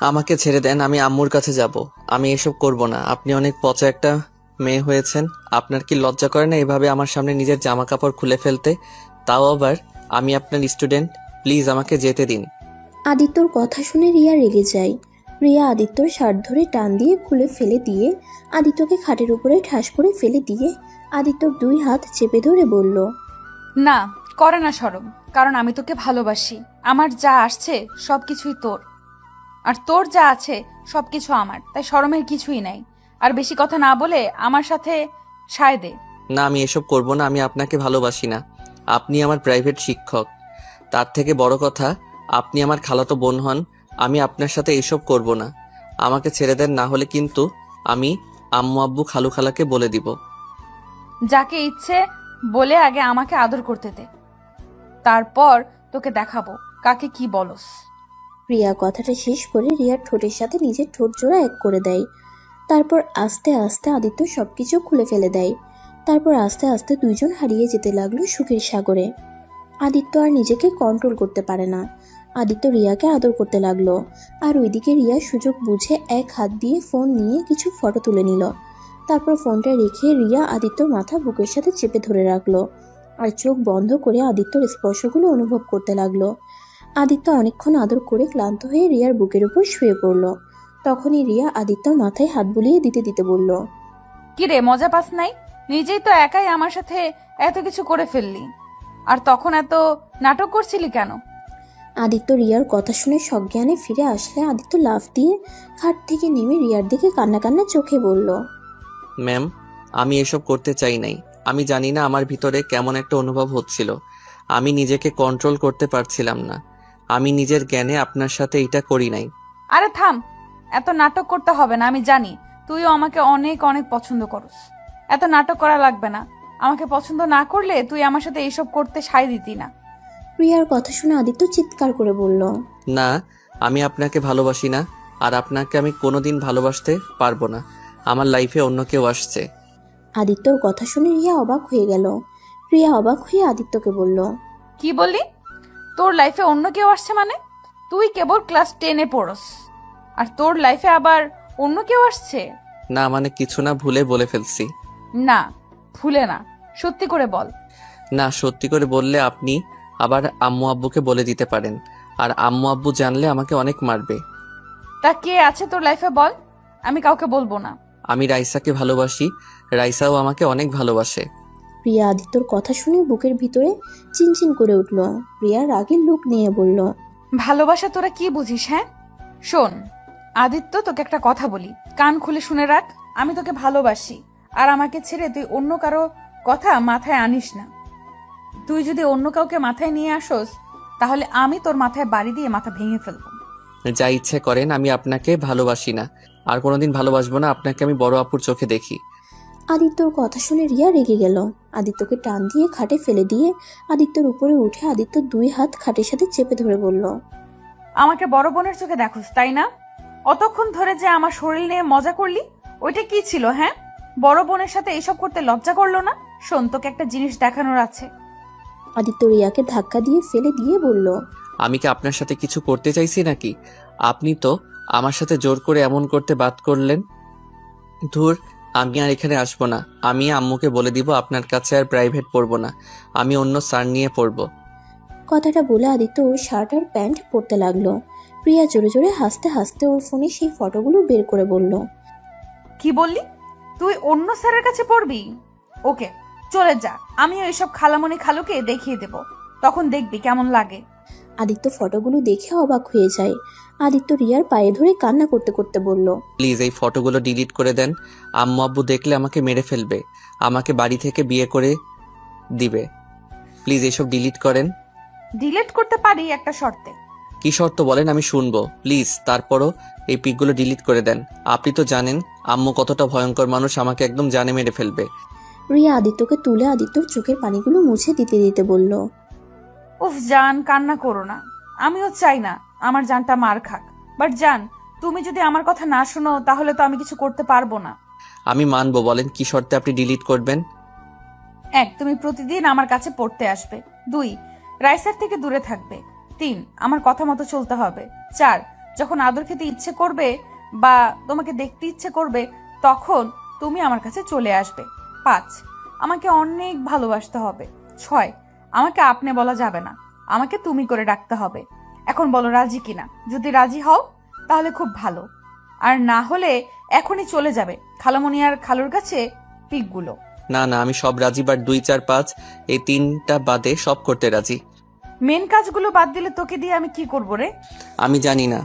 আমাকে ছেড়ে দেন, আমি আম্মুর কাছে যাব। আমি এসব করব না। আপনি অনেক পচা একটা মেয়ে হয়েছেন। আপনার কি লজ্জা করে না এভাবে আমার সামনে নিজের জামা কাপড় খুলে ফেলতে? তাও আবার আমি আপনার স্টুডেন্ট। প্লিজ আমাকে যেতে দিন। আদিত্যর কথা শুনে রিয়া রেগে যায়। রিয়া আদিত্যর শার্ট ধরে টান দিয়ে খুলে ফেলে দিয়ে আদিত্যকে খাটের উপরে ঠাস করে ফেলে দিয়ে আদিত্যর দুই হাত চেপে ধরে বলল, না, করে না শরম। কারণ আমি তোকে ভালোবাসি। আমার যা আসছে সবকিছুই তোর, আর তোর যা আছে সবকিছু আমার, তাই শরমের কিছুই নাই। আর বেশি কথা না বলে আমার সাথে সায় দে। না, আমি এসব করব না। আমি আপনাকে ভালোবাসি না। আপনি আমার প্রাইভেট শিক্ষক। তার থেকে বড় কথা, আপনি আমার খালাতো বোন হন। আমি আপনার সাথে এসব করব না। আমাকে ছেড়ে দেন, না হলে কিন্তু আমি আম্মু আব্বু খালু খালাকে বলে দিব। যাকে ইচ্ছে বলে আগে আমাকে আদর করতে দে, তারপর তোকে দেখাবো কাকে কি বলস। রিয়া কথাটা শেষ করে রিয়ার ঠোঁটের সাথে নিজের ঠোঁট জোড়া এক করে দেয়। তারপর আস্তে আস্তে আদিত্য সবকিছু খুলে ফেলে দেয়। তারপর আস্তে আস্তে দুইজন হারিয়ে যেতে লাগলো সুখের সাগরে। আদিত্য আর নিজেকে কন্ট্রোল করতে পারে না। আদিত্য রিয়াকে আদর করতে লাগলো। আর ওইদিকে রিয়া সুযোগ বুঝে এক হাত দিয়ে ফোন নিয়ে কিছু ফটো তুলে নিল। তারপর ফোনটা রেখে রিয়া আদিত্যর মাথা বুকের সাথে চেপে ধরে রাখলো আর চোখ বন্ধ করে আদিত্যর স্পর্শগুলো অনুভব করতে লাগলো। আদিত্য অনেকক্ষণ আদর করে ক্লান্ত হয়ে রিয়ার বুকের উপর শুয়ে পড়ল। তখনই রিয়া আদিত্যর মাথায় হাত বুলিয়ে দিতে দিতে বলল, কি রে, মজা পাস নাই? নিজেই তো একাই আমার সাথে এত কিছু করে ফেললি, আর তখন এত নাটক করছিলি কেন? আদিত্য রিয়ার কথা শুনে সজ্ঞানে ফিরে আসলে আদিত্য লাফ দিয়ে খাট থেকে নেমে রিয়ার দিকে কান্না কান্না চোখে বলল, ম্যাম, আমি এসব করতে চাই নাই। আমি জানি না আমার ভিতরে কেমন একটা অনুভব হচ্ছিল। আমি নিজেকে কন্ট্রোল করতে পারছিলাম না। আমি নিজের জ্ঞানে আপনার সাথে এটা করি নাই। আরে থাম, এত নাটক করতে হবে না। আমি জানি তুইও আমাকে অনেক অনেক পছন্দ করস। এত নাটক করা লাগবে না। আমাকে পছন্দ না করলে তুই আমার সাথে এইসব করতে সায় দিতি না। রিয়ার কথা শুনে আদিত্য চিৎকার করে বলল, না, আমি আপনাকে ভালোবাসি না। আর আপনাকে আমি কোনোদিন ভালোবাসতে পারবো না। আমার লাইফে অন্য কেউ আসছে। আদিত্যর কথা শুনে রিয়া অবাক হয়ে গেল। রিয়া অবাক হয়ে আদিত্যকে বলল, কি বললি? তোর লাইফে অন্য কেউ আসছে মানে? তুই কেবল ক্লাস 10-এ পড়স, আর তোর লাইফে আবার অন্য কেউ আসছে? না মানে কিছু না, ভুলে বলে ফেলছি। না, ভুলে না, সত্যি করে বল। না, সত্যি করে বললে আপনি আবার আম্মু আব্বুকে বলে দিতে পারেন। আর আম্মু আব্বু জানলে আমাকে অনেক মারবে। তা কে আছে তোর লাইফে বল, আমি কাউকে বলবো না। আমি রাইসাকে ভালোবাসি। রাইসাও আমাকে অনেক ভালোবাসে। রিয়া আদিত্যর কথা শুনে বুকের ভিতরে চিনচিন করে উঠল। রিয়া রাগের লুক নিয়ে বলল, ভালোবাসা তোরা কি বুঝিস? হ্যাঁ শোন আদিত্য, তোকে একটা কথা বলি, কান খুলে শুনে রাখ। আমি তোকে ভালোবাসি, আর আমাকে ছেড়ে তুই অন্য কারো কথা মাথায় আনিস না। তুই যদি অন্য কাউকে মাথায় নিয়ে আসোস, তাহলে আমি তোর মাথায় বাড়ি দিয়ে মাথা ভেঙে ফেলবো। যা ইচ্ছে করেন, আমি আপনাকে ভালোবাসি না। আর কোনোদিন ভালোবাসবো না। আপনাকে আমি বড় আপুর চোখে দেখি। আদিত্যর কথা শুনে রিয়া রেগে গেল। আদিত্যকে টান দিয়ে খাটে ফেলে দিয়ে আদিত্যর উপরে উঠে আদিত্যর দুই হাত খাটের সাথে চেপে ধরে বলল, আমাকে বড় বোনের চোখে দেখোস, তাই না? অতক্ষণ ধরে যে আমার শরীর নিয়ে মজা করলি, ওইটা কি ছিল? হ্যাঁ, বড় বোনের সাথে এইসব করতে লজ্জা করলো না? শোন, তোকে একটা জিনিস দেখানোর আছে। আদিত্য রিয়াকে ধাক্কা দিয়ে ফেলে দিয়ে বলল, আমি কি আপনার সাথে কিছু করতে চাইছি নাকি? আপনি তো আমার সাথে জোর করে এমন করতে বাদ করলেন। ধুর, আমি আর এখানে আসবো না। আমি আম্মুকে বলে দিব আপনার কাছে আর প্রাইভেট পড়বো না। আমি অন্য স্যার নিয়ে পড়বো। কথাটা বলে আদিত্য ওর শার্ট আর প্যান্ট পরতে লাগলো। রিয়া জোরে জোরে হাসতে হাসতে ওর ফোনে সেই ফটোগুলো বের করে বলল, কি বললি? তুই অন্য স্যারের কাছে পড়বি? ওকে, চলে যা। আমিও এইসব খালামণি খালুকে দেখিয়ে দেব, তখন দেখবি কেমন লাগে। আদিত্য ফটোগুলো দেখে অবাক হয়ে যায়। আদিত্য রিয়ার পায়ে ধরে কান্না করতে করতে বলল, প্লিজ এই ফটোগুলো ডিলিট করে দেন। আম্মু আব্বু দেখলে আমাকে মেরে ফেলবে। আমাকে বাড়ি থেকে বিয়ে করে দিবে। প্লিজ এসব ডিলিট করেন। ডিলিট করতে পারি একটা শর্তে। কি শর্ত বলেন, আমি শুনবো প্লিজ। তারপরও এই পিকগুলো ডিলিট করে দেন। আপনি তো জানেন আম্মু কতটা ভয়ঙ্কর মানুষ, আমাকে একদম জানে মেরে ফেলবে। রিয়া আদিত্যকে তুলে আদিত্যর চোখের পানিগুলো মুছে দিতে দিতে বলল, উফ জান, কান্না করো না। আমিও চাই না আমার জানটা মার খাক, বাট জান, তুমি যদি আমার কথা না শোনো তাহলে তো আমি কিছু করতে পারবো না। আমি মানবো, বলেন কি শর্তে আপনি ডিলিট করবেন। 1, তুমি প্রতিদিন আমার কাছে পড়তে আসবে। 2, রাইসার থেকে দূরে থাকবে। 3, আমার কথা মতো চলতে হবে। 4, যখন আদর খেতে ইচ্ছে করবে বা তোমাকে দেখতে ইচ্ছে করবে তখন তুমি আমার কাছে চলে আসবে। 5, আমাকে অনেক ভালোবাসতে হবে। 6, আমাকে আপনি বলা যাবে না, আমাকে তুমি করে ডাকতে হবে। এখন বলো রাজি কিনা? যদি রাজি হও তাহলে খুব ভালো, আর না হলে এখনই চলে যাবে খালামণি আর খালুর কাছে পিকগুলো। না না, আমি সব রাজি, বাট 2, 4, 5 এই 3টা বাদে সব করতে রাজি। মেন কাজগুলো বাদ দিলে তোকে দিয়ে আমি কি করবো রে? আমি জানি না।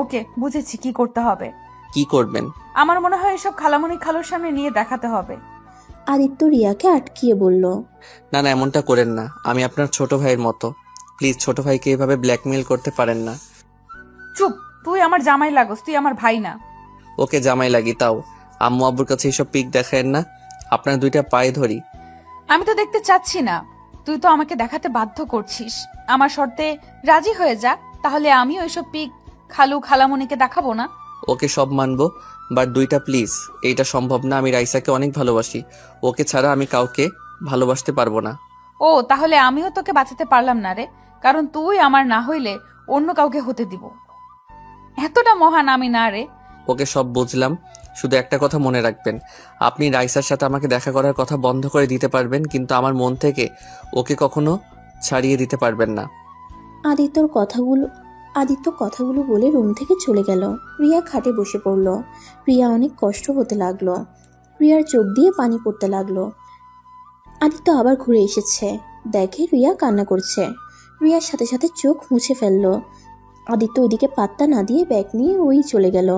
ওকে, বুঝেছি কি করতে হবে। কি করবেন? আমার মনে হয় এসব খালামণি খালুর সামনে নিয়ে দেখাতে হবে। আদিত্য রিয়াকে আটকিয়ে বলল। না না, এমনটা করেন না, আমি আপনার ছোট ভাইয়ের মতো। প্লিজ, ছোট ভাইকে এভাবে ব্ল্যাকমেল করতে পারেন না। চুপ, তুই আমার জামাই লাগোস, তুই আমার ভাই না। ওকে জামাই লাগি, তাও আম্মু আব্বুর কাছে এসব পিক দেখায়েন না। আপনার 2টা পায়ে ধরি। আমি তো দেখতে চাচ্ছি না, তুই তো আমাকে দেখাতে বাধ্য করছিস। আমার শর্তে রাজি হয়ে যা, তাহলে আমিও এসব পিক খালু খালামণিকে দেখাবো না। ওকে সব মানবো, বাট 2টা প্লিজ। এইটা সম্ভব না, আমি রাইসাকে অনেক ভালোবাসি। ওকে ছাড়া আমি কাউকে ভালোবাসতে পারবো না। ও, তাহলে আমিও তোকে বাঁচাতে পারলাম না রে, কারণ তুই আমার না হইলে অন্য কাউকে হতে দিব। এতটা মহান আমি না রে। ওকে সব বুঝলাম, শুধু একটা কথা মনে রাখবেন, আপনি রাইসার সাথে আমাকে দেখা করার কথা বন্ধ করে দিতে পারবেন, কিন্তু আমার মন থেকে ওকে কখনো ছাড়িয়ে দিতে পারবেন না। আদিত্য কথাগুলো বলে রুম থেকে চলে গেল। রিয়া খাটে বসে পড়ল। রিয়া অনেক কষ্ট হতে লাগলো। রিয়ার চোখ দিয়ে পানি পড়তে লাগলো। আদিত্য আবার ঘুরে এসেছে, দেখে রিয়া কান্না করছে। রিয়ার সাথে সাথে চোখ মুছে ফেলল। আদিত্য ওইদিকে পাত্তা না দিয়ে ব্যাগ নিয়ে ওই চলে গেল।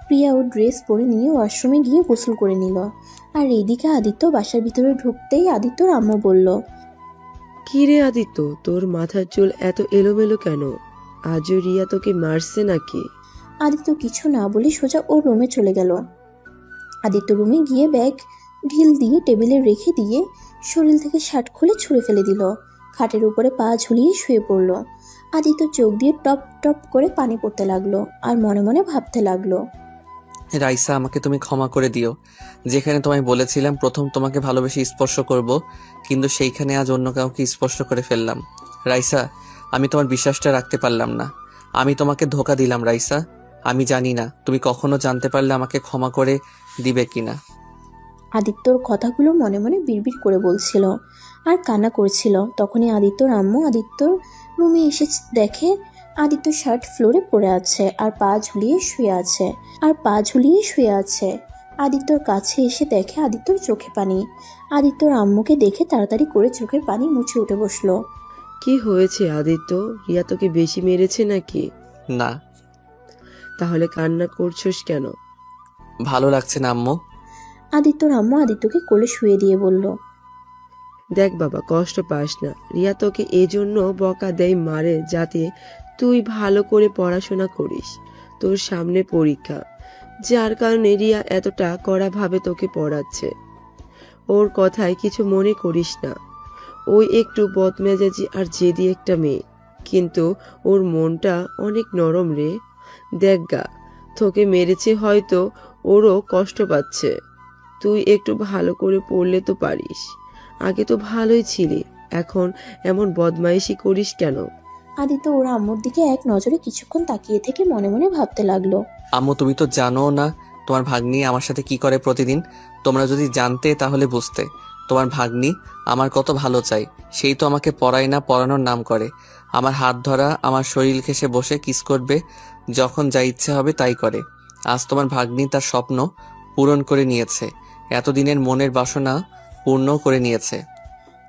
প্রিয়া ওর ড্রেস পরে নিয়ে ওয়াশরুমে গিয়ে গোসল করে নিল। আর এইদিকে আদিত্য বাসার ভিতরে ঢুকতেই আদিত্যর আম্মু বলল, কি রে আদিত্য, তোর মাথার চুল এত এলোমেলো কেন? আজও রিয়া তোকে মারছে নাকি? আদিত্য কিছু না বলে সোজা ওর রুমে চলে গেল। আদিত্য রুমে গিয়ে ব্যাগ ঢিল দিয়ে টেবিলে রেখে দিয়ে শরীর থেকে শার্ট খুলে ছুঁড়ে ফেলে দিল। খাটের উপরে পা ঝুলিয়ে শুয়ে পড়ল। আদিত্য চোখ দিয়ে টপ টপ করে পানি পড়তে লাগলো আর মনে মনে ভাবতে লাগলো, রাইসা, আমাকে তুমি ক্ষমা করে দিও। যেখানে তোমায় বলেছিলাম প্রথম তোমাকে ভালোবেসে স্পর্শ করব, কিন্তু সেইখানে আজ অন্য কাউকে স্পর্শ করে ফেললাম। রাইসা, আমি তোমার বিশ্বাসটা রাখতে পারলাম না। আমি তোমাকে ধোঁকা দিলাম রাইসা। আমি জানি না তুমি কখনো জানতে পারলে আমাকে ক্ষমা করে দিবে কিনা। আদিত্যর কথাগুলো মনে মনে বিড়বিড় করে বলছিল আর কান্না করছিল। তখনই আদিত্যর আম্মু আদিত্যর রুমে এসে দেখে আদিত্য শার্ট ফ্লোরে পড়ে আছে আর পা ঝুলিয়ে শুয়ে আছে। আদিত্যর কাছে এসে দেখে আদিত্যর চোখে পানি। আদিত্যর আম্মুকে দেখে তাড়াতাড়ি করে চোখের পানি মুছে উঠে বসলো। কি হয়েছে আদিত্য? রিয়া তোকে বেশি মেরেছে নাকি? না। তাহলে কান্না করছস কেন? ভালো লাগছে না আম্মু। আদিত্যর আম্মু আদিত্যকে কোলে শুয়ে দিয়ে বলল, দেখ বাবা, কষ্ট পাস না। রিয়া তোকে এজন্য বকা দেয়, মারে, যাতে তুই ভালো করে পড়াশোনা করিস। তোর সামনে পরীক্ষা, যার কারণে রিয়া এতটা কড়াভাবে তোকে পড়াচ্ছে। ওর কথায় কিছু মনে করিস না। ওই একটু বদমেজাজি আর জেদি একটা মেয়ে, কিন্তু ওর মনটা অনেক নরম রে। দেখ গা, তোকে মেরেছে হয়তো, ওরও কষ্ট পাচ্ছে। তুই একটু ভালো করে পড়লে তো পারিস। আগে তো ভালোই ছিলি, এখন এমন বদমাইশি করিস কেন? আদিত্য ওর আম্মুর দিকে এক নজরে কিছুক্ষণ তাকিয়ে থেকে মনে মনে ভাবতে লাগলো, আম্মু, তুমি তো জানো না তোমার ভাগ্নি আমার সাথে কি করে প্রতিদিন। তোমরা যদি জানতে তাহলে বুঝতে। তোমার ভাগ্নি আমার কত ভালো চাই, সেই তো আমাকে পড়ায় না, পড়ানোর নাম করে। আমার হাত ধরা, আমার শরীর ঘেঁষে বসে কিস করবে, যখন যা ইচ্ছে হবে তাই করে। আজ তোমার ভাগ্নি তার স্বপ্ন পূরণ করে নিয়েছে, এতদিনের মনের বাসনা পূর্ণ করে নিয়েছে।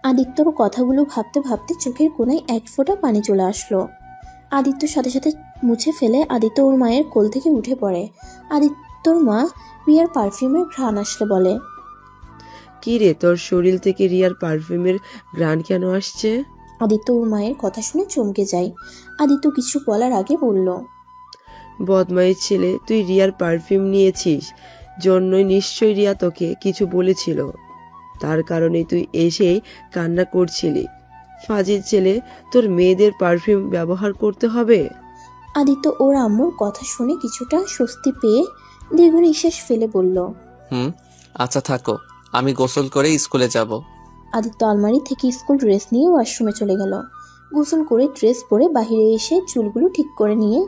আদিত্যর কথাগুলো ভাবতে ভাবতে চোখের কোণায় এক ফোঁটা পানি চলে আসলো। আদিত্যর সাথে সাথে মুছে ফেলে আদিত্য ওর মায়ের কোল থেকে উঠে পড়ে। আদিত্যর মা রিয়ার পারফিউমের ঘ্রাণ আসলে বলে, কি রে, তোর শরীর থেকে রিয়ার পারফিউমের ঘ্রাণ কেন আসছে? আদিত্য ওর মায়ের কথা শুনে চমকে যায়। আদিত্য কিছু বলার আগে বলল, বদমাইশ ছেলে, তুই রিয়ার পারফিউম নিয়েছিস জন্যই নিশ্চয়ই রিয়া তোকে কিছু বলেছিল। তার কারণে তুই এসেই কান্না করছিলি। ফাজিল ছেলে, তোর মেয়েদের পারফিউম ব্যবহার করতে হবে? আদিত্য ওর আম্মুর কথা শুনে কিছুটা স্বস্তি পেয়ে দীর্ঘ নিঃশ্বাস ফেলে বলল, আচ্ছা থাকো, আমি গোসল করে স্কুলে যাব। আদিত্য আলমারি থেকে স্কুল ড্রেস নিয়ে ওয়াশরুমে চলে গেল। গোসল করে ড্রেস পরে বাইরে এসে চুলগুলো ঠিক করে নিয়ে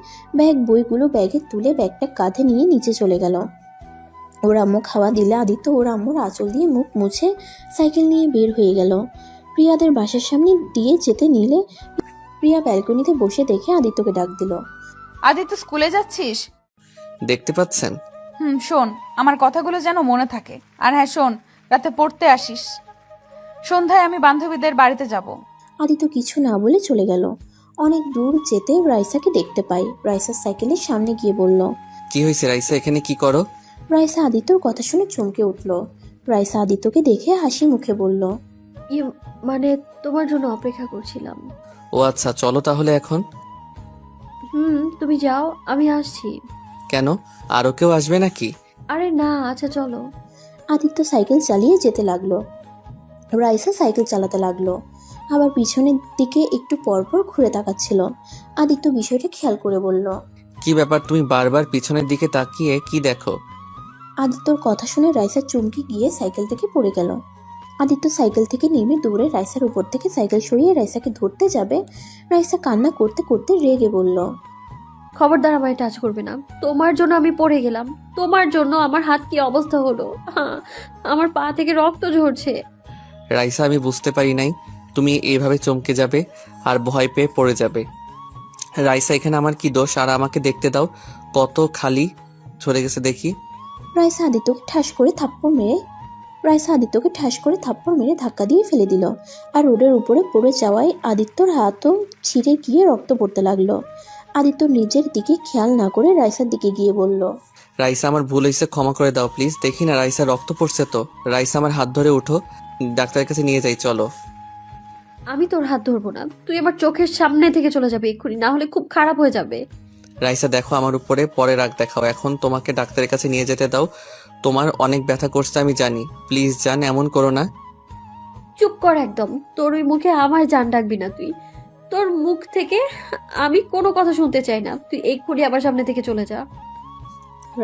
বইগুলো ব্যাগে তুলে ব্যাগটা কাঁধে নিয়ে নিচে চলে গেল। ওর আম্মু খাওয়া দিলে আদিত্য ওর আম্মুর আঁচল দিয়ে মুখ মুছে সাইকেল নিয়ে বের হয়ে গেল। প্রিয়াদের বাসার সামনে দিয়ে যেতে নিলে প্রিয়া ব্যালকনিতে বসে দেখে আদিত্যকে ডাক দিল। আদিত্য, স্কুলে যাচ্ছিস? দেখতে পাচ্ছেন? শোন, আমার কথাগুলো যেন মনে থাকে। আর হ্যাঁ শোন, রাতে পড়তে আসিস। সন্ধ্যায় আমি বান্ধবীদের বাড়িতে যাব। আদিত্য কিছু না বলে চলে গেল। অনেক দূর যেতে রাইসাকে দেখতে পাই। রাইসার সাইকেলের সামনে গিয়ে বলল, কি হয়েছে রাইসা, এখানে কি করো? রাইসা আদিত্যর কথা শুনে চমকে উঠল। রাইসা আদিত্যকে দেখে হাসি মুখে বলল, মানে তোমার জন্য অপেক্ষা করছিলাম। ও আচ্ছা, চলো তাহলে এখন। তুমি যাও, আমি আসছি। কেন, আরো কেউ আসবে নাকি? আরে না, আচ্ছা চলো। আদিত্য সাইকেল চালিয়ে যেতে লাগলো। রাইসা সাইকেল চালাতে লাগলো, আবার পিছনের দিকে একটু পরপর ঘুরে তাকাচ্ছিল। আদিত্য বিষয়টা খেয়াল করে বলল, কি ব্যাপার, তুমি বারবার পিছনের দিকে তাকিয়ে কি দেখো? আদিত্যর কথা শুনে রাইসা চমকে গিয়ে সাইকেল থেকে পড়ে গেল। আদিত্য সাইকেল থেকে নেমে দৌড়ে রাইসার উপর থেকে সাইকেল সরিয়ে রাইসাকে ধরতে যাবে। রাইসা কান্না করতে করতে রেগে বলল, খবরদার আমায় টাচ করবে না। তোমার জন্য আমি পড়ে গেলাম, তোমার জন্য আমার হাত কি অবস্থা হলো। আমার পা থেকে রক্ত ঝরছে। রাইসা, আমি বুঝতে পারি নাই তুমি এইভাবে চমকে যাবে আর ভয় পেয়ে পড়ে যাবে। রাইসা, এখানে আমার কি দোষ? আর আমাকে দেখতে দাও, কত খালি চলে গেছে দেখি। রাইসা আদিত্যকে ঠাস করে থাপ্পড় মেরে ধাক্কা দিয়ে ফেলে দিল। আর রোডের উপরে পড়ে যাওয়ায় আদিত্যর হাতও ছিঁড়ে গিয়ে রক্ত পড়তে লাগলো। আদিত্য নিজের দিকে খেয়াল না করে রাইসার দিকে গিয়ে বলল, রাইসা, আমার ভুল হয়েছে, ক্ষমা করে দাও প্লিজ। দেখি না রাইসা রক্ত পড়ছে তো। রাইসা, আমার হাত ধরে উঠো, ডাক্তারের কাছে নিয়ে যাই, চলো। আমি তোর হাত ধরবো না, তুই আমার চোখের সামনে থেকে চলে যাবে এক্ষুনি, না হলে খুব খারাপ হয়ে যাবে। রাইসা, দেখো আমার উপরে পরে রাগ দেখাও, এখন তোমাকে ডাক্তারের কাছে নিয়ে যেতে দাও। তোমার অনেক ব্যথা করছে আমি জানি, প্লিজ জান, এমন করো না। চুপ কর একদম, তোর ওই মুখে আমার জান ডাকবি না তুই। তোর মুখ থেকে আমি কোনো কথা শুনতে চাই না, তুই এক্ষুনি আমার সামনে থেকে চলে যা।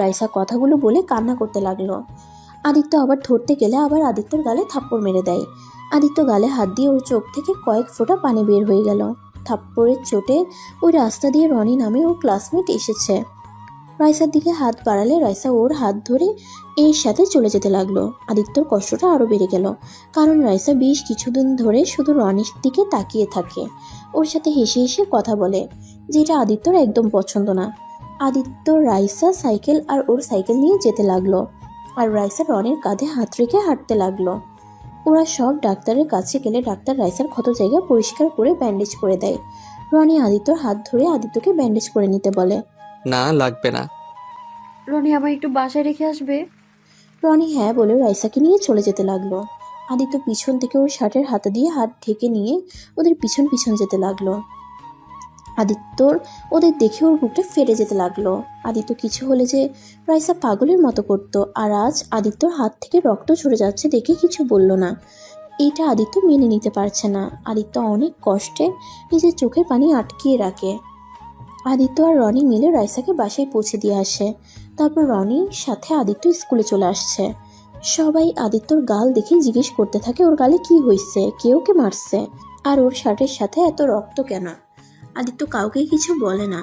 রাইসা কথাগুলো বলে কান্না করতে লাগলো। আদিত্য আবার ধরতে গেলে আবার আদিত্যর গালে থাপ্পড় মেরে দেয়। আদিত্য গালে হাত দিয়ে ওর চোখ থেকে কয়েক ফোঁটা পানি বের হয়ে গেল। থাপ্পড়ের চোটে ওই রাস্তা দিয়ে রনি নামে ওর ক্লাসমেট এসেছে। রাইসার দিকে হাত বাড়ালে রাইসা ওর হাত ধরে এর সাথে চলে যেতে লাগলো। আদিত্যর কষ্টটা আরও বেড়ে গেল, কারণ রাইসা বেশ কিছুদিন ধরে শুধু রনির দিকে তাকিয়ে থাকে, ওর সাথে হেসে হেসে কথা বলে, যেটা আদিত্যর একদম পছন্দ না। আদিত্য রাইসা সাইকেল আর ওর সাইকেল নিয়ে যেতে লাগলো, আর রাইসা রনির কাঁধে হাত রেখে হাঁটতে লাগলো। ওরা সব ডাক্তারের কাছে গেলে ডাক্তার রাইসার ক্ষত জায়গা পরিষ্কার করে ব্যান্ডেজ করে দেয়। রনি আদিত্যর হাত ধরে আদিত্যকে ব্যান্ডেজ করে নিতে বলে। না, লাগবে না। রনি, আমার একটু বাসায় রেখে আসবে? রনি হ্যাঁ বলে রাইসাকে নিয়ে চলে যেতে লাগলো। আদিত্য পিছন থেকে ওর শার্টের হাতে দিয়ে হাত ঢেকে নিয়ে ওদের পিছন পিছন যেতে লাগলো। আদিত্যর ওদের দেখে ওর বুকটা ফেটে যেতে লাগলো। আদিত্য কিছু হলে যে রাইসা পাগলের মতো করতো, আর আজ আদিত্যর হাত থেকে রক্ত ঝরে যাচ্ছে দেখে কিছু বলল না। এইটা আদিত্য মেনে নিতে পারছে না। আদিত্য অনেক কষ্টে নিজের চোখের পানি আটকিয়ে রাখে। আদিত্য আর রনি মিলে রাইসাকে বাসায় পৌঁছে দিয়ে আসে। তারপর রনির সাথে আদিত্য স্কুলে চলে আসছে। সবাই আদিত্যর গাল দেখে জিজ্ঞেস করতে থাকে ওর গালে কি হয়েছে, কে ওকে মারছে, আর ওর শার্টের সাথে এত রক্ত কেন। আদিত্য কাউকে কিছু বলে না।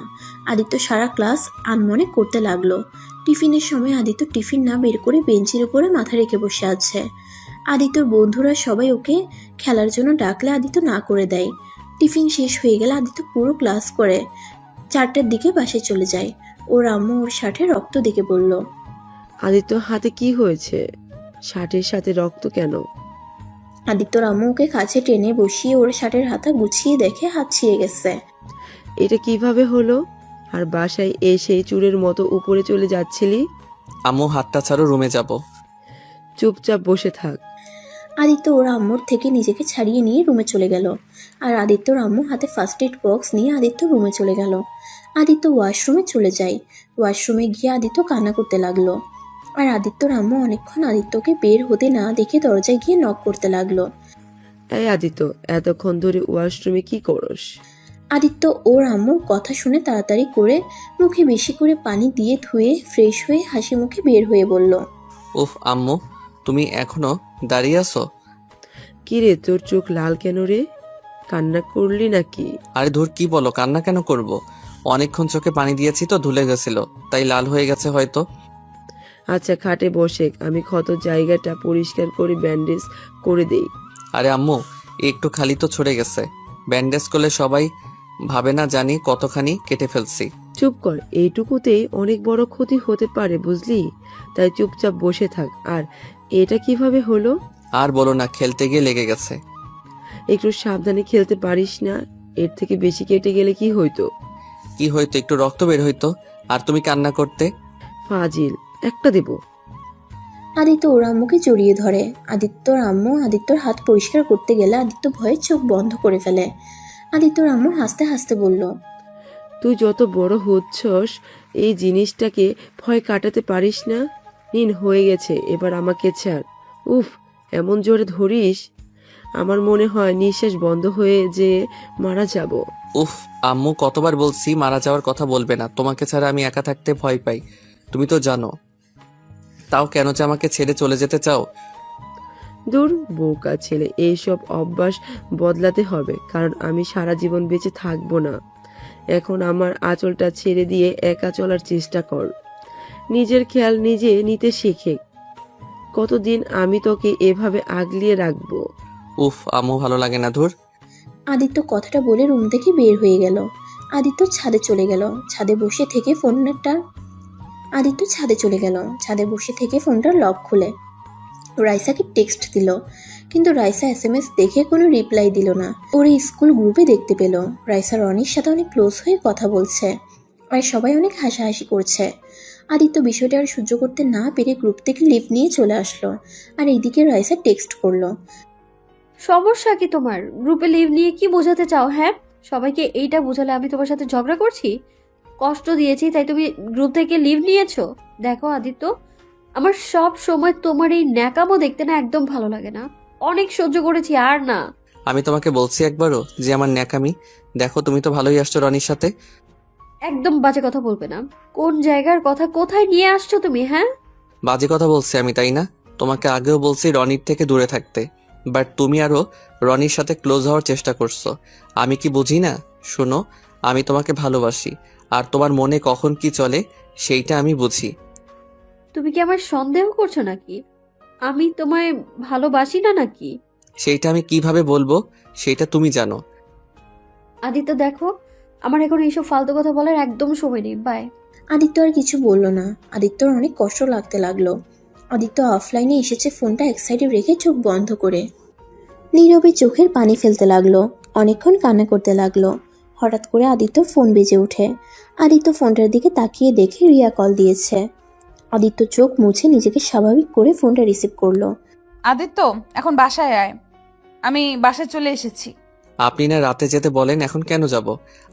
আদিত্য সারা ক্লাস আনমনে করতে লাগলো। টিফিনের সময় আদিত্য টিফিন না বের করে বেঞ্চের উপরে মাথা রেখে বসে আছে। আদিত্যর বন্ধুরা সবাই ওকে খেলার জন্য ডাকলে আদিত্য না করে দেয়। টিফিন শেষ হয়ে গেলে আদিত্য পুরো ক্লাস করে 4টার দিকে বাসায় চলে যায়। ওর আম্মু ওর শার্টে রক্ত দেখে বলল, আদিত্য হাতে কি হয়েছে? শার্টের সাথে রক্ত কেন? আদিত্যর আম্মু ওকে কাছে টেনে বসিয়ে ওর শার্টের হাতা গুছিয়ে দেখে হাত ছিঁড়ে গেছে। এটা কিভাবে হলো? আর বাসায় এসে চুরের মতো উপরে চলে যাচ্ছিলি? আম্মু, হাতটা ছাড়ো, রুমে যাব। চুপচাপ বসে থাক। আদিত্য ওর আম্মুর থেকে নিজেকে ছাড়িয়ে নিয়ে রুমে চলে গেল। আর আদিত্যর আম্মু হাতে ফার্স্ট এড বক্স নিয়ে আদিত্য রুমে চলে গেল। আদিত্য ওয়াশরুমে চলে যায়। ওয়াশরুমে গিয়ে আদিত্য কান্না করতে লাগলো। আর আদিত্যর আম্মু অনেকক্ষণ আদিত্যকে বের হতে না দেখে দরজায় গিয়ে নক করতে লাগলো। এই আদিত্য, এতক্ষণ ধরে ওয়াশরুমে কি করস? আদিত্য ওর আম্মুর কথা শুনে তাড়াতাড়ি করে মুখে বেশি করে পানি দিয়ে ধুয়ে ফ্রেশ হয়ে হাসি মুখে বের হয়ে বলল, উফ আম্মু, তুমি এখনো দাঁড়িয়ে আছো? কি রে, তোর চোখ লাল কেন রে? কান্না করলি নাকি? আরে ধুর, কি বলো, কান্না কেন করব? অনেকক্ষণ চোখে পানি দিয়েছি তো ধুলে গেছিল, তাই লাল হয়ে গেছে হয়তো। আচ্ছা খাটে বসে, আমি ক্ষত জায়গাটা পরিষ্কার করে ব্যান্ডেজ করে দেই। আরে আম্মু, একটু খালি তো ছড়ে গেছে, ব্যান্ডেজ করলে সবাই ভাবে না জানি কতখানি কেটে ফেলছি। চুপ কর, এইটুকুতেই অনেক বড় ক্ষতি হতে পারে বুঝলি, তাই চুপচাপ বসে থাক। আর এটা কিভাবে হলো? আর বলো না, খেলতে গিয়ে লেগে গেছে। একটু সাবধানে খেলতে পারিস না? এর থেকে বেশি কেটে গেলে কি হইতো? কি হয়তো, একটু রক্ত বের হইতো, আর তুমি কান্না করতে। ফাজিল একটা দেব। আদিত্য ওর আম্মুকে জড়িয়ে ধরে। আদিত্যর আম্মু আদিত্যর হাত পরিষ্কার করতে গেলে আদিত্য ভয়ে চোখ বন্ধ করে ফেলে। আদিত্যর আম্মু হাসতে হাসতে বলল, তুই যত বড় হচ্ছস এই জিনিসটাকে ভয় কাটাতে পারিস না। নিন হয়ে গেছে, এবার আমাকে ছাড়। উফ, এমন জোরে ধরিস, আমার মনে হয় নিঃশ্বাস বন্ধ হয়ে যে মারা যাব। উফ, আম্মু কতবার বলছি মারা যাওয়ার কথা বলবে না, তোমাকে ছাড়া আমি একা থাকতে ভয় পাই, তুমি তো জানো। তাও কেন যে আমাকে ছেড়ে চলে যেতে চাও? দূর বোকা ছেলে, এইসব অভ্যাস বদলাতে হবে, কারণ আমি সারা জীবন বেঁচে থাকবো না। এখন আমার আঁচলটা ছেড়ে দিয়ে একা চলার চেষ্টা কর। নিজের খেয়াল নিজে নিতে শিখে। কতদিন আমি তোকে এভাবে আগলিয়ে রাখবো? উফ, আম্মু ভালো লাগে না, ধুর। আদিত্য কথাটা বলে রুম থেকে বের হয়ে গেল। আদিত্য ছাদে চলে গেল। ছাদে বসে থেকে ফোনটার লক খুলে রাইসাকে টেক্সট দিল, কিন্তু রাইসা এসএমএস দেখে কোনো রিপ্লাই দিল না। ওর স্কুল গ্রুপে দেখতে পেল রাইসা রনির সাথে অনেক ক্লোজ হয়ে কথা বলছে, আর সবাই অনেক হাসাহাসি করছে। আদিত্য বিষয়টা আর সহ্য করতে না পেরে গ্রুপ থেকে লিভ নিয়ে চলে আসলো। আর এইদিকে রাইসা টেক্সট করলো, সমস্যা কি তোমার? গ্রুপে লিভ নিয়ে কি বোঝাতে চাও? হ্যাঁ, সবাইকে এইটা বোঝালে আমি তোমার সাথে ঝগড়া করছি, কষ্ট দিয়েছি, তাই তুমি গ্রুপ থেকে লিভ নিয়েছো? দেখো আদিত্য, আমার সব সময় তোমার এই ন্যাকামো দেখতে না একদম ভালো লাগে না। অনেক সহ্য করেছি, আর না। আমি তোমাকে বলছি একবারও যে আমার ন্যাকামি? দেখো, তুমি তো ভালোই আসছো রনির সাথে। একদম বাজে কথা বলবে না। কোন জায়গার কথা কোথায় নিয়ে আসছো তুমি? হ্যাঁ, বাজে কথা বলছি আমি, তাই না? তোমাকে আগেও বলছি রনির থেকে দূরে থাকতে, বাট তুমি আরো রনির সাথে ক্লোজ হওয়ার চেষ্টা করছো। আমি কি বুঝি না? শোনো, আমি তোমাকে ভালোবাসি, আর তোমার মনে কখন কি চলে সেইটা আমি বুঝি। তুমি কি আমার সন্দেহ করছো নাকি? আমি তোমায় ভালোবাসি না নাকি? সেইটা আমি কিভাবে বলবো, সেইটা তুমি জানো। আদিত্য দেখো, আমার এখন এইসব ফালতু কথা বলার একদম সময় নেই। বাই। আদিত্য আর কিছু বলল না। আদিত্যর অনেক কষ্ট লাগতে লাগলো। আদিত্য অফলাইনে এসেছে ফোনটা এক সাইডে রেখে চোখ বন্ধ করে নীরবে চোখের পানি ফেলতে লাগলো। অনেকক্ষণ কান্না করতে লাগলো। হঠাৎ করে আদিত্য ফোন বেজে ওঠে। আদিত্য ফোনটার দিকে তাকিয়ে দেখে রিয়া কল দিয়েছে। আদিত্য চোখ মুছে নিজেকে স্বাভাবিক করে ফোনটা রিসিভ করলো। আদিত্য, এখন বাসায় আয়, আমি বাসায় চলে এসেছি। আপনি না রাতে যেতে বলেন, এখন কেন যাব?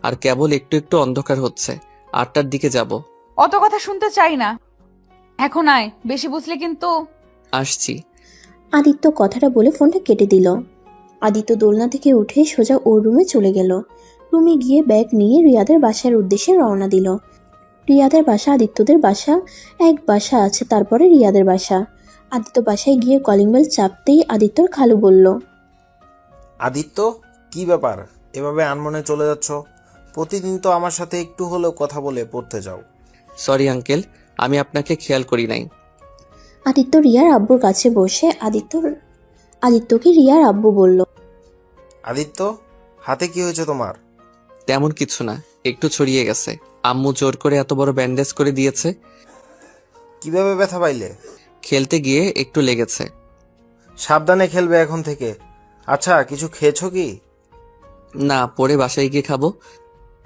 আর কেবল একটু একটু অন্ধকার হচ্ছে, 8টার দিকে যাব। অত কথা শুনতে চাই না, এখন আয়, বেশি বুঝলে কিন্তু। আসছি। আদিত্য কথাটা বলে ফোনটা কেটে দিল। আদিত্য দোলনা থেকে উঠে সোজা ওর রুমে চলে গেল। রুমে গিয়ে ব্যাগ নিয়ে রিয়াদের বাসার উদ্দেশ্যে রওনা দিল। রিয়াদের বাসা আদিত্যদের বাসা, এক বাসা আছে, তারপরে রিয়াদের বাসা। আদিত্য বাসায় গিয়ে কলিং বেল চাপতেই আদিত্যর খালু বলল, আদিত্য, কি ব্যাপার এভাবে আনমনে চলে যাচ্ছ? প্রতিদিন তো আমার সাথে একটু হলেও কথা বলে পড়তে যাও। সরি আঙ্কেল, আমি আপনাকে খেয়াল করি নাই। আদিত্য রিয়ার আব্বুর কাছে বসে আদিত্যকে রিয়ার আব্বু বলল, আদিত্য, হাতে কি হয়েছে তোমার? তেমন কিছু না, একটু ছড়িয়ে গেছে। আম্মু জোর করে এত বড় ব্যান্ডেজ করে দিয়েছে। কিভাবে ব্যথা পাইলে? খেলতে গিয়ে একটু লেগেছে। সাবধানে খেলবে এখন থেকে। আচ্ছা, কিছু খেয়েছো কি? না, পরে বাসায় গিয়ে খাবো।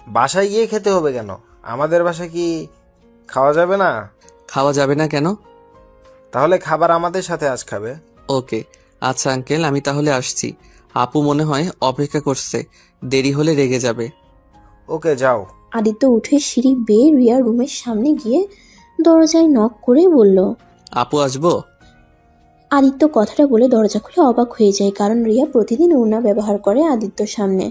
বাসায় গিয়ে খেতে হবে কেন? আমাদের বাসায় কি খাওয়া যাবে না? খাওয়া যাবে না কেন? তাহলে খাবার আমাদের সাথে আজ খাবে। ওকে, আচ্ছা আঙ্কেল, আমি তাহলে আসছি। আপু মনে হয় অপেক্ষা করছে, দেরি হলে রেগে যাবে। ওকে, যাও। আদিত্য উঠে সিঁড়ি বেয়ে রিয়ার রুমের সামনে গিয়ে দরজায় নক করে বলল, আপু আসবো? আদিত্য কথাটা বলে দরজা খুলে অবাক হয়ে যায়, কারণ রিয়া প্রতিদিন ওড়না ব্যবহার করে আদিত্যর সামনে,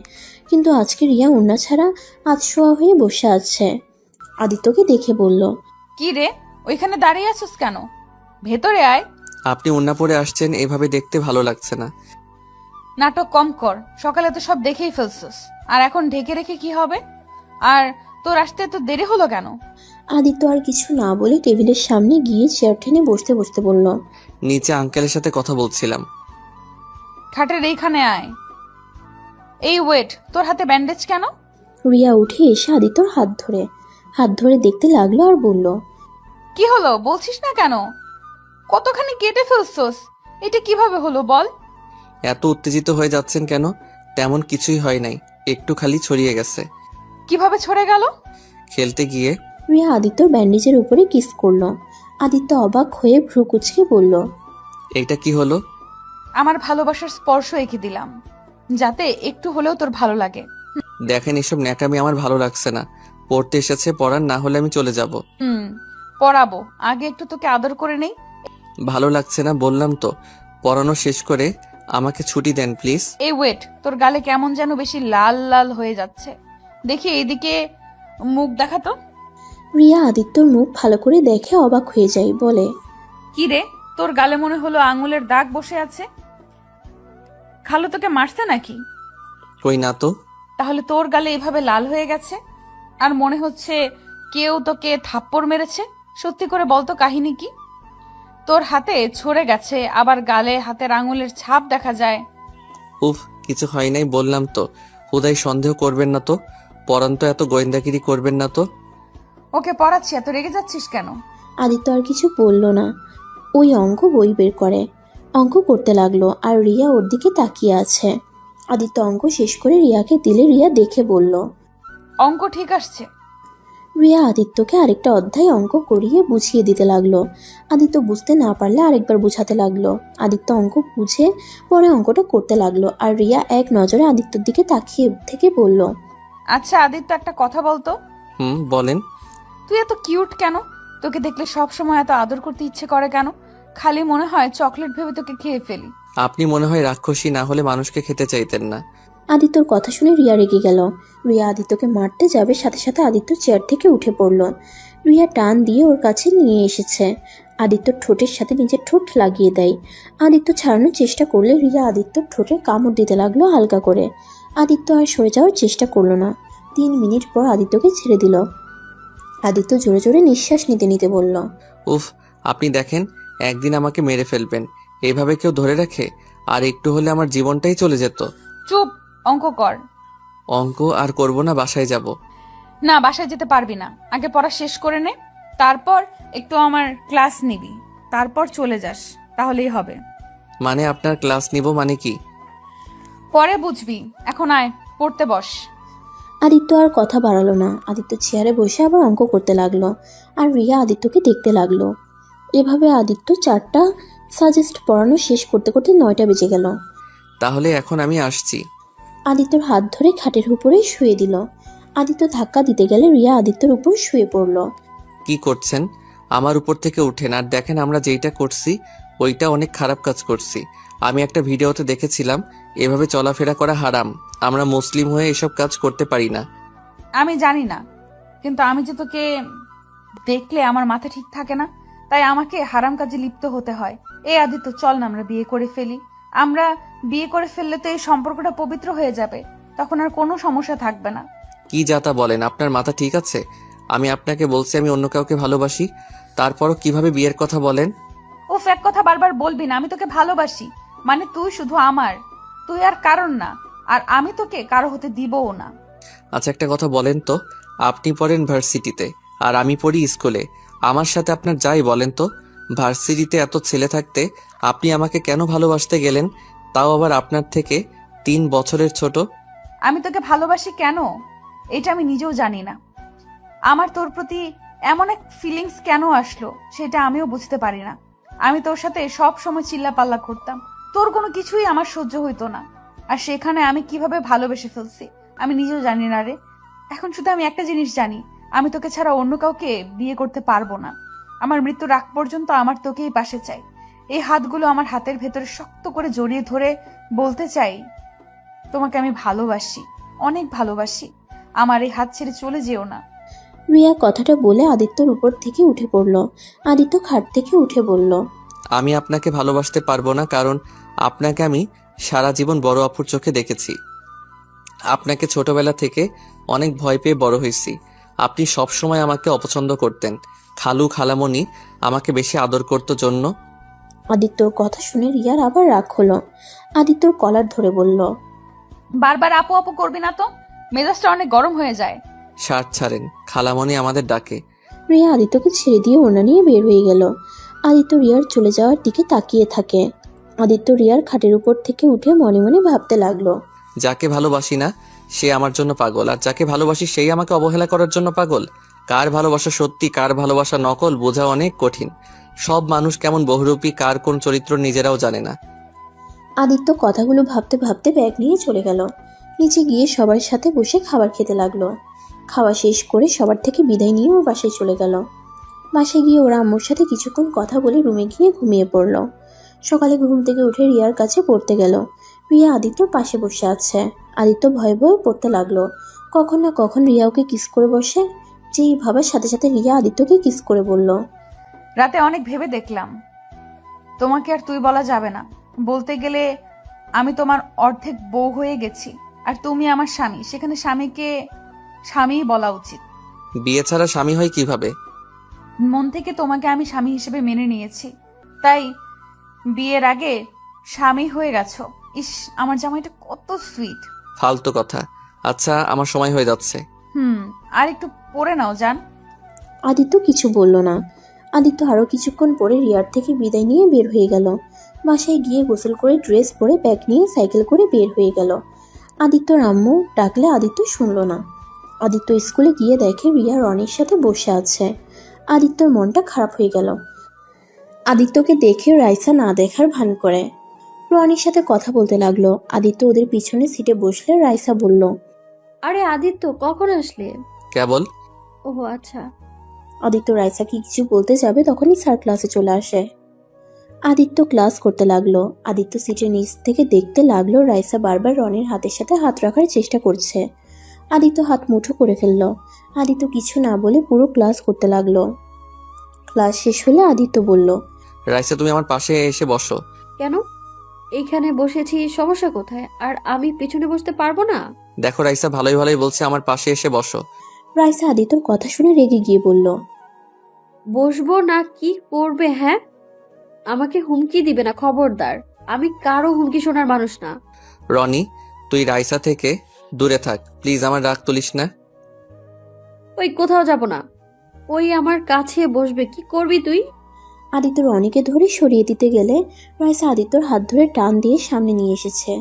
কিন্তু আজকে রিয়া ওড়না ছাড়া আধশোয়া হয়ে বসে আছে। আদিত্যকে দেখে বলল, কি রে, ওইখানে দাঁড়িয়ে আছিস কেন? ভেতরে আয়। আপনি ওড়না পরে আসছেন, এভাবে দেখতে ভালো লাগছে না। নাটক কম কর, সকালে তো সব দেখেই ফেলছিস, আর এখন ঢেকে রেখে কি হবে? আর তোর আসতে তো দেরি হলো কেন? আদিত্য আর কিছু না বলে টেবিলের সামনে গিয়ে চেয়ার টেনে বসতে বসতে বলল, নিচে আঙ্কেলের সাথে কথা বলছিলাম। খাটের এইখানে আয়। এই ওয়েট, তোর হাতে ব্যান্ডেজ কেন? রিয়া উঠে এসে আদিত্যর হাত ধরে দেখতে লাগলো আর বলল, কি হলো বলছিস না কেন? কতখানি কেটে ফেলছস? এটা কিভাবে হলো বল? এত উত্তেজিত হয়ে যাচ্ছেন কেন? তেমন কিছুই হয় নাই, একটু খালি ছড়িয়ে গেছে। কিভাবে ছড়ে গেল? খেলতে গিয়ে। রিয়া আদিত্যর ব্যান্ডেজের উপরে কিস করলো। আদিত্য অবাক হয়ে ভ্রু কুঁচকে বলল, এইটা কি হলো? আমার ভালোবাসার স্পর্শ এঁকে দিলাম, যাতে একটু হলেও তোর ভালো লাগে। দেখেন, এসব ন্যাকামি আমার ভালো লাগছে না। পড়তে এসেছে, পড়ার, না হলে আমি চলে যাব। পড়াবো, আগে একটু তোকে আদর করে নেই। ভালো লাগছে না বললাম তো। পড়ানো শেষ করে আমাকে ছুটি দেন প্লিজ। এই ওয়েট, তোর গালে কেমন যেন বেশি লাল লাল হয়ে যাচ্ছে। দেখি এইদিকে মুখ দেখাতো। রিয়া আদিত্যর মুখ ভালো করে দেখে অবাক হয়ে যায়, বলে, কি রে, তোর গালে মনে হলো আঙুলের দাগ বসে আছে। খালু তোকে মারছে নাকি? কই না তো। তাহলে তোর গালে এভাবে লাল হয়ে গেছে, আর মনে হচ্ছে কেউ তোকে থাপ্পড় মেরেছে। সত্যি করে বলতো কাহিনী কি? তোর হাতে ছড়ে গেছে, আবার গালে হাতের আঙুলের ছাপ দেখা যায়। উফ, কিছু হয় নাই বললাম তো। হুদাই সন্দেহ করবেন না তো। পড়ান তো, এত গোয়েন্দাগিরি করবেন না তো। ওকে পড়াচ্ছি, এত রেগে যাচ্ছিস কেন? আদিত্য আর কিছু বলল না। ওই অঙ্ক বই বের করে অঙ্ক করতে লাগলো, আর রিয়া ওর দিকে তাকিয়ে আছে। আদিত্য অঙ্ক শেষ করে রিয়াকে দিলে রিয়া দেখে বলল, অঙ্ক ঠিক আসছে। রিয়া আদিত্যকে আরেকটা অধ্যায় অঙ্ক করিয়ে বুঝিয়ে দিতে লাগলো। আদিত্য বুঝতে না পারলে আরেকবার বুঝাতে লাগলো। আদিত্য অঙ্ক বুঝে পরে অঙ্কটা করতে লাগলো, আর রিয়া এক নজরে আদিত্যর দিকে তাকিয়ে থেকে বলল, আচ্ছা আদিত্য, একটা কথা বলতো। বলেন। তুই এত কিউট কেন? তোকে দেখলে সব সময় এত আদর করতে ইচ্ছে করে কেন? খালি মনে হয় চকলেট ভেবে তোকে খেয়ে ফেলি। আপনি মনে হয় রাক্ষসী, না হলে মানুষকে খেতে চাইতেন না। আদিত্যর কথা শুনে রিয়া রেগে গেল। রিয়া আদিত্যকে মারতে যাবে, সাথে সাথে আদিত্য চেয়ার থেকে উঠে পড়ল। রিয়া টান দিয়ে ওর কাছে নিয়ে এসেছে। আদিত্যর ঠোঁটের সাথে নিজের ঠোঁট লাগিয়ে দেয়। আদিত্য ছাড়ানোর চেষ্টা করলে রিয়া আদিত্যর ঠোঁটে কামড় দিতে লাগলো হালকা করে। আদিত্য আর সরে যাওয়ার চেষ্টা করলো না। 3 মিনিট পর আদিত্যকে ছেড়ে দিল। আদিত্য জোরে জোরে নিঃশ্বাস নিতে নিতে বলল, উফ, আপনি দেখেন, একদিন আমাকে মেরে ফেলবেন। এইভাবে কেউ ধরে রাখে? আর একটু হলে আমার জীবনটাই চলে যেত। চুপ, অঙ্ক কর। অঙ্ক আর করব না, বাসায় যাব। না, বাসায় যেতে পারবি না। আগে পড়া শেষ করে নে, তারপর একটু আমার ক্লাস নিবি, তারপর চলে যাস, তাহলেই হবে। মানে আপনার ক্লাস নিব মানে কি? পরে বুঝবি, এখন আয় পড়তে বস। আদিত্য আর কথা বাড়ালো না। আদিত্য চেয়ারে বসে আবার অঙ্ক করতে লাগলো, আর রিয়া আদিত্যকে দেখতে লাগলো। এভাবে আদিত্য 4টা সাজেস্ট পড়ানো শেষ করতে করতে 9টা বেজে গেল। তাহলে এখন আমি আসছি। আদিত্যর হাত ধরে খাটের উপরে শুয়ে দিল। আদিত্য ধাক্কা দিতে গেলে রিয়া আদিত্যর উপর শুয়ে পড়ল। কি করছেন? আমার উপর থেকে উঠেন, আর দেখেন আমরা যেইটা করছি ওইটা অনেক খারাপ কাজ করছি। আমি একটা ভিডিওতে দেখেছিলাম এভাবে চলাফেরা করা হারাম। আমরা মুসলিম হয়ে এসব কাজ করতে পারি না। আমি জানি না, কিন্তু আমি যে তোকে দেখলে আমার মাথা ঠিক থাকে না, তাই আমাকে হারাম কাজে লিপ্ত হতে হয়। এই আদিত্য, চল না আমরা বিয়ে করে ফেলি। আমরা বিয়ে করে ফেললে তো এই সম্পর্কটা পবিত্র হয়ে যাবে, তখন আর কোনো সমস্যা থাকবে না। কি যাতা বলেন, আপনার মাথা ঠিক আছে? আমি আপনাকে বলছি আমি অন্য কাউকে ভালোবাসি, তারপরও কিভাবে বিয়ের কথা বলেন? উফ, এক কথা বারবার বলবি না। আমি তোকে ভালোবাসি, মানে তুই শুধু আমার, তুই আর কারণ না, আর আমি তোকে কারো হতে দিবও না। আচ্ছা একটা কথা বলেন তো, আপনি পড়েন ভার্সিটিতে আর আমি পড়ি স্কুলে। আমার সাথে আপনার যাই বলেন তো, ভার্সিটিতে এত ছেলে থাকতে আপনি আমাকে কেন ভালোবাসতে গেলেন? তাও আবার আপনার থেকে 3 বছরের ছোট। আমি তোকে ভালোবাসি কেন, এটা আমি নিজেও জানি না। আমার তোর প্রতি এমন এক ফিলিংস কেন আসলো, সেটা আমিও বুঝতে পারি না। আমি তোর সাথে সব সময় চিল্লাপাল্লা করতাম, তোর কোনো কিছুই আমার সহ্য হইতো না, আর সেখানে আমি কিভাবে ভালোবেসে ফেলছি আমি নিজেও জানি না রে। এখন শুধু আমি একটা জিনিস জানি, আমি তোকে ছাড়া অন্য কাউকে বিয়ে করতে পারবো না। আমার মৃত্যুর আগ পর্যন্ত আমার তোকেই পাশে চাই। এই হাতগুলো আমার হাতের ভেতরে শক্ত করে জড়িয়ে ধরে বলতে চাই, তোমাকে আমি ভালোবাসি, অনেক ভালোবাসি। আমার এই হাত ছেড়ে চলে যেও না। রিয়া কথাটা বলে আদিত্যর উপর থেকে উঠে পড়ল। আদিত্য খাট থেকে উঠে বলল, আমি আপনাকে ভালোবাসতে পারবো না, কারণ আপনাকে আমি সারা জীবন বড় আপুর চোখে দেখেছি। আপনাকে ছোটবেলা থেকে অনেক ভয় পেয়ে বড় হয়েছি। আপনি সব সময় আমাকে অপছন্দ করতেন। খালু খালামণি আমাকে বেশি আদর করতো জন্য। আদিত্যর কথা শুনে রিয়ার আবার রাগ হলো। আদিত্যর কলার ধরে বলল, বারবার আপু আপু করবি না তো, মেজাজটা অনেক গরম হয়ে যায়। শার্ট ছাড়েন, খালামণি আমাদের ডাকে। রিয়া আদিত্যকে ছেড়ে দিয়ে ওড়না নিয়ে বের হয়ে গেল। আদিত্য রিয়ার চলে যাওয়ার দিকে তাকিয়ে থাকে। আদিত্য রিয়ার খাটের উপর থেকে উঠে মনে মনে ভাবতে লাগলো, যাকে ভালোবাসি না সে আমার জন্য পাগল, আর যাকে ভালোবাসি সেই আমাকে অবহেলা করার জন্য পাগল। কার ভালোবাসা সত্যি কার ভালোবাসা নকল বোঝা অনেক কঠিন। সব মানুষ কেমন বহুরূপী, কার কোন চরিত্র নিজেরাও জানে না। আদিত্য কথাগুলো ভাবতে ভাবতে ব্যাগ নিয়ে চলে গেল। নিচে গিয়ে সবার সাথে বসে খাবার খেতে লাগলো। খাওয়া শেষ করে সবার থেকে বিদায় নিয়ে ওর বাসায় চলে গেল। বাসায় গিয়ে ওরা আম্মুর সাথে কিছুক্ষণ কথা বলে রুমে গিয়ে ঘুমিয়ে পড়ল। সকালে ঘুম থেকে উঠে রিয়ার কাছে পড়তে গেল। রিয়া আদিত্যর পাশে বসে আছে। আদিত্য ভয়ে ভয়ে পড়তে লাগলো। কখন না কখন রিয়া ওকে কিস করে বসে। যেই ভাবার সাথে সাথে রিয়া আদিত্যকে কিস করে বলল, রাতে অনেক ভেবে দেখলাম, তোমাকে আর তুই বলা যাবে না। বলতে গেলে আমি তোমার অর্ধেক বউ হয়ে গেছি, আর তুমি আমার স্বামী। সেখানে স্বামীকে স্বামীই বলা উচিত। বিয়ে ছাড়া স্বামী হয় কিভাবে? মন থেকে তোমাকে আমি স্বামী হিসেবে মেনে নিয়েছি, তাই বিয়ের আগে স্বামী হয়ে গেছো। ইস, আমার জামাইটা কত সুইট। ফালতু কথা। আচ্ছা, আমার সময় হয়ে যাচ্ছে। আর একটু পরে নাও যান। আদিত্য কিছু বলল না। আদিত্য আরও কিছুক্ষণ পরে রিয়ার থেকে বিদায় নিয়ে বের হয়ে গেল। বাসায় গিয়ে গোসল করে ড্রেস পরে ব্যাগ নিয়ে সাইকেল করে বের হয়ে গেল। আদিত্যর আম্মু ডাকলে আদিত্য শুনল না। আদিত্য স্কুলে গিয়ে দেখে রিয়া রনির সাথে বসে আছে। আদিত্যর মনটা খারাপ হয়ে গেল। আদিত্যকে দেখে রাইসা না দেখার ভান করে রনির সাথে কথা বলতে লাগলো। আদিত্য ওদের পিছনে সিটে বসলে রাইসা বলল, আরে আদিত্য, কখন আসলে? কেবল। ওহো আচ্ছা। আদিত্য রাইসাকে কিছু বলতে যাবে তখনই স্যার ক্লাসে চলে আসে। আদিত্য ক্লাস করতে লাগলো। আদিত্য সিটের নিচ থেকে দেখতে লাগলো রাইসা বারবার রনির হাতের সাথে হাত রাখার চেষ্টা করছে। আদিত্য হাত মুঠো করে ফেললো। আদিত্য কিছু না বলে পুরো ক্লাস করতে লাগলো। ক্লাস শেষ হলে আদিত্য বলল, রাইসা, তুমি আমার পাশে এসে বসো। কেন? এইখানে বসেছি, সমস্যা কোথায়? আর আমি পিছনে বসতে পারবো না? দেখো রাইসা ভালোই ভালোই বলছে, আমার পাশে এসে বসো। রাইসা আদিত্যর কথা শুনে রেগে গিয়ে বলল, বসবো না কি করবে? হ্যাঁ, আমাকে হুমকি দিবে না, খবরদার। আমি কারো হুমকি শোনার মানুষ না। রনি, তুই রাইসা থেকে দূরে থাক প্লিজ, আমার রাগ তুলিস না। ওই কোথাও যাব না। ওই আমার কাছে বসবে, কি করবি তুই? আদিত্য রনিকে ধরে সরিয়ে দিতে গেলে রাইসা আদিত্যর হাত ধরে টান দিয়ে সামনে নিয়ে এসেছে।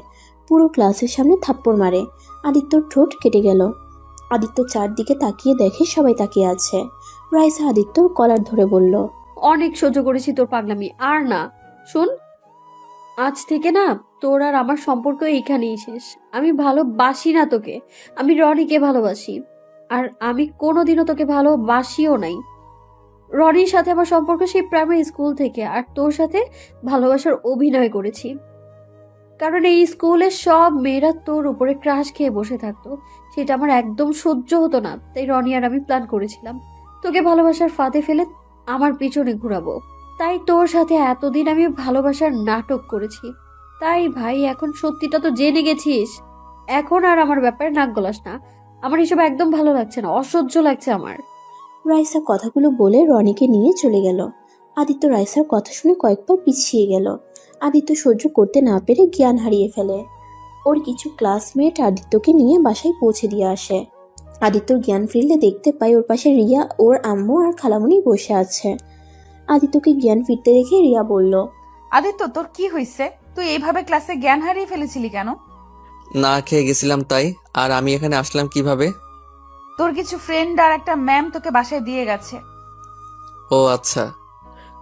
পুরো ক্লাসের সামনে থাপ্পড় মারে। আদিত্যর ঠোঁট কেটে গেল। আদিত্য চারদিকে তাকিয়ে দেখে সবাই তাকিয়ে আছে। রাইসা আদিত্যর কলার ধরে বলল, অনেক সহ্য করেছি তোর পাগলামি, আর না। শোন, আজ থেকে না তোর আর আমার সম্পর্ক এইখানেই শেষ। আমি ভালোবাসি না তোকে, আমি রনিকে ভালোবাসি। আর আমি কোনোদিনও তোকে ভালোবাসিও নাই। রনির সাথে আমার সম্পর্ক সেই প্রাইমারি স্কুল থেকে, আর তোর সাথে ভালোবাসার অভিনয় করেছি। কারণ এই স্কুলের সব মেয়েরা তোর উপরে ক্রাশ খেয়ে বসে থাকতো, সেটা আমার একদম সহ্য হতো না। তাই রনি আর আমি প্ল্যান করেছিলাম তোকে ভালোবাসার ফাঁদে ফেলে আমার পিছনে ঘুরাবো। তাই তোর সাথে এতদিন আমি ভালোবাসার নাটক করেছি। তাই ভাই, এখন সত্যিটা তো জেনে গেছিস। এখন আর আমার ব্যাপারে নাক গলাস না। আমার এসব একদম ভালো লাগছে না, অসহ্য লাগছে আমার। রাইসা কথাগুলো বলে রনিকে নিয়ে চলে গেল। আদিত্য রাইসার কথা শুনে কয়েকবার পিছিয়ে গেল। আদিত্য সহ্য করতে না পেরে জ্ঞান হারিয়ে ফেলে। ওর কিছু ক্লাসমেট আদিত্যকে নিয়ে বাসায় পৌঁছে দিয়ে আসে। আদিত্যর জ্ঞান ফিরলে দেখতে পায় ওর পাশে রিয়া, ওর আম্মু আর খালামণি বসে আছে। আদিত্যকে জ্ঞান ফিরতে দেখে রিয়া বলল, আদিত্য, তোর কি হয়েছে? তুই এইভাবে ক্লাসে জ্ঞান হারিয়ে ফেলেছিলি কেন? না খেয়ে গেছিলাম তাই। আর আমি এখানে আসলাম কিভাবে? তোর কিছু ফ্রেন্ড আর একটা ম্যাম তোকে বাসায় দিয়ে গেছে। ও আচ্ছা।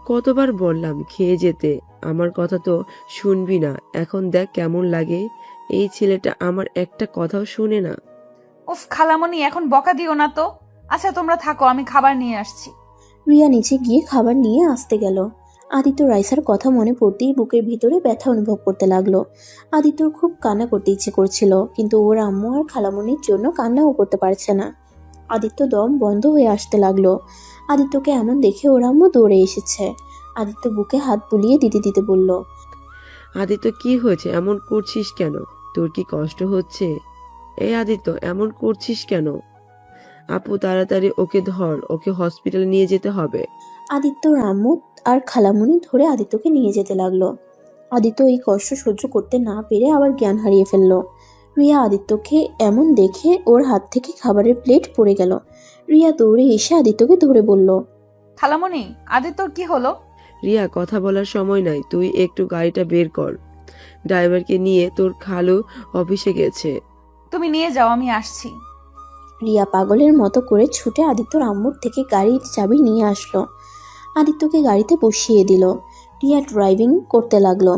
কতবার বললাম খেয়ে যেতে, আমার কথা তো শুনবি না। এখন দেখ কেমন লাগে। এই ছেলেটা আমার একটা কথাও শুনে না। উফ খালামণি, এখন বকা দিও না তো। আচ্ছা তোমরা থাকো, আমি খাবার নিয়ে আসছি। রিয়া নিচে গিয়ে খাবার নিয়ে আসতে গেল। আদিত্য রাইসার কথা মনে পড়তেই বুকের ভিতরে ব্যথা অনুভব করতে লাগলো। আদিত্যর খুব কান্না করতে ইচ্ছে করছিল, কিন্তু ওর আম্মু আর খালামণির জন্য কান্নাও করতে পারছে না। আদিত্য দম বন্ধ হয়ে আসতে লাগলো। আদিত্যকে এমন দেখে ওর আম্মু দৌড়ে এসেছে। আদিত্য বুকে হাত বুলিয়ে দিতে দিতে বলল, আদিত্য কি হয়েছে, এমন করছিস কেন? তোর কি কষ্ট হচ্ছে? এই আদিত্য, এমন করছিস কেন? আপু তাড়াতাড়ি ওকে ধর, ওকে হসপিটালে নিয়ে যেতে হবে। আদিত্যর আম্মু আর খালামণি ধরে আদিত্যকে নিয়ে যেতে লাগলো। আদিত্য এই কষ্ট সহ্য করতে না পেরে আবার জ্ঞান হারিয়ে ফেলল। রিয়া আদিত্যকে এমন দেখে ওর হাত থেকে খাবারের প্লেট পড়ে গেল। রিয়া দৌড়ে এসে আদিত্যকে ধরে বলল, খালামণি, আদিত্যর কি হলো? রিয়া, কথা বলার সময় নাই, তুই একটু গাড়িটা বের কর। ড্রাইভারকে নিয়ে তোর খালু অফিসে গেছে। তুমি নিয়ে যাও, আমি আসছি। রিয়া পাগলের মতো করে ছুটে আদিত্যর আম্মুর থেকে গাড়ির চাবি নিয়ে আসলো। আদিত্যকে গাড়িতে বসিয়ে দিল। রিয়া ড্রাইভিং করতে লাগলো।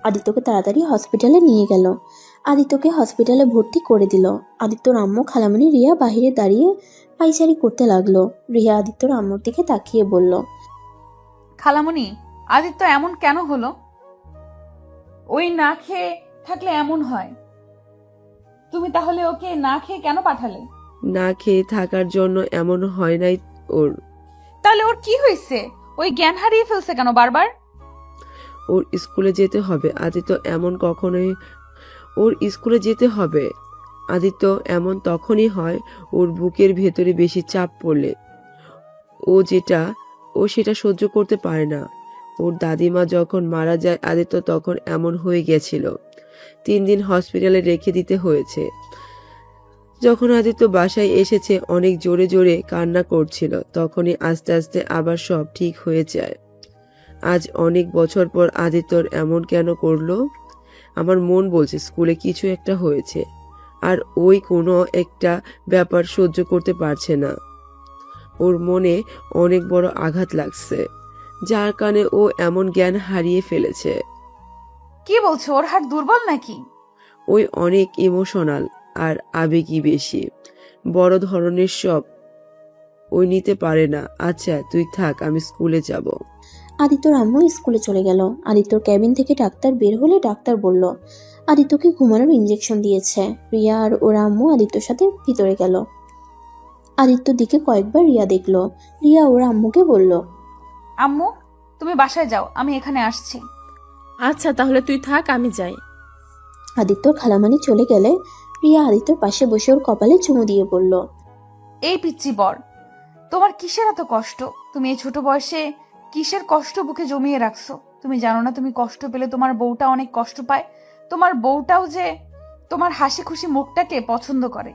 আদিত্যকে তাড়াতাড়ি হসপিটালে নিয়ে গেল। আদিত্যকে হসপিটালে ভর্তি করে দিল। আদিত্যর আম্মু খালামণি রিয়া বাহিরে দাঁড়িয়ে পাইচারি করতে লাগলো। রিয়া আদিত্যর আম্মুর দিকে তাকিয়ে বলল, খালামণি, আদিত্য এমন কেন হলো? ওই না খেয়ে থাকলে এমন হয়। তুমি তাহলে ওকে না খেয়ে কেন পাঠালে? না খেয়ে থাকার জন্য এমন হয় নাই ওর। তাহলে ওর কি হয়েছে? ওই জ্ঞান হারিয়ে ফেলছে কেন বারবার? ওর স্কুলে যেতে হবে। আদিত্য এমন কখনোই, ওর স্কুলে যেতে হবে। আদিত্য এমন তখনই হয় ওর বুকের ভেতরে বেশি চাপ পড়লে। ও সেটা সহ্য করতে পারে না। ওর দাদিমা যখন মারা যায় আদিত্য তখন এমন হয়ে গেছিল। 3 দিন হসপিটালে রেখে দিতে হয়েছে। যখন আদিত্য বাসায় এসেছে অনেক জোরে জোরে কান্না করছিল, তখনই আস্তে আস্তে আবার সব ঠিক হয়ে যায়। আজ অনেক বছর পর আদিত্যর এমন কেন করলো? আমার মন বলছে স্কুলে কিছু একটা হয়েছে, আর ওই কোনো একটা ব্যাপার সহ্য করতে পারছে না। ওর মনে অনেক বড় আঘাত লাগছে, যার কারণে ও এমন জ্ঞান হারিয়ে ফেলেছে। কি বলছো? ওর হাট দুর্বল নাকি? ওই অনেক ইমোশনাল আর আবেগী বেশি, বড় ধরনের সব ওই নিতে পারে না। আচ্ছা তুই থাক, আমি স্কুলে যাব। আদিত্যর আম্মু স্কুলে চলে গেল। আদিত্যর ক্যাবিন থেকে ডাক্তার বের হলে ডাক্তার বলল আদিত্যকে ঘুমানোর ইঞ্জেকশন দিয়েছে। রিয়া আর ওর আম্মু আদিত্যর সাথে ভিতরে গেল। আদিত্যর দিকে কয়েকবার রিয়া দেখলো। রিয়া ওর আম্মুকে বলল, আম্মু, তুমি বাসায় যাও, আমি এখানে আসছি। আচ্ছা তাহলে তুই থাক, আমি যাই। আদিত্যর খালামানি চলে গেলে রিয়া আদিত্যর পাশে বসে ওর কপালে চুমু দিয়ে বলল, এই পিচ্চি বর, তোমার কিসের এত কষ্ট? তুমি এই ছোট বয়সে কিসের কষ্ট বুকে জমিয়ে রাখছো? তুমি জানো না তুমি কষ্ট পেলে তোমার বউটা অনেক কষ্ট পায়? তোমার বউটাও যে তোমার হাসি খুশি মুখটাকে পছন্দ করে।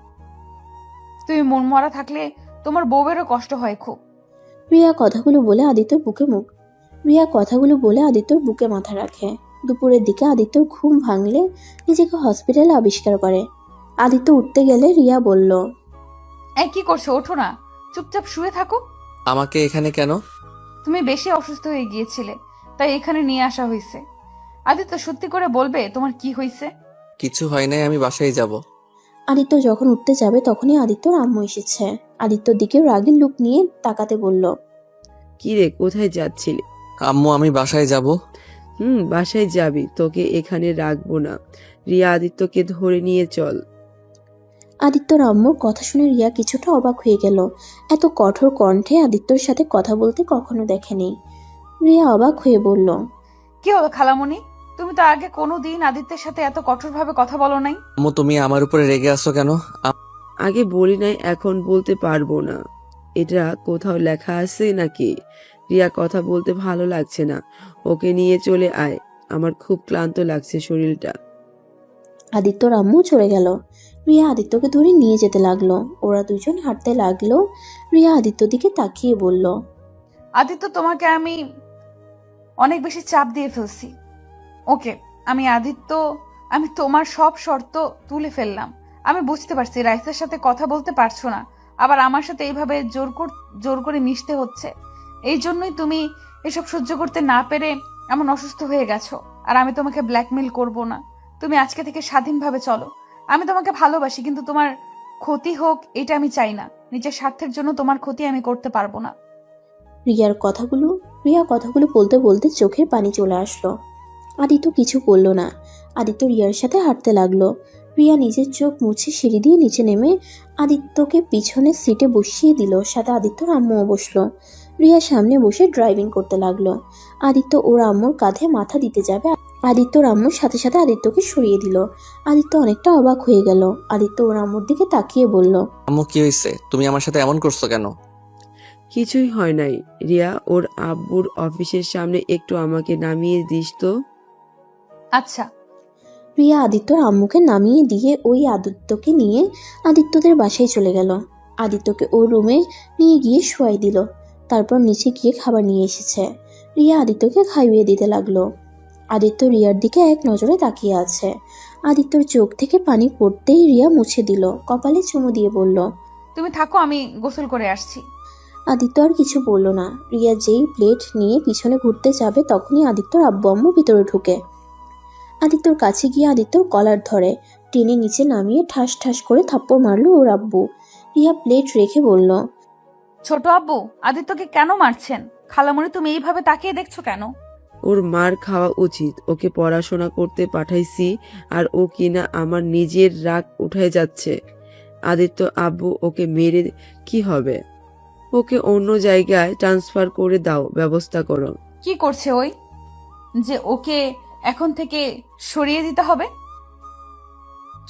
তুমি মন মরা থাকলে তোমার বউয়েরও কষ্ট হয় খুব। রিয়া কথাগুলো বলে আদিত্যর বুকে মাথা রাখে। দুপুরের দিকে আদিত্যর ঘুম ভাঙলে নিজেকে হসপিটালে আবিষ্কার করে। আদিত্য উঠতে গেলে রিয়া বলল, এই কি করছো? ওঠো না, চুপচাপ শুয়ে থাকো। আমাকে এখানে কেন? তুমি বেশি অসুস্থ হয়ে গিয়েছিলে, তাই এখানে নিয়ে আসা হয়েছে। আদিত্য, সত্যি করে বলবে তোমার কি হয়েছে? কিছু হয় নাই, আমি বাসায় যাব। আদিত্য যখন উঠতে যাবে তখনই আদিত্যর আম্মু এসেছে। আদিত্যর দিকে রাগের লুক নিয়ে তাকাতে বলল, কি রে, কোথায় যাচ্ছিলি? আম্মু, আমি বাসায় যাব। বাসায় যাবি, তোকে এখানে রাখবো না। রিয়া, আদিত্যকে ধরে নিয়ে চল। আদিত্যর আম্মুর কথা শুনে রিয়া কিছুটা অবাক হয়ে গেল। এত কঠোর কণ্ঠে আদিত্যর সাথে কথা বলতে কখনো দেখেনি। রিয়া অবাক হয়ে বলল, কি হলো খালামণি? তুমি তো আগে কোনোদিন আদিত্যের সাথে এত কঠোরভাবে কথা বলো নাই। আম্মু, তুমি আমার উপরে রেগে আছো কেন? আগে বলি নাই, এখন বলতে পারবো না। এটা কোথাও লেখা আছে নাকি? রিয়া, কথা বলতে ভালো লাগছে না, ওকে নিয়ে চলে আয়। আমার খুব ক্লান্ত লাগছে শরীরটা। আদিত্যর আম্মু চলে গেল। রিয়া আদিত্যকে ধরে নিয়ে যেতে লাগলো। ওরা দুজন হাঁটতে লাগলো। রিয়া আদিত্যর দিকে তাকিয়ে বলল, আদিত্য, তোমাকে আমি অনেক বেশি চাপ দিয়ে ফেলছি। ওকে, আমি তোমার সব শর্ত তুলে ফেললাম। আমি বুঝতে পারছি রাইসের সাথে কথা বলতে পারছো না, আবার আমার সাথে এইভাবে জোর করে মিশতে হচ্ছে। এই জন্যই তুমি এসব সহ্য করতে না পেরে এমন অসুস্থ হয়ে গেছো। আর আমি তোমাকে ব্ল্যাকমেল করব না। তুমি আজকে থেকে স্বাধীনভাবে চলো। আমি তোমাকে ভালোবাসি, কিন্তু তোমার ক্ষতি হোক এটা আমি চাই না। নিজের স্বার্থের জন্য তোমার ক্ষতি আমি করতে পারবো না। রিয়া কথাগুলো বলতে বলতে চোখের পানি চলে আসলো। আদিত্য কিছু বলল না। আদিত্য রিয়ার সাথে হাঁটতে লাগলো। রিয়া নিজের চোখ মুছে সিঁড়ি দিয়ে নিচে নেমে আদিত্যকে পিছনের সিটে বসিয়ে দিল। সাথে আদিত্যর আম্মুও বসলো। রিয়া সামনে বসে ড্রাইভিং করতে লাগলো। আদিত্য ওর আম্মুর কাঁধে মাথা দিতে যাবে, আদিত্যর আম্মুর সাথে সাথে আদিত্যকে সরিয়ে দিল। আদিত্য অনেকটা অবাক হয়ে গেল। আদিত্য ওর আম্মুর দিকে তাকিয়ে বলল, আম্মু কি হয়েছে? তুমি আমার সাথে এমন করছো কেন? কিছুই হয় নাই। রিয়া, ওর আব্বুর অফিসের সামনে একটু আমাকে নামিয়ে দিস তো। আচ্ছা। রিয়া আদিত্যর আম্মুকে নামিয়ে দিয়ে ওই আদিত্যকে নিয়ে আদিত্যদের বাসায় চলে গেল। আদিত্যকে ওর রুমে নিয়ে গিয়ে শোয়াই দিল। তারপর নিচে গিয়ে খাবার নিয়ে এসেছে। রিয়া আদিত্যকে খাইয়ে দিতে লাগলো। আদিত্য রিয়ার দিকে এক নজরে তাকিয়ে আছে। আদিত্যর চোখ থেকে পানি পড়তেই রিয়া মুছে দিল, কপালে চুমু দিয়ে বলল, তুমি থাকো, আমি গোসল করে আসছি। আদিত্য আর কিছু বলল না। রিয়া যেই প্লেট নিয়ে পিছনে ঘুরতে যাবে তখনই আদিত্যর আব্বু আম্মু ভিতরে ঢুকে। আদিত্যর কাছে গিয়ে আদিত্যর কলার ধরে টেনে নিচে নামিয়ে ঠাস ঠাস করে থাপ্পড় মারলো ওর আব্বু। রিয়া প্লেট রেখে বলল, ছোট আব্বু, আদিত্যকে কেন মারছেন? খালামণি, তুমি এইভাবে তাকিয়ে দেখছো কেন? ওর মার খাওয়া উচিত। ওকে পড়াশোনা করতে পাঠাইছি আর ও কিনা আমার নিজের রাগ উঠে যাচ্ছে। আদিত্য আব্বু, ওকে মেরে কি হবে? ওকে অন্য জায়গায় ট্রান্সফার করে দাও, ব্যবস্থা করো। কি করছে ওই যে ওকে এখন থেকে সরিয়ে দিতে হবে?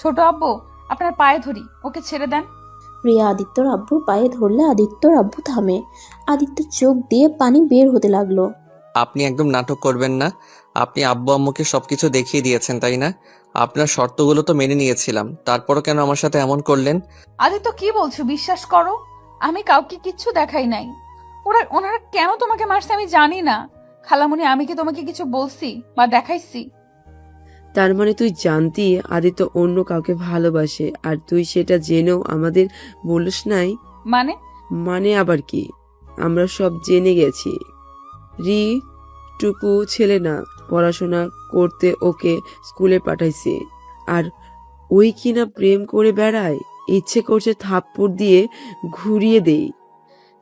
ছোট আব্বু, আপনার পায়ে ধরি, ওকে ছেড়ে দেন। রিয়া আদিত্যর আব্বুর পায়ে ধরলে আদিত্যর আব্বু থামে। আদিত্যর চোখ দিয়ে পানি বের হতে লাগলো। আপনি একদম নাটক করবেন না। আপনি আব্বু আম্মুকে সবকিছু দেখিয়ে দিয়েছেন, তাই না? আপনার শর্তগুলো তো মেনে নিয়েছিলাম, তারপরও কেন আমার সাথে এমন করলেন? আদিত্য, কি বলছো? বিশ্বাস করো, আমি কাউকে কিচ্ছু দেখাই নাই। ওনারা কেন তোমাকে মারছে আমি জানি না। খালামণি, আমি কি তোমাকে কিছু বলছি বা দেখাইছি? তার মানে তুই জানতি আদিত্য অন্য কাউকে ভালোবাসে আর তুই সেটা জেনেও আমাদের বলিস নাই? মানে? মানে আবার কি? আমরা সব জেনে গেছি। রি টুকু ছেলে না, পড়াশোনা করতে ওকে স্কুলে পাঠাইছি। আর ওই কিনা প্রেম করে বেড়ায়। ইচ্ছে করছে থাপ্পড় দিয়ে ঘুরিয়ে দেই।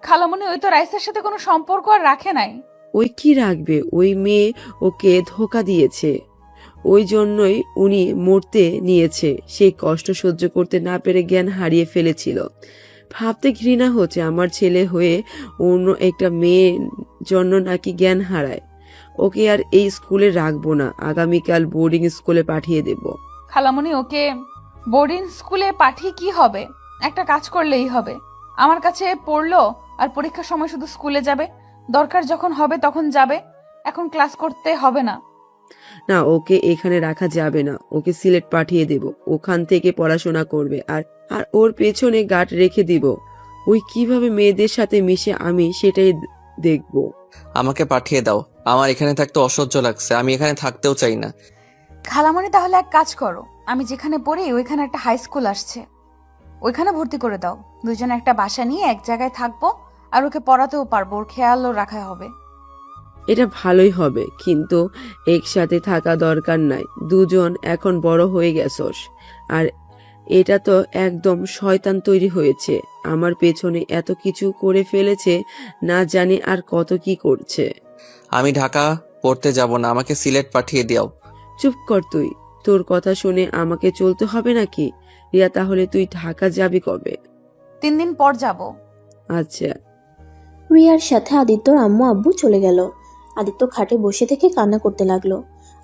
খালামণি, ওই তো রাইসের সাথে কোনো সম্পর্ক আর রাখে নাই। ওই কি রাখবে? ওই মেয়ে ওকে ধোকা দিয়েছে। ওই জন্যই উনি মরতে নিয়েছে। সেই কষ্ট সহ্য করতে না পেরে জ্ঞান হারিয়ে ফেলেছিল। ভাবতে ঘৃণা হচ্ছে আমার ছেলে হয়ে অন্য একটা মেয়ের জন্য নাকি জ্ঞান হারায়। ওকে আর এই স্কুলে রাখবো না, আগামীকাল বোর্ডিং স্কুলে পাঠিয়ে দেব। খালামণি, ওকে বোর্ডিং স্কুলে পাঠিয়ে কি হবে? একটা কাজ করলেই হবে। আমার কাছে পড়লো আর পরীক্ষার সময় শুধু স্কুলে যাবে, দরকার যখন হবে তখন যাবে। এখন ক্লাস করতে হবে না। না, ওকে এখানে রাখা যাবে না। ওকে সিলেট পাঠিয়ে দেব। ওখান থেকে পড়াশোনা করবে আর আর ওর পেছনে গার্ড রেখে দিব। ওই কিভাবে মেয়েদের সাথে মিশে আমি সেটাই দেখব। আমাকে পাঠিয়ে দাও। আমার এখানে থাকতে অসহ্য লাগছে, আমি এখানে থাকতেও চাই না। খালামণি, তাহলে এক কাজ করো, আমি যেখানে পড়ি ওইখানে একটা হাই স্কুল আসছে, ওইখানে ভর্তি করে দাও। দুজনে একটা বাসা নিয়ে এক জায়গায় থাকবো, আর ওকে পড়াতেও পারবো, ওর খেয়ালও রাখা হবে। এটা ভালোই হবে, কিন্তু একসাথে থাকা দরকার নাই। দুজন এখন বড় হয়ে গেছস। আর এটা তো একদম শয়তান তৈরি হয়েছে। আমার পেছনে এত কিছু করে ফেলেছে, না জানি আর কত কি করছে। আমি ঢাকা পড়তে যাব না, আমাকে সিলেট পাঠিয়ে দাও। চুপ কর তুই। তোর কথা শুনে আমাকে চলতে হবে নাকি? রিয়া, তাহলে তুই ঢাকা যাবি কবে? 3 দিন পর যাব। আচ্ছা। রিয়ার সাথে আদিত্যর আম্মু আব্বু চলে গেল। আদিত্য খাটে বসে থেকে কান্না করতে লাগলো।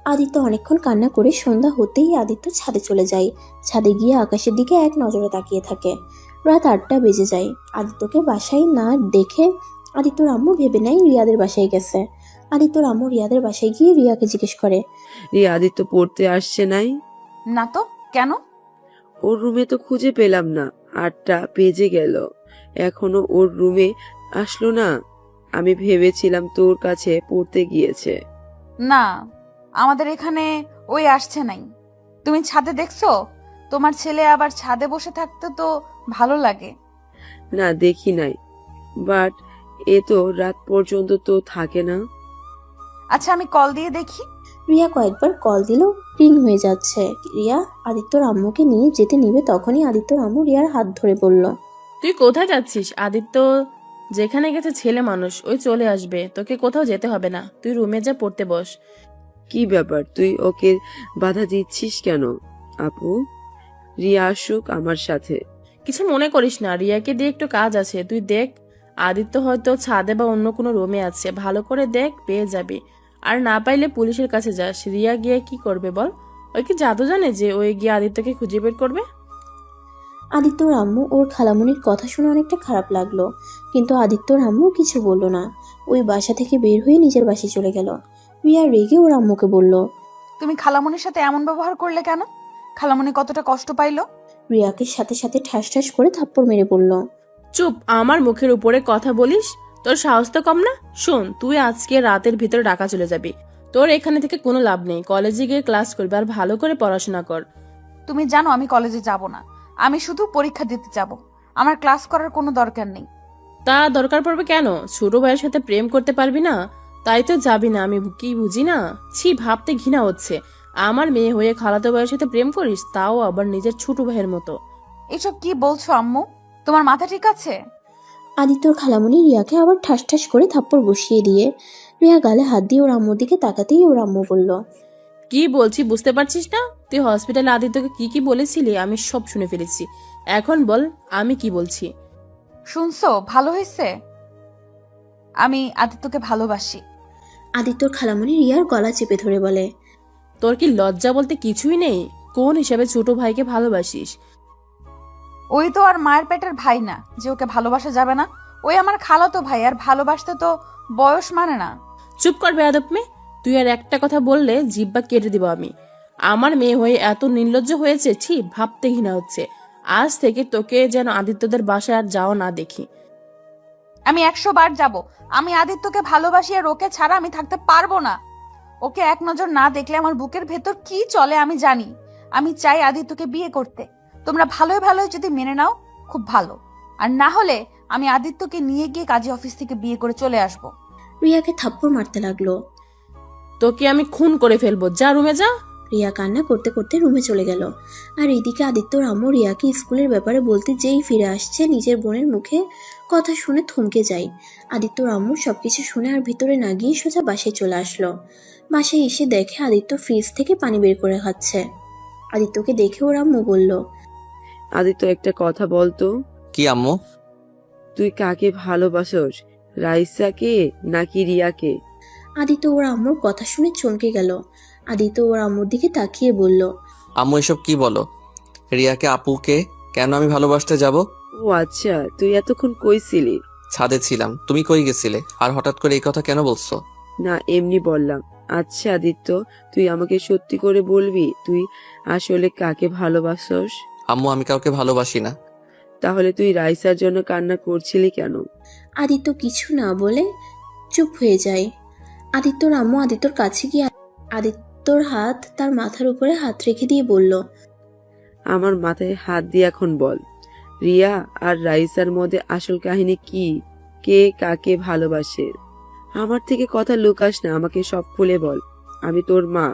আদিত্য অনেকক্ষণ কান্না করে সন্ধ্যা হতেই আদিত্য ছাদে চলে যায়। ছাদে গিয়ে আকাশের দিকে এক নজরে তাকিয়ে থাকে। রাত 8টা বেজে যায়। আদিত্যকে বাসায় না দেখে আদিত্যর আম্মু ভেবে নেয় রিয়াদের বাসায় গেছে। আদিত্যর আম্মু রিয়াদের বাসায় গিয়ে রিয়াকে জিজ্ঞেস করে, রিয়া, আদিত্য পড়তে আসছে নাই? না তো, কেন? ওর রুমে তো খুঁজে পেলাম না। 8টা বেজে গেল, এখনো ওর রুমে আসলো না। আমি ভেবেছিলাম তোর কাছে পড়তে গিয়েছে। না, আমাদের এখানে ওই আসছে নাই। তুমি ছাদে দেখছো? তোমার ছেলে আবার ছাদে বসে থাকতে তো ভালো লাগে। না, দেখি নাই, বাট এ তো রাত পর্যন্ত তো থাকে না। আচ্ছা, আমি কল দিয়ে দেখি। রিয়া কয়েকবার কল দিল, রিং হয়ে যাচ্ছে। রিয়া আদিত্যর আম্মুকে নিয়ে যেতে নিবে তখনই আদিত্যর আম্মু রিয়ার হাত ধরে বলল, তুই কোথায় যাচ্ছিস? আদিত্য যেখানে গেছে ছেলে মানুষ, ওই চলে আসবে, তোকে কোথাও যেতে হবে না। তুই রুমে যা, পড়তে বস। কি ব্যাপার, তুই ওকে বাধা দিচ্ছিস কেন? আপু, রিয়া আসুক আমার সাথে। কিছু মনে করিস না, রিয়াকে দিয়ে একটু কাজ আছে, তুই দেখ। আদিত্য হয়তো ছাদে বা অন্য কোনো রুমে আছে, ভালো করে দেখ, পেয়ে যাবি। আর না পাইলে পুলিশের কাছে যাস। রিয়া গিয়ে কি করবে বল? ওই কি জাদু জানে যে ওই গিয়ে আদিত্যকে খুঁজে বের করবে? আদিত্যর আম্মু ওর খালামণির কথা শুনে অনেকটা খারাপ লাগলো, কিন্তু আদিত্যর আম্মু কিছু বলল না। ওই বাসা থেকে বের হয়ে নিজের বাসায় চলে গেল। রিয়া রেগে ওর আম্মুকে বলল। তুমি খালামণির সাথে এমন ব্যবহার করলে কেন? খালামণি কতটা কষ্ট পাইলো? রিয়াকে সাথে সাথে ঠাস ঠাস করে থাপ্পড় মেরে বলল। চুপ, আমার মুখের উপরে কথা বলিস? তোর সাহস তো কম না? শোন, তুই আজকে রাতের ভিতরে ঢাকা চলে যাবি। তোর এখানে থেকে কোনো লাভ নেই। কলেজে গিয়ে ক্লাস করবি আর ভালো করে পড়াশোনা কর। তুমি জানো আমি কলেজে যাব না, আমি শুধু পরীক্ষা দিতে যাব। আমার ক্লাস করার কোনো দরকার নেই। তা দরকার পড়বে কেন? ছোট ভাইয়ের সাথে প্রেম করতে পারবি না? তাই তো যাবি না? আমি কি বুঝি না? ছি, ভাবতে ঘৃণা হচ্ছে। আমার মেয়ে হয়ে খালাতো ভাইয়ের সাথে প্রেম করিস, তাও আবার নিজের ছোট ভাইয়ের মতো। এসব কি বলছো আম্মু? তোমার মাথা ঠিক আছে? আদিত্যর খালামণি রিয়াকে আবার ঠাস ঠাস করে থাপ্পড় বসিয়ে দিয়ে রিয়া গালে হাত দিয়ে ওর আম্মুর দিকে তাকাতেই ওর আম্মু বলল। কি বলছি বুঝতে পারছিস না? তুই হসপিটালে আদিত্যকে কি কি বলেছিলি আমি সব শুনে ফেলেছি। এখন বল আমি কি বলছি। শুনছো? ভালো হয়েছে। আমি আদিত্যকে ভালোবাসি। আদিত্যর খালামণি রিয়ার গলা চেপে ধরে বলে। তোর কি লজ্জা বলতে কিছুই নেই? কোন হিসাবে ছোট ভাইকে ভালোবাসিস? ওই তো আর মায়ের পেটের ভাই না যে ওকে ভালোবাসা যাবে না। ওই আমার খালাতো ভাই, আর ভালোবাসতে তো বয়স মানে না। চুপ কর বেয়াদব মেয়ে। তুই আর একটা কথা বললে জিব্বা কেটে দিব আমি। আমার মেয়ে হয়ে এত নির্লজ্জ হয়েছে, ছি, ভাবতে ঘৃণা হচ্ছে। আজ থেকে তোকে যেন আদিত্যদের বাসায় আর যাও না দেখি। আমি 100 বার যাব। আমি আদিত্যকে ভালোবাসি, আর ওকে ছাড়া আমি থাকতে পারবো না। ওকে এক নজর না দেখলে আমার বুকের ভেতর কি চলে আমি জানি। আমি চাই আদিত্যকে বিয়ে করতে। তোমরা ভালোই ভালোই যদি মেনে নাও খুব ভালো, আর না হলে আমি আদিত্যকে নিয়ে গিয়ে কাজী অফিস থেকে বিয়ে করে চলে আসব। রিয়াকে থাপ্পড় মারতে লাগলো। তোকে আমি খুন করে ফেলবো, যা রুমে যা। রিয়া কান্না করতে করতে রুমে চলে গেল। আর এইদিকে আদিত্যর আম্মু রিয়াকে স্কুলের ব্যাপারে বলতে যেই ফিরে আসছে, নিজের বোনের মুখে কথা শুনে থমকে যায়। আদিত্যর আম্মু সবকিছু শুনে আর ভিতরে না গিয়ে সোজা বাসায় চলে আসলো। বাসায় এসে দেখে আদিত্য ফ্রিজ থেকে পানি বের করে খাচ্ছে। আদিত্যকে দেখে ওর আম্মু বলল। আদিত্য, একটা কথা বলতো, কি আম্মু? তুই কাকে ভালোবাসোস, রাইসাকে নাকি রিয়াকে? আদিত্য ওর আম্মুর কথা শুনে চমকে গেল। আদিত্য ওর আম্মুর দিকে তাকিয়ে বলল। আম্মু এসব কি বলো? রিয়াকে আপুকে কেন আমি ভালোবাসতে যাব? ও আচ্ছা, তুই এতক্ষণ কই ছিলি? ছাদে ছিলাম। তুমি কই গেছিলে? আর হঠাৎ করে এই কথা কেন বলছো? না, এমনি বললাম। আচ্ছা আদিত্য, তুই আমাকে সত্যি করে বলবি তুই আসলে কাকে ভালোবাসোস? আম্মু আমি কাউকে ভালোবাসি না। তাহলে তুই রাইসার জন্য কান্না করছিলি কেন? আদিত্য কিছু না বলে চুপ হয়ে যায়। আদিত্যর আম্মু আদিত্যর কাছে গিয়ে আদিত্যর হাত তার মাথার উপরে হাত রেখে দিয়ে বলল। আমার মাথায় হাত দিয়ে এখন বল, রিয়া আর রাইসার মধ্যে আসল কাহিনী কি? কে কাকে ভালোবাসে? আমার থেকে কথা লুকাস না, আমাকে সব খুলে বল। আমি তোর মা,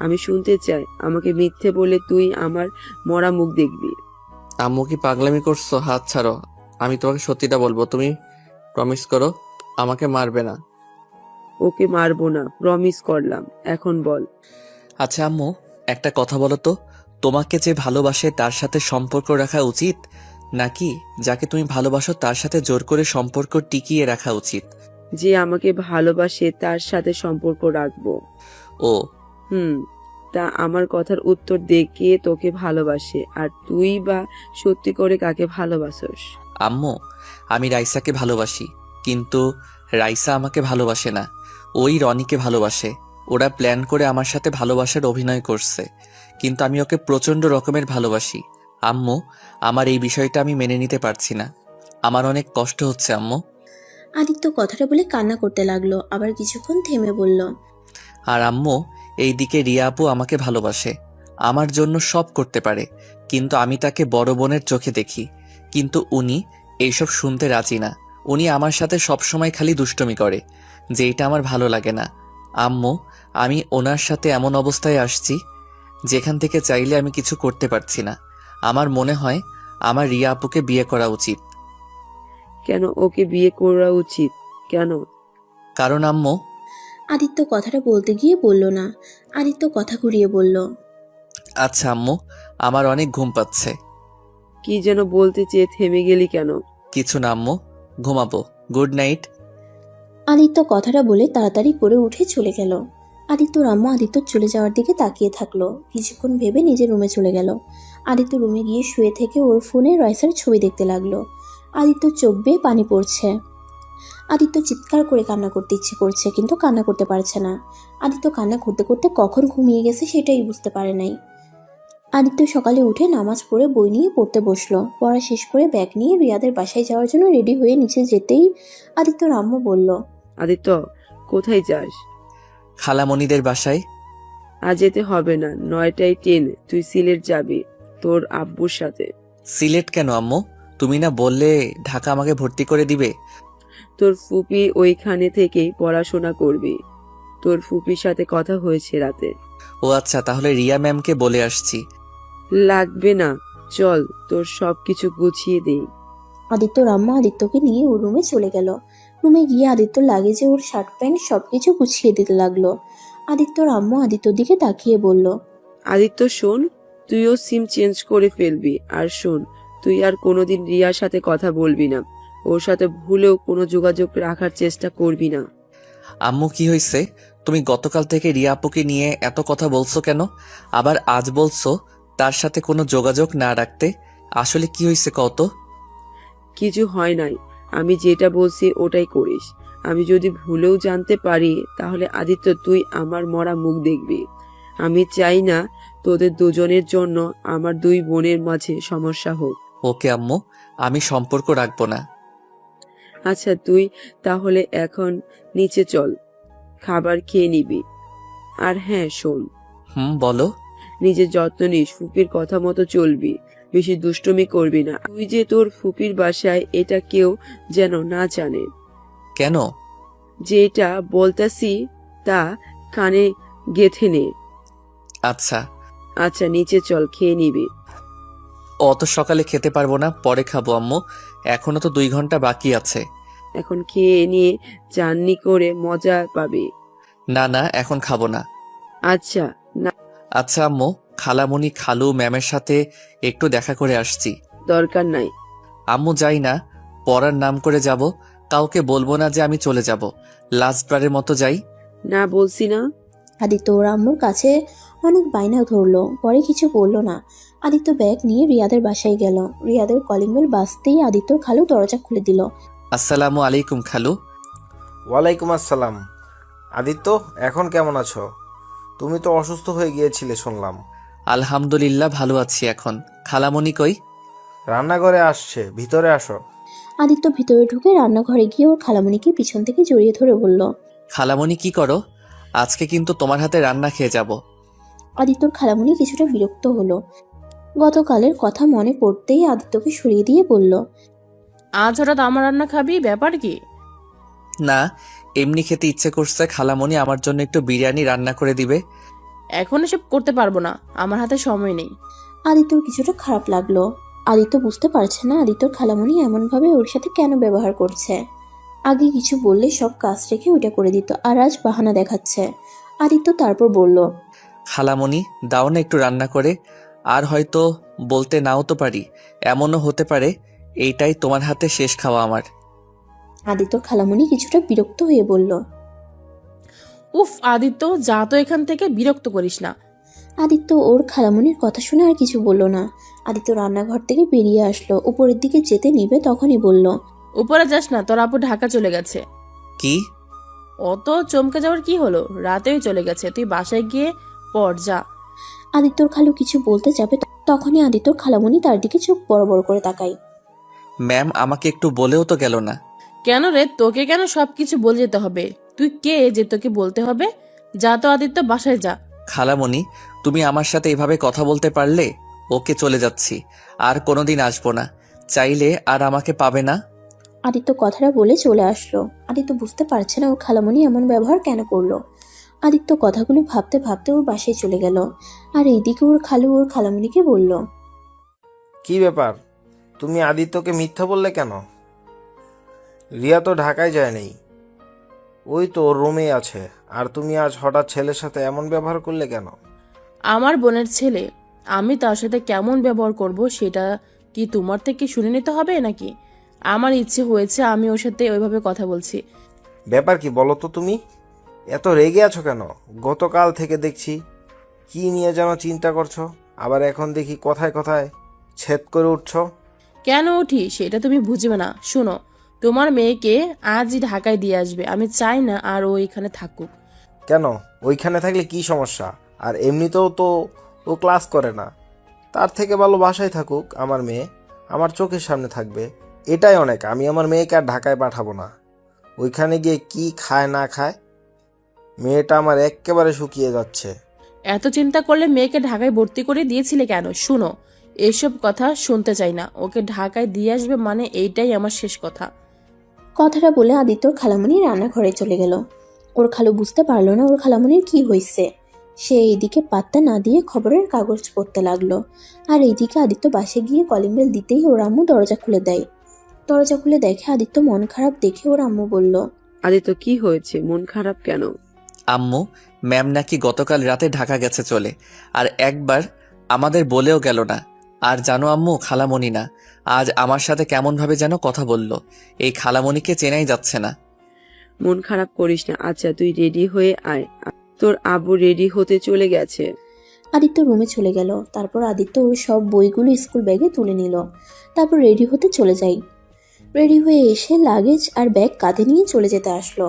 আমি শুনতে চাই। আমাকে মিথ্যে বলে তুই আমার মরা মুখ দেখবি? আম্মু কি পাগলামি করছো? হাত ছাড়ো। আমি তোমাকে সত্যিটা বলবো। তুমি প্রমিস করো আমাকে মারবে না। ওকে মারবো না, প্রমিস করলাম। এখন বল। আচ্ছা আম্মু, একটা কথা বলো তো, তোমাকে যে ভালোবাসে তার সাথে সম্পর্ক রাখা উচিত, নাকি যাকে তুমি ভালোবাসো তার সাথে জোর করে সম্পর্ক টিকিয়ে রাখা উচিত? যে আমাকে ভালোবাসে তার সাথে সম্পর্ক রাখবো। ও তা আমার কথার উত্তর দে, কে তোকে ভালোবাসে? আর তুই বা সত্যি করে কাকে ভালোবাসোস? আম্মু, আমি রাইসাকে ভালোবাসি, কিন্তু রাইসা আমাকে ভালোবাসে না। ওই রনিকে ভালোবাসে। ওরা প্ল্যান করে আমার সাথে ভালোবাসার অভিনয় করছে, কিন্তু আমি ওকে প্রচন্ড রকমের ভালোবাসি। আম্মু, আমার এই বিষয়টা আমি মেনে নিতে পারছি না। আমার অনেক কষ্ট হচ্ছে আম্মু। আদিত্য কথাটা বলে কান্না করতে লাগলো, আবার কিছুক্ষণ থেমে বলল। আর আম্মু, এইদিকে রিয়া আপু আমাকে ভালোবাসে, আমার জন্য সব করতে পারে, কিন্তু আমি তাকে বড় বোনের চোখে দেখি। কিন্তু উনি এইসব শুনতে রাজি না। উনি আমার সাথে সবসময় খালি দুষ্টুমি করে, যে এটা আমার ভালো লাগে না। আম্মু, আমি ওনার সাথে এমন অবস্থায় আসছি যেখান থেকে চাইলে আমি কিছু করতে পারছি না। আমার মনে হয় আমার রিয়া আপুকে বিয়ে করা উচিত। কেন ওকে বিয়ে করা উচিত? কেন? কারণ আম্মু, আদিত্য কথাটা বলতে গিয়ে বলল না। আদিত্য কথা ঘুরিয়ে বলল। আচ্ছা আম্মু, আমার অনেক ঘুম পাচ্ছে। কি যেন বলতে চেয়ে থেমে গেলি কেন? কিছু না আম্মু, ঘুমাবো। Good night. আদিত্য কথাটা বলে তাড়াতাড়ি করে উঠে চলে গেল। আদিত্যর আম্মু আদিত্যর চলে যাওয়ার দিকে তাকিয়ে থাকলো। কিছুক্ষণ ভেবে নিজের রুমে চলে গেল। আদিত্য রুমে গিয়ে শুয়ে থেকে ওর ফোনে রয়সার ছবি দেখতে লাগলো। আদিত্য চোখ বেয়ে পানি পড়ছে। আদিত্য চিৎকার করে কান্না করতে ইচ্ছে করছে, কিন্তু কান্না করতে পারছে না। আদিত্য কান্না করতে করতে কখন ঘুমিয়ে গেছে সেটাই বুঝতে পারে নাই। আদিত্য সকালে উঠে নামাজ পড়ে বই নিয়ে পড়তে বসলো। পড়া শেষ করে ব্যাগ নিয়ে রিয়াদের বাসায় যাওয়ার জন্য রেডি হয়ে নিচে যেতেই আদিত্যর আম্মু বলল, আদিত্য, কোথায় যাস? খালামণিদের বাসায়। আজ যেতে হবে না, 9টায় ট্রেন, তুই সিলেট যাবি তোর আব্বুর সাথে। সিলেট কেন আম্মু? তুমি না বললে ঢাকা আমাকে ভর্তি করে দিবে? তোর ফুপি ওইখানে থেকেই পড়াশোনা করবি। তোর ফুপির সাথে কথা হয়েছে রাতে। ও আচ্ছা, তাহলে রিয়া ম্যামকে বলে আসছি। লাগবে না, চল তোর সবকিছু গুছিয়ে দেই। আদিত্যর আম্মা আদিত্যকে নিয়ে ওর রুমে চলে গেল। রুমে গিয়ে আদিত্যর লাগেজে ওর শার্ট প্যান্ট সবকিছু গুছিয়ে দিতে লাগলো। আদিত্যর আম্মু আদিত্যর দিকে তাকিয়ে বলল, আদিত্য শোন, তুইও সিম চেঞ্জ করে ফেলবি। আর শোন, তুই আর কোনোদিন রিয়ার সাথে কথা বলবি না। ওর সাথে ভুলেও কোনো যোগাযোগ রাখার চেষ্টা করবি না। আম্মু কি হয়েছে? তুমি গতকাল থেকে রিয়া আপুকে নিয়ে এত কথা বলছো কেন? আবার আজ বলছো তার সাথে কোনো যোগাযোগ না রাখতে। আসলে কি হয়েছে কত? কিছু হয় নাই, আমি যেটা বলছি ওটাই করিস। আমি যদি ভুলেও জানতে পারি তাহলে আদিত্য তুই আমার মরা মুখ দেখবি। আমি চাই না তোদের দুজনের জন্য আমার দুই বোনের মাঝে সমস্যা হোক। ওকে আম্মু, আমি সম্পর্ক রাখবো না। আচ্ছা, তুই তাহলে এখন নিচে চল, খাবার খেয়ে নিবি। আর হ্যাঁ শোন, বলো। নিজের যত্ন নিস, ফুপির কথা মতো চলবি, বেশি দুষ্টুমি করবি না। তুই যে তোর ফুপির বাসায়, এটা কেউ যেন না জানে। কেন? যেটা বলতাছি তা কানে গেথে নে। আচ্ছা। আচ্ছা নিচে চল, খেয়ে নিবি। অত সকালে খেতে পারবো না, পরে খাবো আম্মু। এখনো তো 2 ঘন্টা বাকি আছে। এখন খেয়ে নিয়ে জার্নি করে মজা পাবি। না না, এখন খাবো না। আচ্ছা না, আচ্ছা আম্মু, খালামণি খালু ম্যামের সাথে একটু দেখা করে আসছি। দরকার নাই। আম্মু যাই না, পড়ার নাম করে যাব। কাউকে বলবো না যে আমি চলে যাব। লাস্টবারের মতো যাই। না বলছি না। আদিত্য ওর আম্মুর কাছে অনেক বায়না ধরলো, পরে কিছু বলল না। আদিত্য ব্যাগ নিয়ে রিয়াদের বাসায় গেল। রিয়াদের কলিং বেল বাজতেই আদিত্যর খালু দরজা খুলে দিল। আসসালামু আলাইকুম খালু। ওয়ালাইকুম আসসালাম। আদিত্য, এখন কেমন আছো? তুমি তো অসুস্থ হয়ে গিয়েছিলে শুনলাম। আলহামদুলিল্লাহ ভালো আছি এখন। খালামণি কই? রান্নাঘরে আসছে, ভিতরে আসো। আদিত্য ভিতরে ঢুকে রান্নাঘরে গিয়ে ওর খালামণিকে পিছন থেকে জড়িয়ে ধরে বলল, খালামণি কি করো? আজকে কিন্তু তোমার হাতে রান্না খেয়ে যাব। আদিত্যর খালামণি কিছুটা বিরক্ত হলো। গতকালের কথা মনে পড়তেই আদিত্যকে সরিয়ে দিয়ে বলল, আজ হঠাৎ আমার রান্না খাবি, ব্যাপার কি? না, এমনি খেতে ইচ্ছে করছে। খালামণি আমার জন্য একটু বিরিয়ানি রান্না করে দিবে। এখন এসব করতে পারবো না, আমার হাতে সময় নেই। আদিত্যর কিছুটা খারাপ লাগলো। আদিত্য বুঝতে পারছে না আদিত্যর খালামণি এমনভাবে ওর সাথে কেন ব্যবহার করছে। আগে কিছু বললে সব কাজ রেখে ওইটা করে দিত, আর আজ বাহানা দেখাচ্ছে। আদিত্য তারপর বলল, খালামণি দাও না একটু রান্না করে। আর হয়তো বলতে নাও তো পারি, এমনও হতে পারে এইটাই তোমার হাতে শেষ খাওয়া আমার। আদিত্যর খালামণি কিছুটা বিরক্ত হয়ে বলল, উফ আদিত্য, যা তো এখান থেকে, বিরক্ত করিস না। আদিত্য ওর খালামণির কথা শুনে আর কিছু বলল না। আদিত্য রান্নাঘর থেকে বেরিয়ে আসলো, উপরের দিকে যেতে নিবে তখনই বলল, উপরে যাস না, তোর আপু ঢাকা চলে গেছে। কি? অত চমকে যাওয়ার কি হলো? রাতেই চলে গেছে, তুই বাসায় গিয়ে পড় যা। আদিত্যর খালু কিছু বলতে যাবে তখনই আদিত্যর খালামণি তার দিকে চোখ বড় বড় করে তাকায়। ম্যাম আমাকে একটু বলেও তো গেল না। কেন রে, তোকে কেন সবকিছু বলে যেতে হবে? তুই কে যে তোকে বলতে হবে? যা তো আদিত্য, বাসায় যা। খালামণি, তুমি আমার সাথে এভাবে কথা বলতে পারলে? ওকে, চলে যাচ্ছি, আর কোনোদিন আসবো না। চাইলে আর আমাকে পাবে না। আদিত্য কথাটা বলে চলে আসলো। আদিত্য বুঝতে পারছে না ওর খালামণি এমন ব্যবহার কেন করলো। আদিত্য কথাগুলো ভাবতে ভাবতে ওর বাসায় চলে গেল। আর এইদিকে ওর খালু ওর খালামণিকে বলল, কি ব্যাপার, তুমি আদিত্যকে মিথ্যা বললে কেন? রিয়া তো ঢাকায় যায় নাই, ওই তো ওর রুমেই আছে। আর তুমি আজ হঠাৎ ছেলের সাথে এমন ব্যবহার করলে কেন? আমার বোনের ছেলে, আমি তার সাথে কেমন ব্যবহার করব সেটা কি তোমার থেকে শুনে নিতে হবে নাকি? আমার ইচ্ছে হয়েছে, আমি ওর সাথে ওইভাবে কথা বলছি। ব্যাপার কি বলো তো তুমি? এত রেগে আছো কেন? গতকাল থেকে দেখছি কি নিয়ে যেন চিন্তা করছো, আবার এখন দেখি কথায় কথায় ছেদ করে উঠছো। কেন উঠি সেটা তুমি বুঝবে না। শোনো, তোমার মেয়েকে আজই ঢাকায় দিয়ে আসবে। আমি চাই না আর ও এখানে থাকুক। কেন? ওইখানে থাকলে কি সমস্যা? আর এমনিতেও তো ও ক্লাস করে না, তার থেকে ভালো বাসায় থাকুক। আমার মেয়ে আমার চোখের সামনে থাকবে, এটাই অনেক। আমি আমার মেয়েকে আর ঢাকায় পাঠাবো না। ওইখানে গিয়ে কি খায় না খায়, মেয়েটা আমার এক্কেবারে শুকিয়ে যাচ্ছে। এত চিন্তা করলে মেয়েকে ঢাকায় ভর্তি করে দিয়েছিলে কেন? শুনো, এসব কথা শুনতে চাই না। ওকে ঢাকায় দিয়ে আসবে মানে এইটাই আমার শেষ কথা। কথাটা বলে আদিত্যর খালামণি রান্নাঘরে চলে গেল। ওর খালু বুঝতে পারলো না ওর খালামণির কি হয়েছে। সে এইদিকে পাত্তা না দিয়ে খবরের কাগজ পড়তে লাগলো, আর এইদিকে আদিত্য বাসে গিয়ে কলিং বেল দিতেই ওর আম্মু দরজা খুলে দেয়। দরজা খুলে দেখে আদিত্য মন খারাপ দেখে ওর আম্মু বলল, আদিত্য, কি হয়েছে? মন খারাপ কেন? আম্মু, ম্যাম নাকি গতকাল রাতে ঢাকা গেছে চলে, আর একবার আমাদের বলেও গেল না। আর জানো আম্মু, খালামণি না, আজ আমার সাথে কেমনভাবে যেন কথা বলল। এই খালামণিকে চেনাই যাচ্ছে না। মন খারাপ করিস না। আচ্ছা, তুই রেডি হয়ে আয়, তোর আব্বু রেডি হতে চলে গেছে। আদিত্য রুমে চলে গেল। তারপর আদিত্য ওর সব বইগুলো স্কুল ব্যাগে তুলে নিল। তারপর রেডি হতে চলে যায়। রেডি হয়ে এসে লাগেজ আর ব্যাগ কাঁধে নিয়ে চলে যেতে আসলো।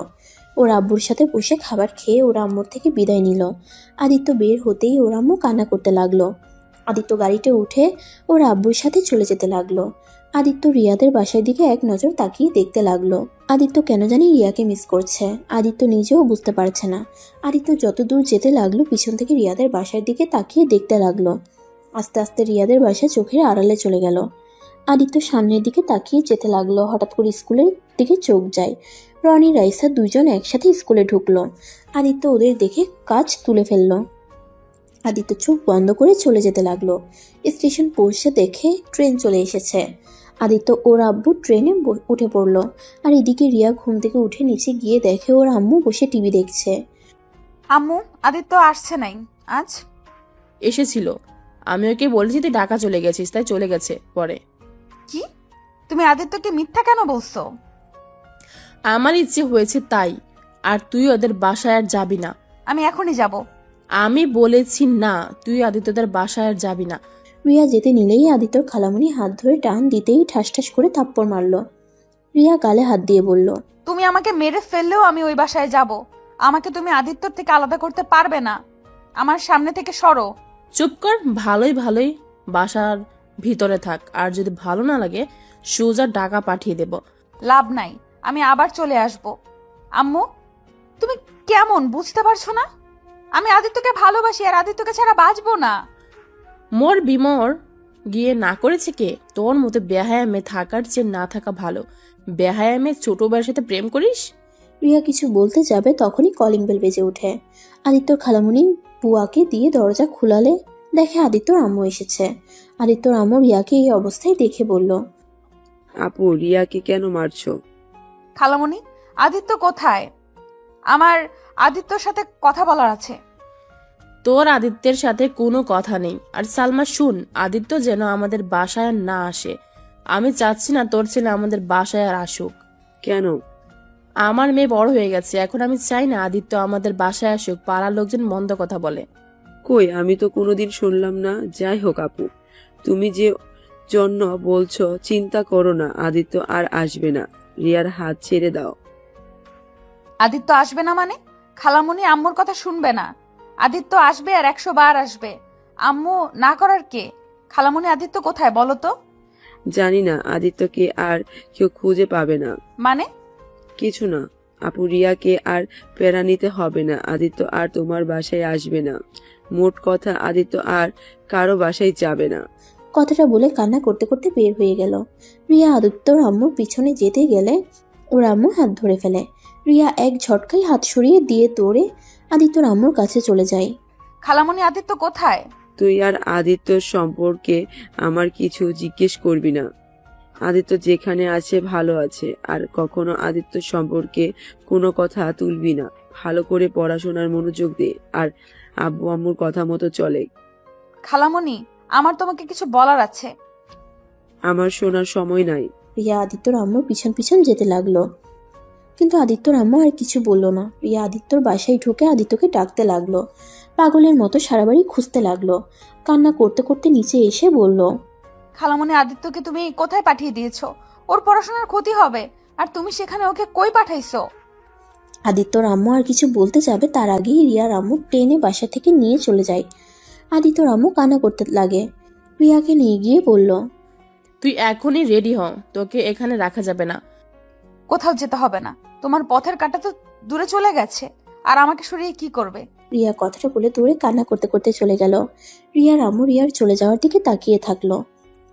ওর আব্বুর সাথে বসে খাবার খেয়ে ওর আম্মুর থেকে বিদায় নিল। আদিত্য বের হতেই ওর আম্মু কান্না করতে লাগলো। আদিত্য গাড়িতে উঠে ওর আব্বুর সাথে চলে যেতে লাগলো। আদিত্য রিয়াদের বাসার দিকে এক নজর তাকিয়ে দেখতে লাগলো। আদিত্য কেন জানি রিয়াকে মিস করছে। আদিত্য নিজেও বুঝতে পারছে না। আদিত্য যত দূর যেতে লাগলো পিছন থেকে রিয়াদের বাসার দিকে তাকিয়ে দেখতে লাগলো। আস্তে আস্তে রিয়াদের বাসা চোখের আড়ালে চলে গেল। আদিত্য সামনের দিকে তাকিয়ে যেতে লাগলো। হঠাৎ করে স্কুলের দিকে চোখ যায়। রনি রাইসা দুজন একসাথে স্কুলে ঢুকলো। আদিত্য ওদের দেখে কাজ তুলে ফেললো। আদিত্য চোখ বন্ধ করে চলে যেতে লাগলো। স্টেশন পৌঁছে দেখে ট্রেন চলে এসেছে। আদিত্য ওর আব্বু ট্রেনে উঠে পড়লো। আর এদিকে রিয়া ঘুম থেকে উঠে নিচে গিয়ে দেখে ওর আম্মু বসে টিভি দেখছে। আম্মু, আদিত্য আসছে নাই আজ? এসেছিল, আমি ওকে বলেছি তুই ঢাকা চলে গেছিস, তাই চলে গেছে পরে। কি? তুমি আদিত্যকে মিথ্যা কেন বলছো? আমার ইচ্ছে হয়েছে তাই। আর তুই ওদের বাসায় আর যাবি না। আমি এখনই যাব। আমি বলেছি না, তুই আদিত্যদের বাসায় আর যাবি না। রিয়া যেতে নিলেই আদিত্যর খালামণি হাত ধরে টান দিতেই ঠাস ঠাস করে থাপ্পড় মারল। রিয়া গালে হাত দিয়ে বলল, তুমি আমাকে মেরে ফেললেও আমি ওই বাসায় যাব। আমাকে তুমি আদিত্যর থেকে আলাদা করতে পারবে না। আমার সামনে থেকে সরো। চুপ কর। ভালোই ভালোই বাসার ভিতরে থাক, আর যদি ভালো না লাগে সোজা টাকা পাঠিয়ে দেব। লাভ নাই, আমি আবার চলে আসব। আম্মু, তুমি কেমন বুঝতে পারছো না? আমি আদিত্যকে ভালোবাসি, আর আদিত্যকে ছাড়া বাঁচবো না। মোর বিমর গিয়ে না করেছে কে? তোর মতো বেহায়া মেয়ে থাকার চেয়ে না থাকা ভালো। বেহায়া মেয়ে ছোট ভাইয়ের সাথে প্রেম করিস? রিয়া কিছু বলতে যাবে তখনই কলিং বেল বেজে ওঠে। আদিত্যর খালামণি বুয়াকে দিয়ে দরজা খুলালে দেখে আদিত্যর আম্মু এসেছে। আদিত্যর আম্মু রিয়াকে এই অবস্থায় দেখে বলল, আপু, রিয়াকে কেন মারছো? খালামণি, আদিত্য কোথায়? আমার আদিত্যর সাথে কথা বলার আছে। তোর আদিত্যের সাথে কোনো কথা নেই। আর সালমা শুন, আদিত্য যেন আমাদের বাসায় আর না আসে। আমি চাচ্ছি না তোর ছেলে আমাদের বাসায় আর আসুক। কেন? আমার মেয়ে বড় হয়ে গেছে, এখন আমি চাই না আদিত্য আমাদের বাসায় আসুক। পাড়ার লোকজন মন্দ কথা বলে। কই, আমি তো কোনোদিন শুনলাম না। যাই হোক আপু, তুমি যে জন্য বলছো চিন্তা করো না, আদিত্য আর আসবে না। রিয়ার হাত ছেড়ে দাও। আদিত্য আসবে না মানে? খালামণি আম্মুর কথা শুনবে না। আদিত্য আসবে, আর 100 বার আসবে। আম্মু না করার কে? খালামণি, আদিত্য কোথায় বলো তো? জানি না, আদিত্যকে আর কেউ খুঁজে পাবে না। মানে? কিছু না আপু, রিয়াকে আর প্যারা নিতে হবে না। আদিত্য আর তোমার বাসায় আসবে না। মোট কথা, আদিত্য আর কারো বাসায় যাবে না। কথাটা বলে কান্না করতে করতে বের হয়ে গেল। রিয়া আদিত্যর আম্মুর পিছনে যেতে গেলে ওর আম্মু হাত ধরে ফেলে। রিয়া এক ঝটকায় হাত সরিয়ে দিয়ে দৌড়ে আদিত্যর আম্মুর কাছে চলে যায়। খালামণি, আদিত্য কোথায়? তুই আর আদিত্যর সম্পর্কে আমার কিছু জিজ্ঞেস করবি না। আদিত্য যেখানে আছে ভালো আছে, আর কখনো আদিত্য সম্পর্কে কোনো কথা তুলবি না। ভালো করে পড়াশোনার মনোযোগ দে, আর আব্বু আম্মুর কথা মতো চলে। খালামণি, আমার তোমাকে কিছু বলার আছে। আমার শোনার সময় নাই। রিয়া আদিত্যর আম্মুর পিছন পিছন যেতে লাগলো, কিন্তু আদিত্যর আম্মু আর কিছু বলল না। রিয়া আদিত্যর বাসায় ঢুকে আদিত্যকে ডাকতে লাগলো, পাগলের মতো সারা বাড়ি খুঁজতে লাগলো। কান্না করতে করতে নিচে এসে বলল, খালামণি আদিত্যকে তুমি কোথায় পাঠিয়ে দিয়েছো? ওর পড়াশোনার ক্ষতি হবে, আর তুমি সেখানে ওকে কই পাঠাইছো? আদিত্যর আম্মু আর কিছু বলতে যাবে তার আগেই রিয়ার আম্মু টেনে বাসা থেকে নিয়ে চলে যায়। আদিত্যর আম্মু কান্না করতে লাগে। রিয়াকে নিয়ে গিয়ে বলল, তুই এখনই রেডি হ, তোকে এখানে রাখা যাবে না। কোথাও যেতে হবে না, তোমার পথের কাঁটা তো দূরে চলে গেছে, আর আমাকে সরিয়ে কি করবে? রিয়া কথাটা বলে দূরে কান্না করতে করতে চলে গেল। রিয়ার আম্মু রিয়ার চলে যাওয়ার দিকে তাকিয়ে থাকলো।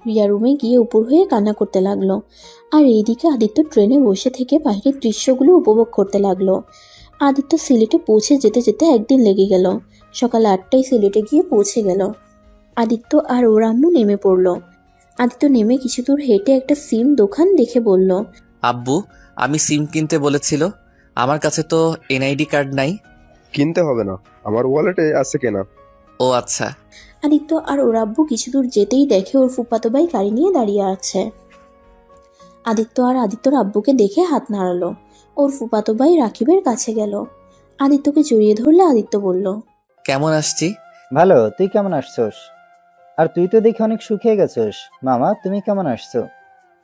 রিয়া রুমে গিয়ে উপর হয়ে কান্না করতে লাগলো, আর এইদিকে আদিত্য ট্রেনে বসে থেকে বাইরের দৃশ্যগুলো উপভোগ করতে লাগলো। আদিত্য সিলেটে পৌঁছে যেতে যেতে একদিন লেগে গেল। সকাল 8টায় সিলেটে গিয়ে পৌঁছে গেল। আদিত্য আর ওর আম্মু নেমে পড়লো। আদিত্য নেমে কিছু দূর হেঁটে একটা সিম দোকান দেখে বলল, আব্বু, আমি সিম কিনতে বলেছিল, আমার কাছে তো এনআইডি কার্ড নাই। কিনতে হবে না, আমার ওয়ালেটে আছে কেনা। ও আচ্ছা। আদিত্য আর ওর আব্বু কিছু দূর যেতেই দেখে ওর ফুফাতো ভাই গাড়ি নিয়ে দাঁড়িয়ে আছে। আদিত্য আর আদিত্যর আব্বুকে দেখে হাত নাড়ালো। ওর ফুফাতো ভাই রাকিবের কাছে গেল, আদিত্যকে জড়িয়ে ধরলে আদিত্য বলল, কেমন আসছি? ভালো, তুই কেমন আসছোস? আর তুই তো দেখি অনেক শুকিয়ে গেছোস। মামা, তুমি কেমন আসছো?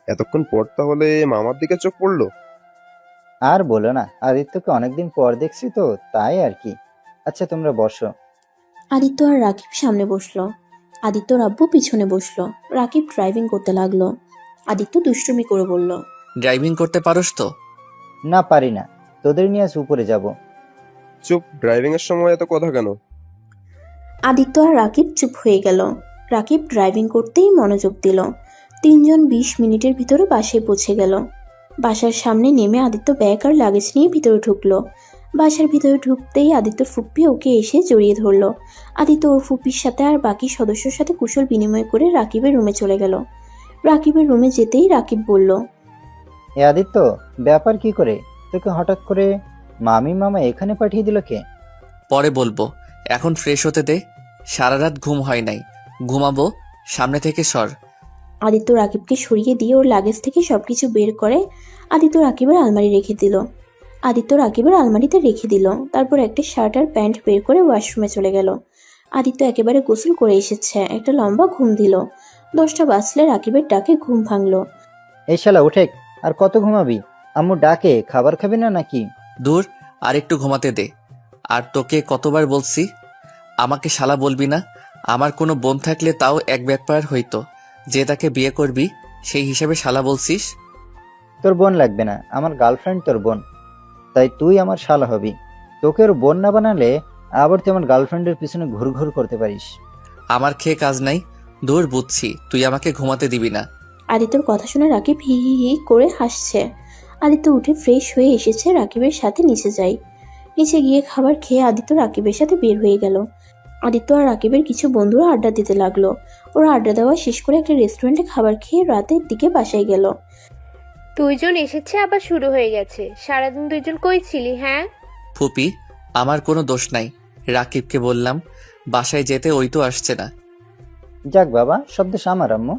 এতক্ষণ পর তাহলে মামার দিকে চোখ পড়লো। আর বলো না, আদিত্যকে অনেকদিন পর দেখছি তো, তাই আর কি। আচ্ছা, তোমরা বসো। আদিত্য আর রাকিব সামনে বসলো, আদিত্যর আব্বু পিছনে বসলো। রাকিব ড্রাইভিং করতে লাগলো। আদিত্য দুষ্টুমি করে বলল, ড্রাইভিং করতে পারোস তো? না, পারি না, তোদের নিয়ে আজ উপরে যাব। চুপ, ড্রাইভিং এর সময় এত কথা কেন? আদিত্য আর রাকিব চুপ হয়ে গেল। রাকিব ড্রাইভিং করতেই মনোযোগ দিল। 3জন 20 মিনিটের ভিতরে বাসায় পৌঁছে গেল। বাসার সামনে নেমে আদিত্য ব্যাগ আর লাগেজ নিয়ে ভিতরে ঢুকলো। বাসার ভিতরে ঢুকতেই আদিত্য ফুপ্পি ওকে এসে জড়িয়ে ধরলো। আদিত্য ওর ফুপ্পির সাথে আর বাকি সদস্যর সাথে কুশল বিনিময় করে রাকিবের রুমে চলে গেল। রাকিবের রুমে যেতেই রাকিব বলল, এ আদিত্য, ব্যাপার কি করে? তোকে হঠাৎ করে মামা এখানে পাঠিয়ে দিল কে? পরে বলবো, এখন ফ্রেশ হতে দে। সারা রাত ঘুম হয় নাই, ঘুমাবো। সামনে থেকে সর। আদিত্য রাকিবকে সরিয়ে দিয়ে ওর লাগেজ থেকে সবকিছু বের করে আদিত্য রাকিবের আলমারি রেখে দিল। আদিত্য রাকিবের আলমারিতে রেখে দিল। তারপর একটা শার্ট আর প্যান্ট বের করে ওয়াশরুমে চলে গেল। আদিত্য একেবারে গোসল করে এসেছে, একটা লম্বা ঘুম দিল। 10টা বাজলে রাকিবের ডাকে ঘুম ভাঙলো। এই শালা উঠে, আর কত ঘুমাবি? আম্মু ডাকে, খাবার খাবি না নাকি? দূর, আর একটু ঘুমাতে দে। আর তোকে কতবার বলছি আমাকে শালা বলবি না? আমার কোনো বোন থাকলে তাও এক ব্যাপার হইতো, যে তাকে বিয়ে করবি সেই হিসাবে শালা বলছিস। তোর বোন লাগবে না, আমার গার্লফ্রেন্ড তোর বোন, তাই তুই আমার শালা হবি। তোকে ওর বোন না বানালে আবার তুই আমার গার্লফ্রেন্ডের পিছনে ঘুর ঘুর করতে পারিস। আমার খেয়ে কাজ নাই। দূর, বুঝছি তুই আমাকে ঘুমাতে দিবি না। আদিত্যর কথা শুনে রাকিব হি হি হি করে হাসছে। আদিত্য উঠে ফ্রেশ হয়ে এসেছে, রাকিবের সাথে নিচে যায়। নিচে গিয়ে খাবার খেয়ে আদিত্য রাকিবের সাথে বের হয়ে গেল। আদিত্য আর রাকিবের কিছু বন্ধুরা আড্ডা দিতে লাগলো। ওরা আড্ডা দেওয়া শেষ করে একটা রেস্টুরেন্টে খাবার খেয়ে রাতের দিকে বাসায় গেল। 2জন এসেছে, আবার শুরু হয়ে গেছে। সারাদিন 2জন কই ছিলি? হ্যাঁ, ফুপি, আমার কোনো দোষ নাই। রাকিবকে বললাম বাসায় যেতে, ওই তো আসছে না। যাক বাবা, সব দোষ আমার। আম্মু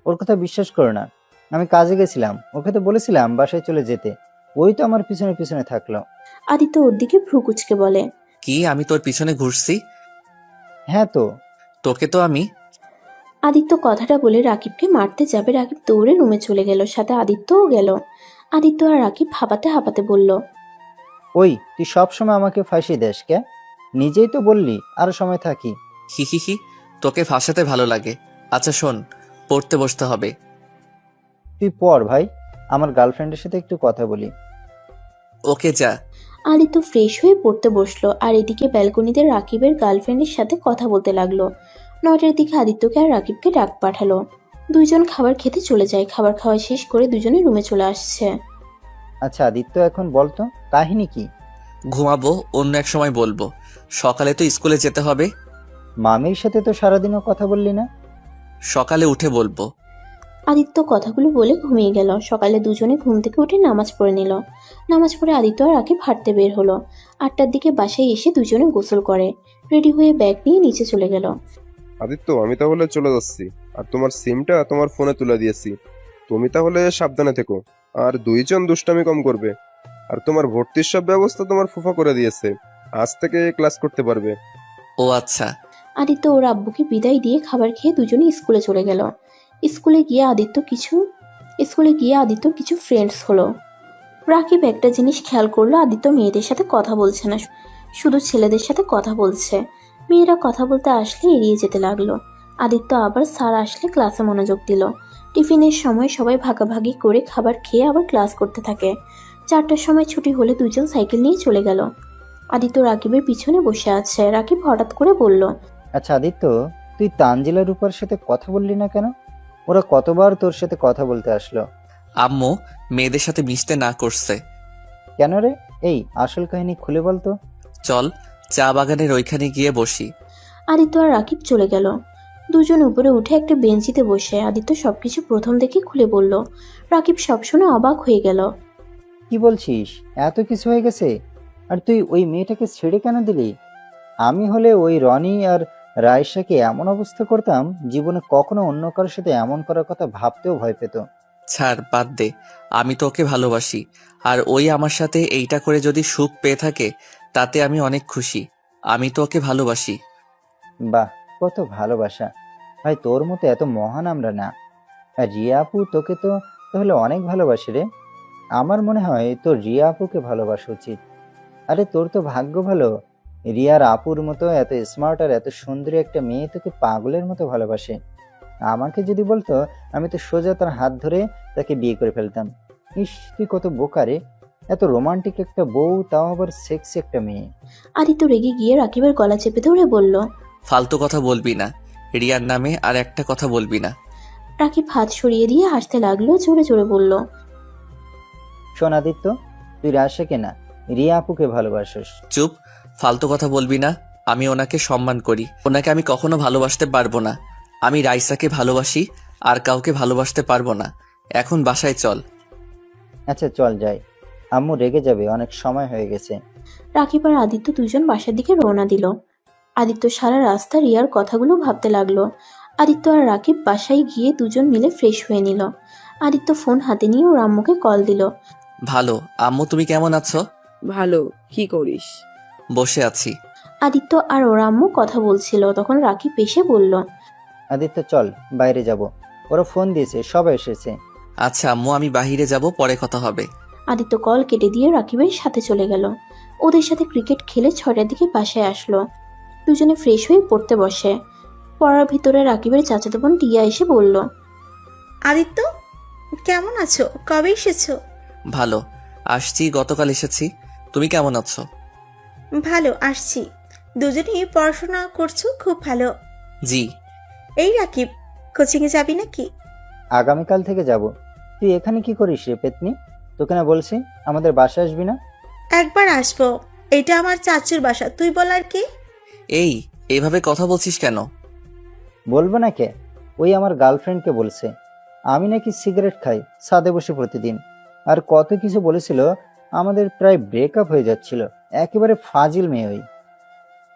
ওর কথা বিশ্বাস করো না। আমি কাজে গেছিলাম, ওকে তো বলেছিলাম বাসায় চলে যেতে, ওই তো আমার পিছনে পিছনে থাকলো। আদিত্য ওর দিকে ভ্রু কুচকে বলে, কি আমি তোর পিছনে ঘুরছি? হ্যাঁ তো। তোকে তো আমি। আদিত্য কথাটা বলে রাকিবকে মারতে যাবে। রাকিব দৌড়ে রুমে চলে গেল, সাথে আদিত্যও গেল। আদিত্য আর রাকিব হাঁপাতে হাঁপাতে বলল, ওই, তুই সব সময় আমাকে ফাঁসিয়ে দেস কে? নিজেই তো বললি আরো সময় থাকি। হি হি হি, তোকে ফাঁসাতে ভালো লাগে। আচ্ছা শোন, পড়তে বসতে হবে। তুই পড় ভাই, আমার গার্লফ্রেন্ডের সাথে একটু কথা বলি। ওকে যা। আদিত্য ফ্রেশ হয়ে পড়তে বসলো, আর এদিকে ব্যালকনিতে রাকিবের গার্লফ্রেন্ডের সাথে কথা বলতে লাগলো। 9টার দিকে আদিত্যকে আর রাকিবকে ডাক পাঠালো। 2জন খাবার খেতে চলে যায়। খাবার খাওয়া শেষ করে 2জনে রুমে চলে আসছে। আচ্ছা আদিত্য, এখন বলতো কাহিনী কি? ঘুমাবো, অন্য এক সময় বলবো। সকালে তো স্কুলে যেতে হবে। মামির সাথে তো সারাদিনও কথা বললি না। সকালে উঠে বলবো। আদিত্য কথাগুলো বলে ঘুমিয়ে গেল। সকালে 2জনে ঘুম থেকে উঠে নামাজ পড়ে নিল। নামাজ পড়ে আদিত্য আর রাকিব হাঁটতে বের হলো। 8টার দিকে বাসায় এসে 2জনে গোসল করে রেডি হয়ে ব্যাগ নিয়ে নিচে চলে গেল। আদিত্য, আমি তাহলে চলে যাচ্ছি, আর তোমার সিমটা তোমার ফোনে তুলে দিয়েছি। তুমি তাহলে সাবধানে থেকো, আর দুইজন দুষ্টামি কম করবে। আর তোমার ভর্তির সব ব্যবস্থা তোমার ফুফা করে দিয়েছে, আজ থেকে ক্লাস করতে পারবে। ও আচ্ছা। আদিত্য ওর আব্বুকে বিদায় দিয়ে খাবার খেয়ে দুজনে স্কুলে চলে গেল। স্কুলে গিয়ে আদিত্যর কিছু ফ্রেন্ডস হলো। রাকিব একটা জিনিস খেয়াল করলো, আদিত্য মেয়েদের সাথে কথা বলছে না, শুধু ছেলেদের সাথে কথা বলছে। মেয়েরা কথা বলতে আসলে এড়িয়ে যেতে লাগলো। আদিত্য আবার স্যার আসলে ক্লাসে মনোযোগ দিল। টিফিনের সময় সবাই ভাগাভাগি করে খাবার খেয়ে আবার ক্লাস করতে থাকে। 4টার সময় ছুটি হলে দুজন সাইকেল নিয়ে চলে গেল। আদিত্য রাকিবের পিছনে বসে আছে। রাকিব হঠাৎ করে বলল, আচ্ছা আদিত্য, তুই তানজিলা রূপার সাথে কথা বললি না কেন? ওরা কতবার তোর সাথে কথা বলতে আসলো? আম্মু মেয়েদের সাথে মিশতে না করছে। কেন রে? এই আসল কাহিনী খুলে বলতো। চল চা বাগানের ওইখানে গিয়ে বসি। আদিত্য আর রাকিব চলে গেল। দুজন উপরে উঠে একটা বেঞ্চিতে বসে আদিত্য সবকিছু প্রথম থেকে খুলে বলল। রাকিব সব শুনে অবাক হয়ে গেল। কি বলছিস? এত কিছু হয়ে গেছে? আর তুই ওই মেয়েটাকে ছেড়ে কেন দিলি? আমি হলে ওই রনি আর রায়শাকে এমন অবস্থা করতাম, জীবনে কখনো অন্য কারোর সাথে এমন করার কথা ভাবতেও ভয় পেত। ছাড়, বাদ দে। আমি তো ওকে ভালোবাসি, আর ওই আমার সাথে এইটা করে যদি সুখ পেয়ে থাকে তাতে আমি অনেক খুশি। আমি তো ওকে ভালোবাসি। বাহ, কত ভালোবাসা! ভাই, তোর মতো এত মহান আমরা না। আর রিয়া আপু তোকে তো তাহলে অনেক ভালোবাসে রে। আমার মনে হয় তোর রিয়া আপুকে ভালোবাসা উচিত। আরে তোর তো ভাগ্য ভালো, রিয়ার আপুর মতো এত স্মার্ট আর এত সুন্দরী একটা মেয়ে তোকে পাগলের মতো ভালোবাসে। আমাকে যদি বলতো, আমি তো সোজা তার হাত ধরে তাকে বিয়ে করে ফেলতাম। ইস, তুই কত বোকা রে! এত রোমান্টিক একটা বউ, তাও আবার সেক্সি একটা মেয়ে। আদিত্য রেগে গিয়ে রাকিবের গলা চেপে ধরে বলল, ফালতু কথা বলবি না, রিয়ার নামে আর একটা কথা বলবি না। রাকিব হাত সরিয়ে দিয়ে হাসতে লাগলো, জোরে জোরে বলল, শোন আদিত্য, তুই রাশাকে না, রিয়া আপুকে ভালোবাসিস। চুপ, ফালতু কথা বলবি না। আমি ওনাকে সম্মান করি, ওনাকে আমি কখনো ভালোবাসতে পারবো না। আমি রাইসাকে ভালোবাসি, আর কাউকে ভালোবাসতে পারবো না। এখন বাসায় চল। আচ্ছা চল যাই, আম্মু রেগে যাবে, অনেক সময় হয়ে গেছে। রাকিব আর আদিত্য দুজন বাসার দিকে রওনা দিল। আদিত্য সারা রাস্তা রিয়ার কথাগুলো ভাবতে লাগলো। আদিত্য আর রাকিব বাসায় গিয়ে দুজন মিলে ফ্রেশ হয়ে নিল। আদিত্য ফোন হাতে নিয়ে ওর আম্মুকে কল দিল। ভালো। আম্মু তুমি কেমন আছো? ভালো। কি করিস? বসে আছি। আদিত্য আর ওর আম্মু কথা বলছিল, তখন রাকিব এসে বলল, আদিত্য চল, বাইরে যাব। ওরা ফোন দিয়েছে, সবাই এসেছে। আচ্ছা আম্মু, আমি বাহিরে যাব, পরে কথা হবে। আদিত্য কল কেটে দিয়ে রাকিবের সাথে চলে গেল। ওদের সাথে ক্রিকেট খেলে 6টার দিকে বাসায় আসলো। দুজনে ফ্রেশ হয়ে পড়তে বসে। পড়ার ভিতরে রাকিবের চাচাতো বোন টিয়া এসে বলল, আদিত্য কেমন আছো? কবে এসেছো? ভালো, আসছি, গতকাল এসেছি। তুমি কেমন আছো? ভালো, আসছি। দুজনেই পড়াশোনা করছো, খুব ভালো। জি। এই রাকিব, কোচিংয়ে যাবি নাকি? আগামীকাল থেকে যাব। তুই এখানে কি করিস রে পেতনি? তোকে না বলছি আমাদের বাসায় আসবি না? একবার আসবো। এটা আমার চাচুর বাসা, তুই বলার কি? এই, এইভাবে কথা বলছিস কেন? বলবো না কে? ওই আমার গার্লফ্রেন্ডকে বলছে আমি নাকি সিগারেট খাই ছাদে বসে প্রতিদিন, আর কত কিছু বলেছিল। আমাদের প্রায় ব্রেকআপ হয়ে যাচ্ছিল। একেবারে ফাজিল মেয়ে ওই।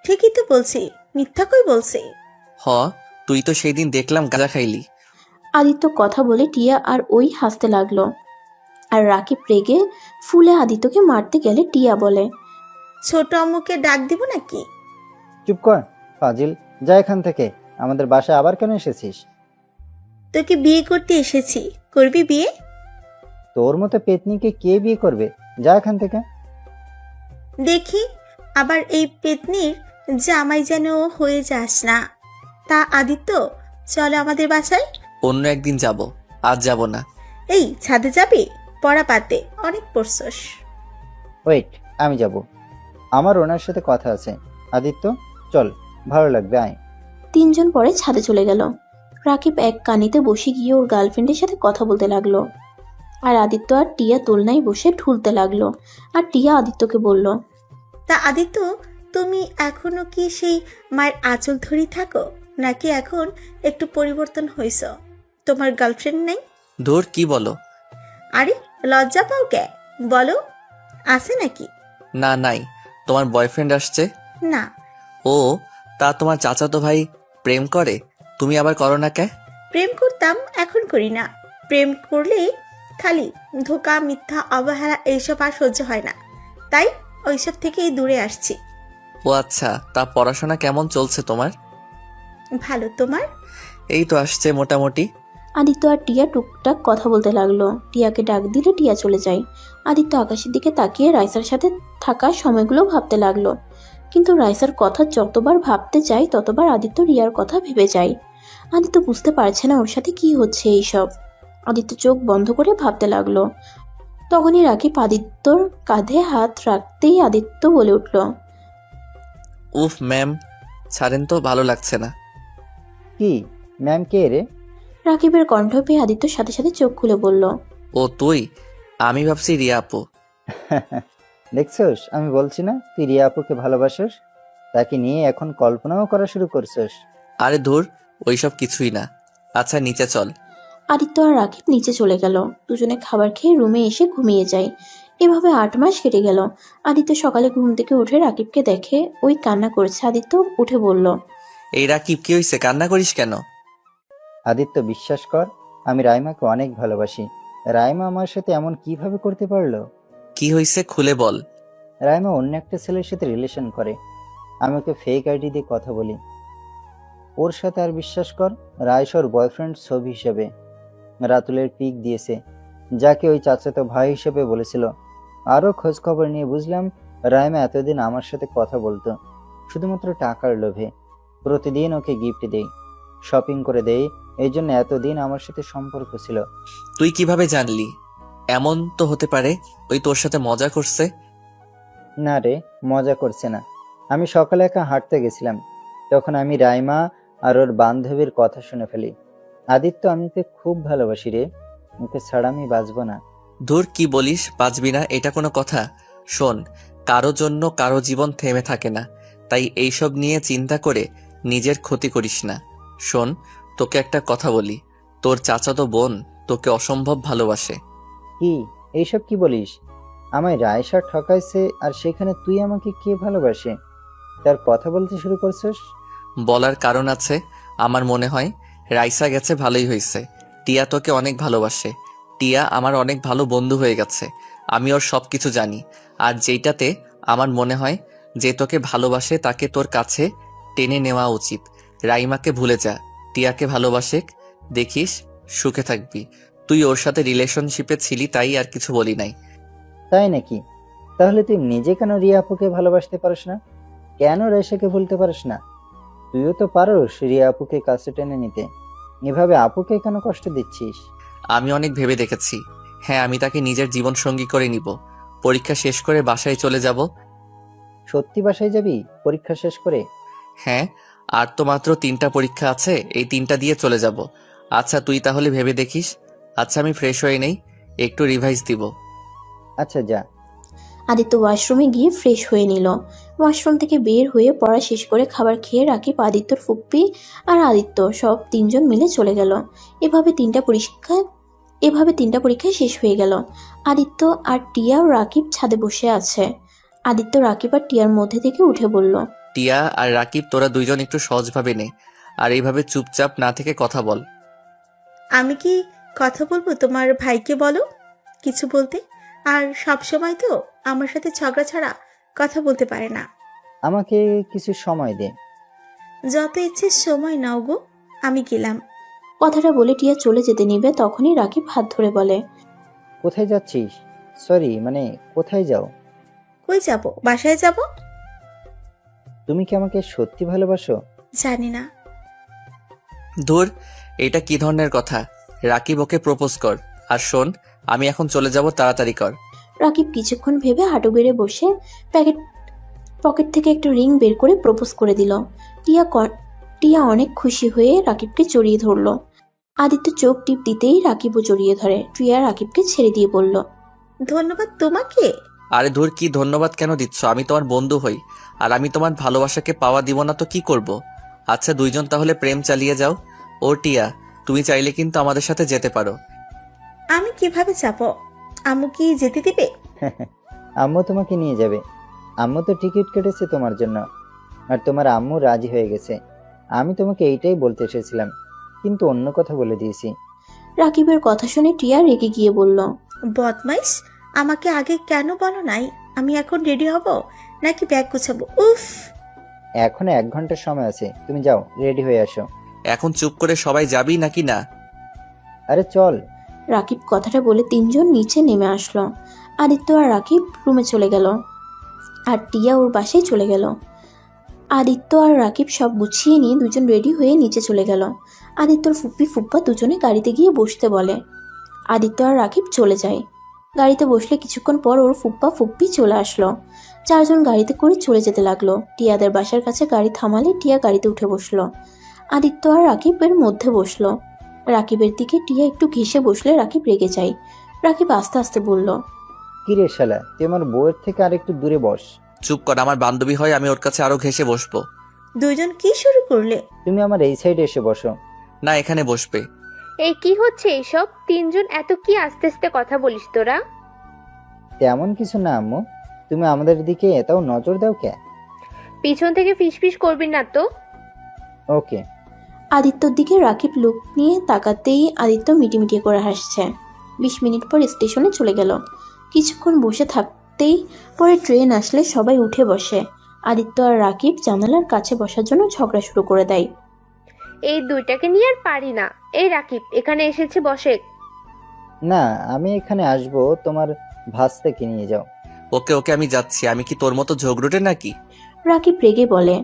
ঠিকই তো বলছি, মিথ্যা কই বলছি? হ, তুই তো সেই দিন দেখলাম গাঁজা খাইলি। আদিত্য কথা বলে টিয়া আর ওই হাসতে লাগলো। আর রাকিব রেগে ফুলে আদিত্যকে মারতে গেলে টিয়া বলে, ছোট আম্মুকে ডাক দিব নাকি? চুপ কর ফাজিল, যা এখান থেকে। আমাদের বাসায় আবার কেন এসেছিস? তোকে বিয়ে করতে এসেছি, করবি বিয়ে? তোর মতো পেতনিকে কে বিয়ে করবে? যা এখান থেকে। দেখি আবার এই পেতনির জামাই যেন হয়ে যাস না। তা আদিত্য, চলো আমাদের বাসায়। অন্য একদিন যাব, আজ যাব না। এই ছাদে যাবি? পড়া পাতে অনেক পড়ছস। ওয়েট, আমি যাব। আমার ওনার সাথে কথা আছে। আদিত্য চল, ভালো লাগবে, আয়। তিনজন পরে ছাদে চলে গেল। রাকিব এক কানিতে বসে গিয়ে ওর গার্লফ্রেন্ডের সাথে কথা বলতে লাগলো। আর আদিত্য আর টিয়া দোলনায় বসে ঠুলতে লাগলো। আর টিয়া আদিত্যকে বলল, তা আদিত্য, তুমি এখনো কি সেই মায়ের আঁচল ধরি থাকো, নাকি এখন একটু পরিবর্তন হয়েছ? তোমার গার্লফ্রেন্ড নেই? ধুর, কি বলো? আরে লজ্জা পাও কে? বলো, আছে নাকি? না, নাই। তোমার বয়ফ্রেন্ড আসছে? না। ও, তা তোমার চাচাতো ভাই প্রেম করে? তুমি আবার করো না কে? প্রেম করতাম, এখন করি না। প্রেম করলে খালি ধোকা, মিথ্যা, অবহেলা এইসব আর সহ্য হয় না, তাই ওইসব থেকেই দূরে আসছি। ও আচ্ছা, তা পড়াশোনা কেমন চলছে তোমার? ভালো, তোমার? এই তো আসছে মোটামুটি। আদিত্য আর টিয়া টুকটাক কথা বলতে লাগলো। টিয়াকে ডাক দিলে টিয়া চলে যায়। আদিত্য আকাশের দিকে তাকিয়ে রাইসার সাথে থাকা সময়গুলো ভাবতে লাগলো। কিন্তু রাইসার কথা যতবার ভাবতে যায় ততবার আদিত্য রিয়ার কথা ভেবে যায়। আদিত্য বুঝতে পারছে না ওর সাথে কি হচ্ছে এইসব। আদিত্য চোখ বন্ধ করে ভাবতে লাগলো। তখনই রাকিব আদিত্যর কাঁধে হাত রাখতেই আদিত্য বলে উঠল, উফ ম্যাম, ছাড়েন তো, ভালো লাগছে না। কি ম্যাম, কে রে? রাকিবের কণ্ঠ পেয়ে আদিত্যর সাথে সাথে চোখ খুলে বলল, ও তুই? আমি ভাবছি রিয়া আপু। দেখছস, আমি বলছি না তুই রিয়া আপুকে ভালোবাসিস? তাকে নিয়ে এখন কল্পনাও করা শুরু করছস? আরে ধুর, ওইসব কিছুই না। আচ্ছা নিচে চল। আদিত্য আর রাকিব নিচে চলে গেল। দুজনে খাবার খেয়ে রুমে এসে ঘুমিয়ে যায়। এভাবে 8 মাস কেটে গেল। আদিত্য সকালে ঘুম থেকে উঠে রাকিবকে দেখে ওই কান্না করছে। আদিত্য উঠে বলল, এই রাকিব, কি হয়েছে? কান্না করিস কেন? আদিত্য, বিশ্বাস কর, আমি রাইমাকে অনেক ভালোবাসি। রাইমা আমার সাথে এমন কিভাবে করতে পারলো? কি হয়েছে খুলে বল। রাইমা অন্য একটা ছেলের সাথে রিলেশন করে। আমি ওকে ফেক আইডি দিয়ে কথা বলি ওর সাথে। আর বিশ্বাস কর, রাইস ওর বয়ফ্রেন্ড ছবি হিসেবে রাতুলের পিক দিয়েছে, যাকে ওই চাচাতো ভাই হিসেবে বলেছিল। আরও খোঁজ খবর নিয়ে বুঝলাম রাইমা এতদিন আমার সাথে কথা বলতো শুধুমাত্র টাকার লোভে। প্রতিদিন ওকে গিফট দেই, শপিং করে দেই, এই জন্য এতদিন আমার সাথে সম্পর্ক ছিল। তুই কিভাবে জানলি? এমন তো হতে পারে ওই তোর সাথে মজা করছে। না রে, মজা করছে না। আমি সকালে একা হাঁটতে গেছিলাম, তখন আমি রাইমা আর ওর বান্ধবীর কথা শুনে ফেলি। আদিত্য, আমি ওকে খুব ভালোবাসি রে, ওকে ছাড়া আমি বাঁচবো না। ধুর, কি বলিস? বাঁচবি না? এটা কোনো কথা? শোন, কারো জন্য কারো জীবন থেমে থাকে না, তাই এইসব নিয়ে চিন্তা করে নিজের ক্ষতি করিস না। শোন, তোকে একটা কথা বলি, তোর চাচাতো বোন তোকে অসম্ভব ভালোবাসে। কি এইসব কি বলিস? আমায় রায়সা ঠকাইছে, আর সেখানে তুই আমাকে কে ভালোবাসে তার কথা বলতে শুরু করছিস? বলার কারণ আছে। আমার মনে হয় রাইসা গেছে ভালোই হয়েছে। টিয়া তোকে অনেক ভালোবাসে। টিয়া আমার অনেক ভালো বন্ধু হয়ে গেছে। আমি ওর সব কিছু জানি। আর যেইটাতে আমার মনে হয় যে তোকে ভালোবাসে তাকে তোর কাছে টেনে নেওয়া উচিত। রাইমাকে ভুলে যা, টিয়াকে ভালোবাসে, দেখিস সুখে থাকবি। তুই ওর সাথে রিলেশনশিপে ছিলি, তাই আর কিছু বলি নাই। তাই নাকি? তাহলে তুই নিজে কেন রিয়া আপুকে ভালোবাসতে পারিস না? কেন রায়সাকে ভুলতে পারিস না? তুইও তো পারোস রিয়া আপুকে কাছে টেনে নিতে। এভাবে আপুকে কেন কষ্ট দিচ্ছিস? আমি অনেক ভেবে দেখেছি। হ্যাঁ, আমি তাকে নিজের জীবন সঙ্গী করে নিব। পরীক্ষা শেষ করে বাসায় চলে যাব। সত্যি বাসায় যাবি পরীক্ষা শেষ করে? হ্যাঁ, আর তো মাত্র 3টা পরীক্ষা আছে, এই 3টা দিয়ে চলে যাব। আচ্ছা তুই তাহলে ভেবে দেখিস। আচ্ছা আমি ফ্রেশ হয়ে নেই, একটু রিভাইজ দিব। আচ্ছা যা। আদিত্য ওয়াশরুমে গিয়ে ফ্রেশ হয়ে নিল। ওয়াশরুম থেকে বের হয়ে পড়া শেষ করে খাবার খেয়ে রাকিব, আদিত্যর ফুপ্পি আর আদিত্য সব 3জন মিলে চলে গেল। এভাবে তিনটা পরীক্ষা শেষ হয়ে গেল। আদিত্য আর টিয়া ও রাকিব ছাদে বসে আছে। আদিত্য রাকিব আর টিয়ার মধ্যে থেকে উঠে বলল, টিয়া আর রাকিব, তোরা দুইজন একটু সহজভাবে নে, আর এইভাবে চুপচাপ না থেকে কথা বল। আমি কি কথা বলবো? তোমার ভাইকে বলো কিছু বলতে। আর সব সময় তো আমার সাথে ঝগড়া ছাড়া কথা বলতে পারে না। আমাকে কিছু সময় দে। যত ইচ্ছে সময় নাও গো, আমি গেলাম। কথাটা বলে টিয়া চলে যেতে নিবে, তখনই রাকিব হাত ধরে বলে, কোথায় যাচ্ছিস? সরি, মানে কোথায় যাও? কই যাব? বাসায় যাব। তুমি কি আমাকে সত্যি ভালোবাসো? জানি না। ধুর, এটা কি ধরনের কথা? রাকিব, ওকে প্রপোজ কর। আর শোন, আমি এখন চলে যাব, তাড়াতাড়ি কর। রাকিব কিছুক্ষণ ভেবে হাঁটু গেড়ে বসে পকেট থেকে একটা রিং বের করে প্রপোজ করে দিল। টিয়া অনেক খুশি হয়ে রাকিবকে জড়িয়ে ধরল। আদিত্য চোখ টিপ দিতেই রাকিবও জড়িয়ে ধরে। টিয়া রাকিবকে ছেড়ে দিয়ে বলল, ধন্যবাদ তোমাকে। আরে ধুর, কি ধন্যবাদ কেন দিচ্ছ? আমি তোমার বন্ধু হই, আর আমি তোমার ভালোবাসাকে পাওয়া দিব না তো কি করব? আচ্ছা দুইজন তাহলে প্রেম চালিয়ে যাও। ও টিয়া, তুমি চাইলে কিন্তু আমাদের সাথে যেতে পারো। আমি কিভাবে যাব? আম্মু কি যেতে দিবে? আম্মু তোমাকে নিয়ে যাবে। আম্মু তো টিকিট কেটেছে তোমার জন্য, আর তোমার আম্মু রাজি হয়ে গেছে। আমি তোমাকে এইটাই বলতে এসেছিলাম, কিন্তু অন্য কথা বলে দিয়েছি। রাকিবের কথা শুনে টিয়া রেগে গিয়ে বলল, বদমাইশ, আমাকে আগে কেন বলো নাই? আমি এখন রেডি হব নাকি ব্যাগ গুছাবো? উফ। এখনো 1 ঘন্টার সময় আছে, তুমি যাও রেডি হয়ে আসো। এখন চুপ করে সবাই যাবি নাকি না? আরে চল। রাকিব কথাটা বলে তিনজন নিচে নেমে আসলো। আদিত্য আর রাকিব রুমে চলে গেল, আর টিয়া ওর বাসায় চলে গেল। আদিত্য আর রাকিব সব গুছিয়ে নিয়ে দুজন রেডি হয়ে নিচে চলে গেল। আদিত্যর ফুপ্পি ফুপ্পা দুজনে গাড়িতে গিয়ে বসতে বলে। আদিত্য আর রাকিব চলে যায়। গাড়িতে বসলে কিছুক্ষণ পর ওর ফুপ্পা ফুপ্পি চলে আসলো। চারজন গাড়িতে করে চলে যেতে লাগলো। টিয়াদের বাসার কাছে গাড়ি থামালে টিয়া গাড়িতে উঠে বসলো। আদিত্য আর রাকিবের মধ্যে বসলো। রাকিবের দিকে টিয়া একটু ঘেঁষে বসলে রাকিব রেগে যায়। রাকিব আস্তে আস্তে বলল, কি রে শালা, তুই আমার বউয়ের থেকে আর একটু দূরে বস। চুপ কর, আমার বান্ধবী হয়, আমি ওর কাছে আরো ঘেঁষে বসবো। দুইজন কি শুরু করলে? তুমি আমার এই সাইডে এসে বসো। না, এখানে বসবে। এই কি হচ্ছে এইসব? তিনজন এত কি আস্তে আস্তে কথা বলিস তোরা? তেমন কিছু না আম্মু, তুমি আমাদের দিকে এটাও নজর দাও কে? পিছন থেকে ফিসফিস করবি না তো। ওকে। আদিত্যর দিকে রাকিব লুক নিয়ে তাকাতেই আদিত্য মিটিমিটি করে হাসছে। 20 মিনিট পর স্টেশনে চলে গেল। কিছুক্ষণ বসে থাকতেই পরে ট্রেন আসলে সবাই উঠে বসে। আদিত্য আর রাকিব জানালার কাছে বসার জন্য ঝগড়া শুরু করে দেয়। এই দুইটাকে নিয়ে আর পারি না। এই রাকিব এখানে এসেছে, বসে। না, আমি এখানে আসবো, তোমার ভাস্তাকে নিয়ে যাও। ওকে ওকে, আমি যাচ্ছি। আমি কি তোর মতো ঝগড়ুটে নাকি? রাকিব রেগে বলে।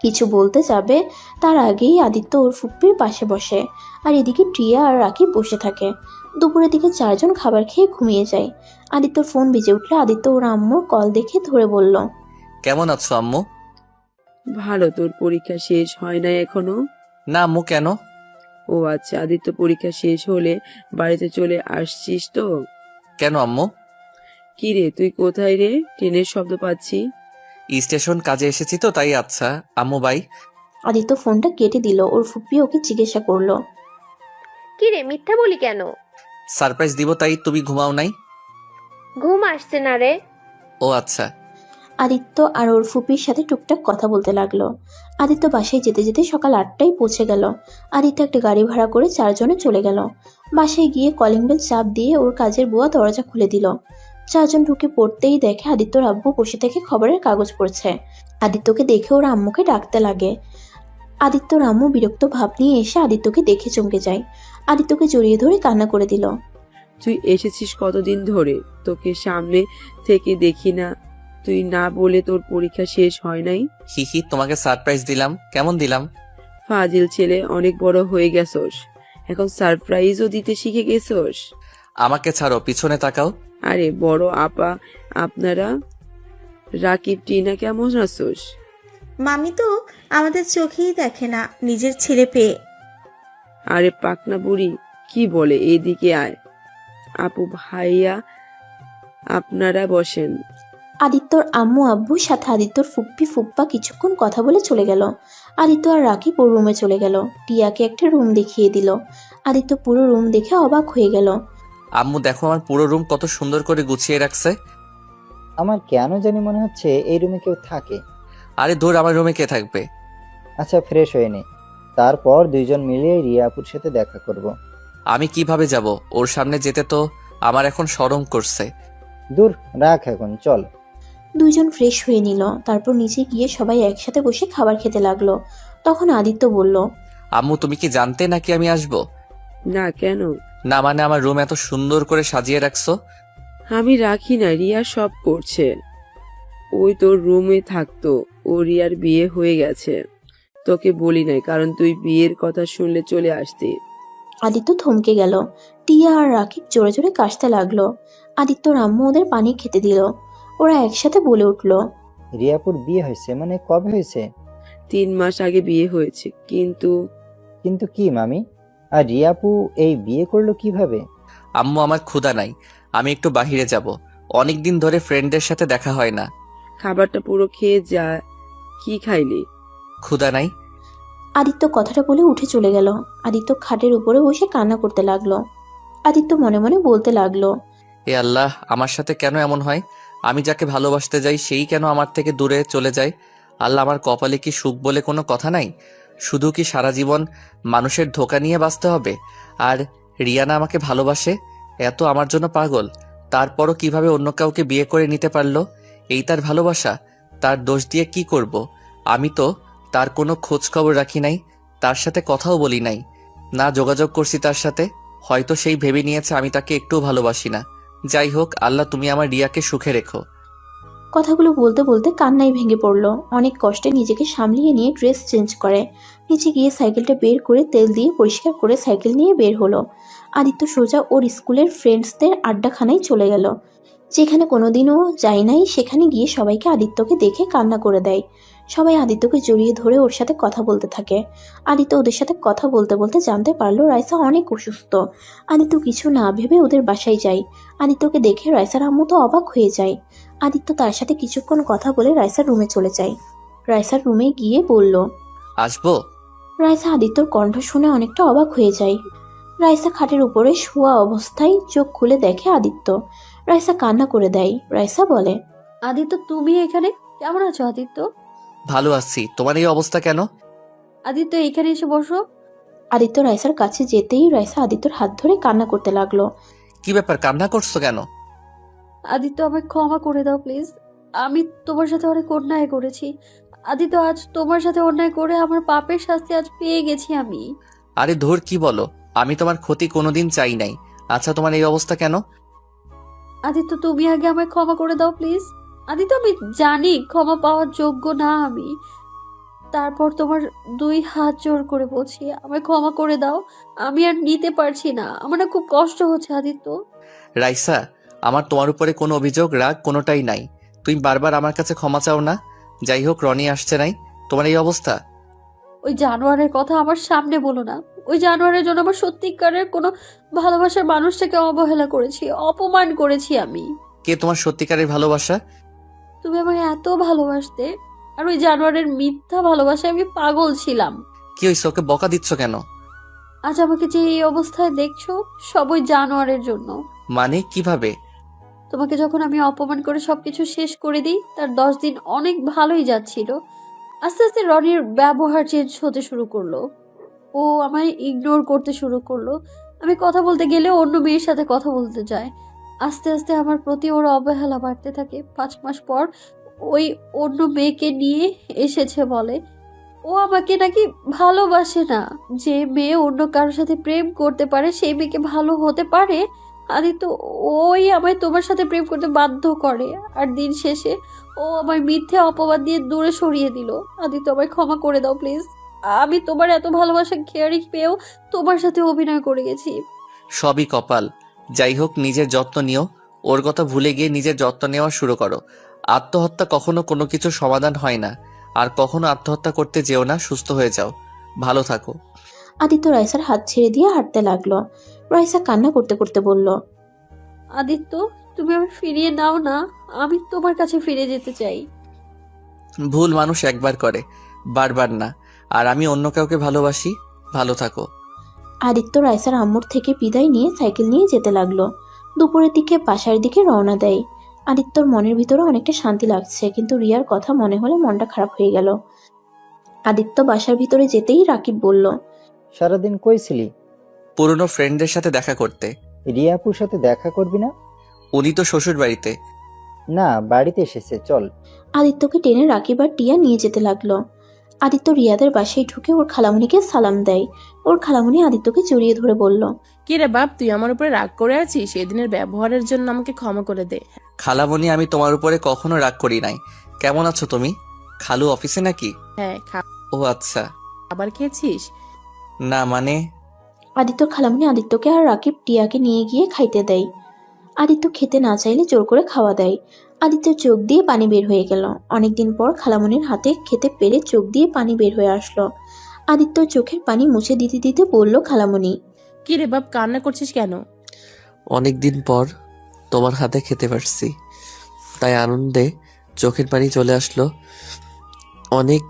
কিছু বলতে যাবে তার আগেই আদিত্য ওর ফুপ্পির পাশে বসে, আর এদিকে টিয়া আর রাকিব বসে থাকে। দুপুরের দিকে চারজন খাবার খেয়ে ঘুমিয়ে যায়। আদিত্যর ফোন বেজে উঠলে আদিত্য ওর আম্মুর কল দেখে ধরে বলল, কেমন আছো আম্মু? ভালো। তোর পরীক্ষা শেষ হয় না এখনো? না আম্মু, কেন? ও আচ্ছা, আদিত্য পরীক্ষা শেষ হলে বাড়িতে চলে আসছিস তো? কেন আম্মু? কি রে, তুই কোথায় রে? ট্রেনের শব্দ পাচ্ছি। স্টেশন কাজে এসেছি তো তাই। আচ্ছা আম্মু, বাই। আদিত্য ফোনটা কেটে দিল। ওর ফুপ্পি ওকে জিজ্ঞাসা করলো, কি রে, মিথ্যা বলি কেন? সারপ্রাইজ দিব তাই। তুমি ঘুমাও নাই? ঘুম আসছে না রে। ও আচ্ছা। আদিত্য আর ওর ফুপির সাথে টুকটাক কথা বলতে লাগলো। আদিত্য বাসায় যেতে যেতে সকাল 8টায় পৌঁছে গেল। আদিত্য একটা গাড়ি ভাড়া করে চারজনে চলে গেল। বাসায় গিয়ে কলিং বেল চাপ দিয়ে ওর কাজের বুয়া দরজা খুলে দিল। চারজন ঢুকে পড়তেই দেখে আদিত্যর আব্বু বসে থেকে খবরের কাগজ পড়ছে। আদিত্যকে দেখে ওর আম্মুকে ডাকতে লাগে। আদিত্যর আম্মু বিরক্ত ভাব নিয়ে এসে আদিত্যকে দেখে চমকে যায়। আদিত্যকে জড়িয়ে ধরে কান্না করে দিল। তুই এসেছিস কতদিন ধরে? তোকে সামনে থেকে দেখি না। তুই না বলে তোর পরীক্ষা শেষ হয় নাই? হিহি, তোমাকে সারপ্রাইজ দিলাম। কেমন দিলাম? ফাজিল ছেলে, অনেক বড় হয়ে গেছোস, এখন সারপ্রাইজও দিতে শিখে গেছোস। আমাকে ছাড়ো, পিছনে তাকাও। আরে বড় আপা, আপনারা রাকিব টিনা কেমন আছোস? মামি তো আমাদের চোখেই দেখে না নিজের ছেলে পেয়ে। আরে পাকনা বুড়ি কি বলে, এদিকে আয়। আপু ভাইয়া আপনারা বসেন। আদিত্যর আম্মু আব্বুর সাথে আদিত্যর ফুপ্পি ফুপ্পা কিছুক্ষণ কথা বলে চলে গেল। আদিত্য আর রাকিব ওর রুমে চলে গেল। টিয়াকে একটা রুম দেখিয়ে দিল। আদিত্য পুরো রুম দেখে অবাক হয়ে গেল। আম্মু দেখো, আমার পুরো রুম কত সুন্দর করে গুছিয়ে রাখছে। আমার কেন জানি মনে হচ্ছে এই রুমে কেউ থাকে। আরে ধুর, আমার রুমে কে থাকবে? আচ্ছা, ফ্রেশ হয়ে নে, তারপর দুইজন মিলে রিয়া আপুর সাথে দেখা করব। আমি কিভাবে যাব? ওর সামনে যেতে তো আমার এখন শরম করছে। দূর রাখ, এখন চল। দুইজন ফ্রেশ হয়ে নিল। তারপর নিচে গিয়ে সবাই একসাথে বসে খাবার খেতে লাগলো। তখন আদিত্য বলল, আম্মু তুমি কি জানতে নাকি আমি আসবো? না, কেন? না মানে, আমার রুম এত সুন্দর করে সাজিয়ে রাখছো। আমি রাখি না, রিয়া সব করছে। ওই তোর রুমে থাকতো, ও রিয়ার বিয়ে হয়ে গেছে। তোকে বলি নাই, কারণ তুই বিয়ের কথা শুনলে চলে আসতি। আদিত্য থমকে গেল। টিয়া আর রাকিব জোরে জোরে কাশতে লাগলো। আদিত্যর আম্মু ওদের পানি খেতে দিল। ওরা একসাথে বলে উঠল, রিয়াপুর বিয়ে হয়েছে মানে কবে হয়েছে? 3 মাস আগে বিয়ে হয়েছে। কিন্তু কিন্তু কি মামি? আর রিয়াপু এই বিয়ে করলো কিভাবে? আম্মু আমার ক্ষুধা নাই, আমি একটু বাহিরে যাব। অনেকদিন ধরে ফ্রেন্ডদের সাথে দেখা হয় না। খাবারটা পুরো খেয়ে যা। কি খাইলি? ক্ষুধা নাই। আদিত্য কথাটা বলে উঠে চলে গেল। আদিত্য খাটের উপরে বসে কান্না করতে লাগলো। আদিত্য মনে মনে বলতে লাগলো, এ আল্লাহ, আমার সাথে কেন এমন হয়? আমি যাকে ভালোবাসতে যাই সেই কেন আমার থেকে দূরে চলে যায়? আল্লাহ, আমার কপালে কি সুখ বলে কোনো কথা নাই? শুধু কি সারা জীবন মানুষের ধোঁকা নিয়ে বাঁচতে হবে? আর রিয়ানা আমাকে ভালোবাসে, এত আমার জন্য পাগল, তারপরও কিভাবে অন্য কাউকে বিয়ে করে নিতে পারলো? এই তার ভালোবাসা? তার দোষ দিয়ে কি করব? আমি তো তার কোনো খোঁজ খবর রাখি নাই, তার সাথে কথাও বলি নাই, না যোগাযোগ করছি তার সাথে। হয়তো সেই ভেবে নিয়েছে আমি তাকে একটুও ভালোবাসি না। যাই হোক, আল্লাহ তুমি আমার রিয়াকে সুখে রেখো। কথাগুলো বলতে বলতে কান্নায় ভেঙে পড়লো। অনেক কষ্টে নিজেকে সামলিয়ে নিয়ে ড্রেস চেঞ্জ করে নিচে গিয়ে সাইকেলটা বের করে তেল দিয়ে পরিষ্কার করে সাইকেল নিয়ে বের হলো। আদিত্য সোজা ওর স্কুলের ফ্রেন্ডসদের আড্ডাখানায় চলে গেল, যেখানে কোনোদিনও যায় নাই। সেখানে গিয়ে সবাইকে আদিত্যকে দেখে কান্না করে দেয়। সবাই আদিত্যকে জড়িয়ে ধরে ওর সাথে কথা বলতে থাকে। আদিত্য ওদের সাথে কথা বলতে বলতে জানতে পারলো রাইসা অনেক অসুস্থ। আদিত্য কিছু না ভেবে ওদের বাসায় যায়। আদিত্যকে দেখে রাইসার আম্মু তো অবাক হয়ে যায়। আদিত্য তার সাথে কিছুক্ষণ কথা বলে রাইসার রুমে চলে যায়। রাইসার রুমে গিয়ে বলল, আসবো? রাইসা আদিত্যর কণ্ঠ শুনে অনেকটা অবাক হয়ে যায়। রাইসা খাটের উপরে শোয়া অবস্থায় চোখ খুলে দেখে আদিত্য। রাইসা কান্না করে দেয়। রাইসা বলে, আদিত্য তুমি এখানে? কেমন আছো আদিত্য? ভালো আছি, তোমার এই অবস্থা কেন? আদিত্য এখানে এসে বসো। আদিত্য রাইসার কাছে যেতেই রাইসা আদিত্যর হাত ধরে কান্না করতে লাগলো। কি ব্যাপার, কান্না করছো কেন? আদিত্য আমায় ক্ষমা করে দাও প্লিজ। আমি তোমার সাথে অনেক অন্যায় করেছি। আদিত্য আজ তোমার সাথে অন্যায় করে আমার পাপের শাস্তি আজ পেয়ে গেছি আমি। আরে ধুর, কি বলো? আমি তোমার ক্ষতি কোনোদিন চাই নাই। আচ্ছা, তোমার এই অবস্থা কেন? আদিত্য তুমি আগে আমায় ক্ষমা করে দাও প্লিজ। আদিত্য আমি জানি ক্ষমা পাওয়ার যোগ্য না আমি, তারপর তোমার 2 হাত জোর করে বলছি আমায় ক্ষমা করে দাও। আমি আর নিতে পারছি না, আমার না খুব কষ্ট হচ্ছে আদিত্য। রাইসা, আমার তোমার উপরে কোনো অভিযোগ রাগ কোনোটাই নাই। তুমি বারবার আমার কাছে ক্ষমা চাও না। যাই হোক, রনি আসছে নাই, তোমার এই অবস্থা। ওই জানোয়ারের কথা আমার সামনে বলো না। ওই জানোয়ারের জন্য আমার সত্যিকারের কোনো ভালোবাসার মানুষটাকে অবহেলা করেছি, অপমান করেছি আমি। কে তোমার সত্যিকারের ভালোবাসা? তুমি আমায় এত ভালোবাসতে, আর ওই জানোয়ারের মিথ্যা ভালোবাসায় আমি পাগল ছিলাম। কি হয়েছে, ওকে বকা দিচ্ছ কেন? আজ আমাকে যে এই অবস্থায় দেখছো, সব ওই জানোয়ারের জন্য। মানে কিভাবে? তোমাকে যখন আমি অপমান করে সবকিছু শেষ করে দিই, তার 10 দিন অনেক ভালোই যাচ্ছিল। আস্তে আস্তে রনির ব্যবহার চেঞ্জ হতে শুরু করলো। ও আমায় ইগনোর করতে শুরু করলো। আমি কথা বলতে গেলে অন্য মেয়ের সাথে কথা বলতে যায়। আস্তে আস্তে আমার প্রতি ওর অবহেলা বাড়তে থাকে। 5 মাস পর ওই অন্য মেয়েকে নিয়ে এসেছে বলে। ও আমাকে নাকি ভালোবাসে না। যে মেয়ে অন্য কারোর সাথে প্রেম করতে পারে সেই মেয়েকে ভালো হতে পারে? আদিত্য, ওই আমায় তোমার সাথে প্রেম করতে বাধ্য করে। আর দিন শেষে ও আমায় মিথ্যে অপবাদ দিয়ে দূরে সরিয়ে দিল। আদিত্য, আমায় ক্ষমা করে দাও প্লিজ। আমি তোমার এত ভালোবাসা কেয়ারিং পেয়েও তোমার সাথে অভিনয় করে গেছি। সবই কপাল। যাই হোক, নিজের যত্ন নিও। ওর কথা ভুলে গিয়ে নিজের যত্ন নেওয়া শুরু করো। আত্মহত্যা কখনো কোনো কিছুর সমাধান হয় না। আর কখনো আত্মহত্যা করতে যেও না, সুস্থ হয়ে যাও। ভালো থাকো। আদিত্য রাইসার হাত ছেড়ে দিয়ে হাঁটতে লাগলো। রাইসা কান্না করতে করতে বলল, আদিত্য, তুমি আমায় ফিরিয়ে নাও না। আমি তোমার কাছে ফিরে যেতে চাই। ভুল মানুষ একবার করে, বারবার না। আর আমি অন্য কাউকে ভালোবাসি। ভালো থাকো। আদিত্য রাইসার আম্মুর থেকে বিদায় নিয়ে সাইকেল নিয়ে যেতে লাগলো। দুপুরের দিকে বাসার দিকে রওনা দেয়। আদিত্যর মনের ভিতরে অনেকটা শান্তি লাগছে, কিন্তু রিয়ার কথা মনে হলে মনটা খারাপ হয়ে গেল। আদিত্য বাসার ভিতরে যেতেই রাকিব বলল, সারাদিন কই ছিলি? পুরনো ফ্রেন্ডদের সাথে দেখা করতে। রিয়াপুর সাথে দেখা করবি না? উনি তো শ্বশুর বাড়িতে। না, বাড়িতে এসেছে, চল। আদিত্যকে টেনে রাকিব আর টিয়া নিয়ে যেতে লাগলো। আদিত্য রিয়াদের বাসায় ঢুকে ওর খালামুনিকে সালাম দেয়। ওর খালামুনি আদিত্যকে জড়িয়ে ধরে বলল, কি রে বাপ, তুই আমার উপরে রাগ করে আছিস? সেদিনের ব্যবহারের জন্য আমাকে ক্ষমা করে দে। খালামণি, আমি তোমার উপরে কখনো রাগ করি নাই। কেমন আছো তুমি? খালু অফিসে নাকি? হ্যাঁ, ও আচ্ছা। খাবার খেয়েছিস? না মানে। আদিত্যর খালামুনি আদিত্যকে আর রাকিব টিয়াকে নিয়ে গিয়ে খাইতে দেয়। আদিত্য খেতে না চাইলে জোর করে খাওয়া দেয়। আদিত্যর চোখ দিয়ে পানি বের হয়ে গেল। অনেকদিন পর খালামুনির হাতে খেতে পেরে চোখ দিয়ে পানি বের হয়ে আসলো। আদিত্যর চোখের পানি মুছে দিতে দিতে বলল খালামুনি, কি রে বাপ, কান্না করছিস কেন? অনেকদিন পর তোমার হাতে খেতে পারছি, তাই আনন্দে চোখের পানি চলে আসলো। অনেক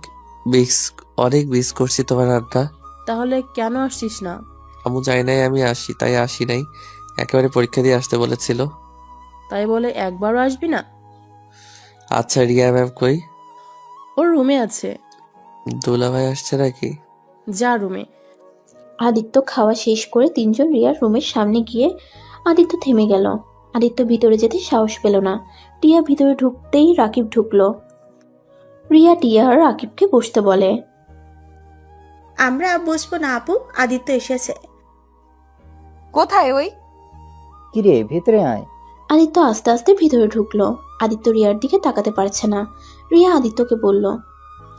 মিস করছি তোমার রান্না। তাহলে কেন আসছিস না? আমু জানি নাই আমি আসি, তাই আসি নাই। একেবারে পরীক্ষা দিয়ে আসতে বলেছিল। তাই বলে একবারও আসবি না? আচ্ছা, রিয়া ম্যাম কই? ওর রুমে আছে। দুলা ভাই আসছে নাকি? যা রুমে। আদিত্য খাওয়া শেষ করে তিনজন রিয়ার রুমের সামনে গিয়ে আদিত্য থেমে গেল। আদিত্য ভিতরে যেতে সাহস পেল না। টিয়া ভিতরে ঢুকতেই রাকিব ঢুকলো। রিয়া টিয়া আর রাকিবকে বসতে বলে। আমরা বসবো না আপু, আদিত্য এসেছে। কোথায় ওই? কিরে ভিতরে আয়। আদিত্য আস্তে আস্তে ভিতরে ঢুকলো। আদিত্য রিয়ার দিকে তাকাতে পারছে না। রিয়া আদিত্যকে বলল।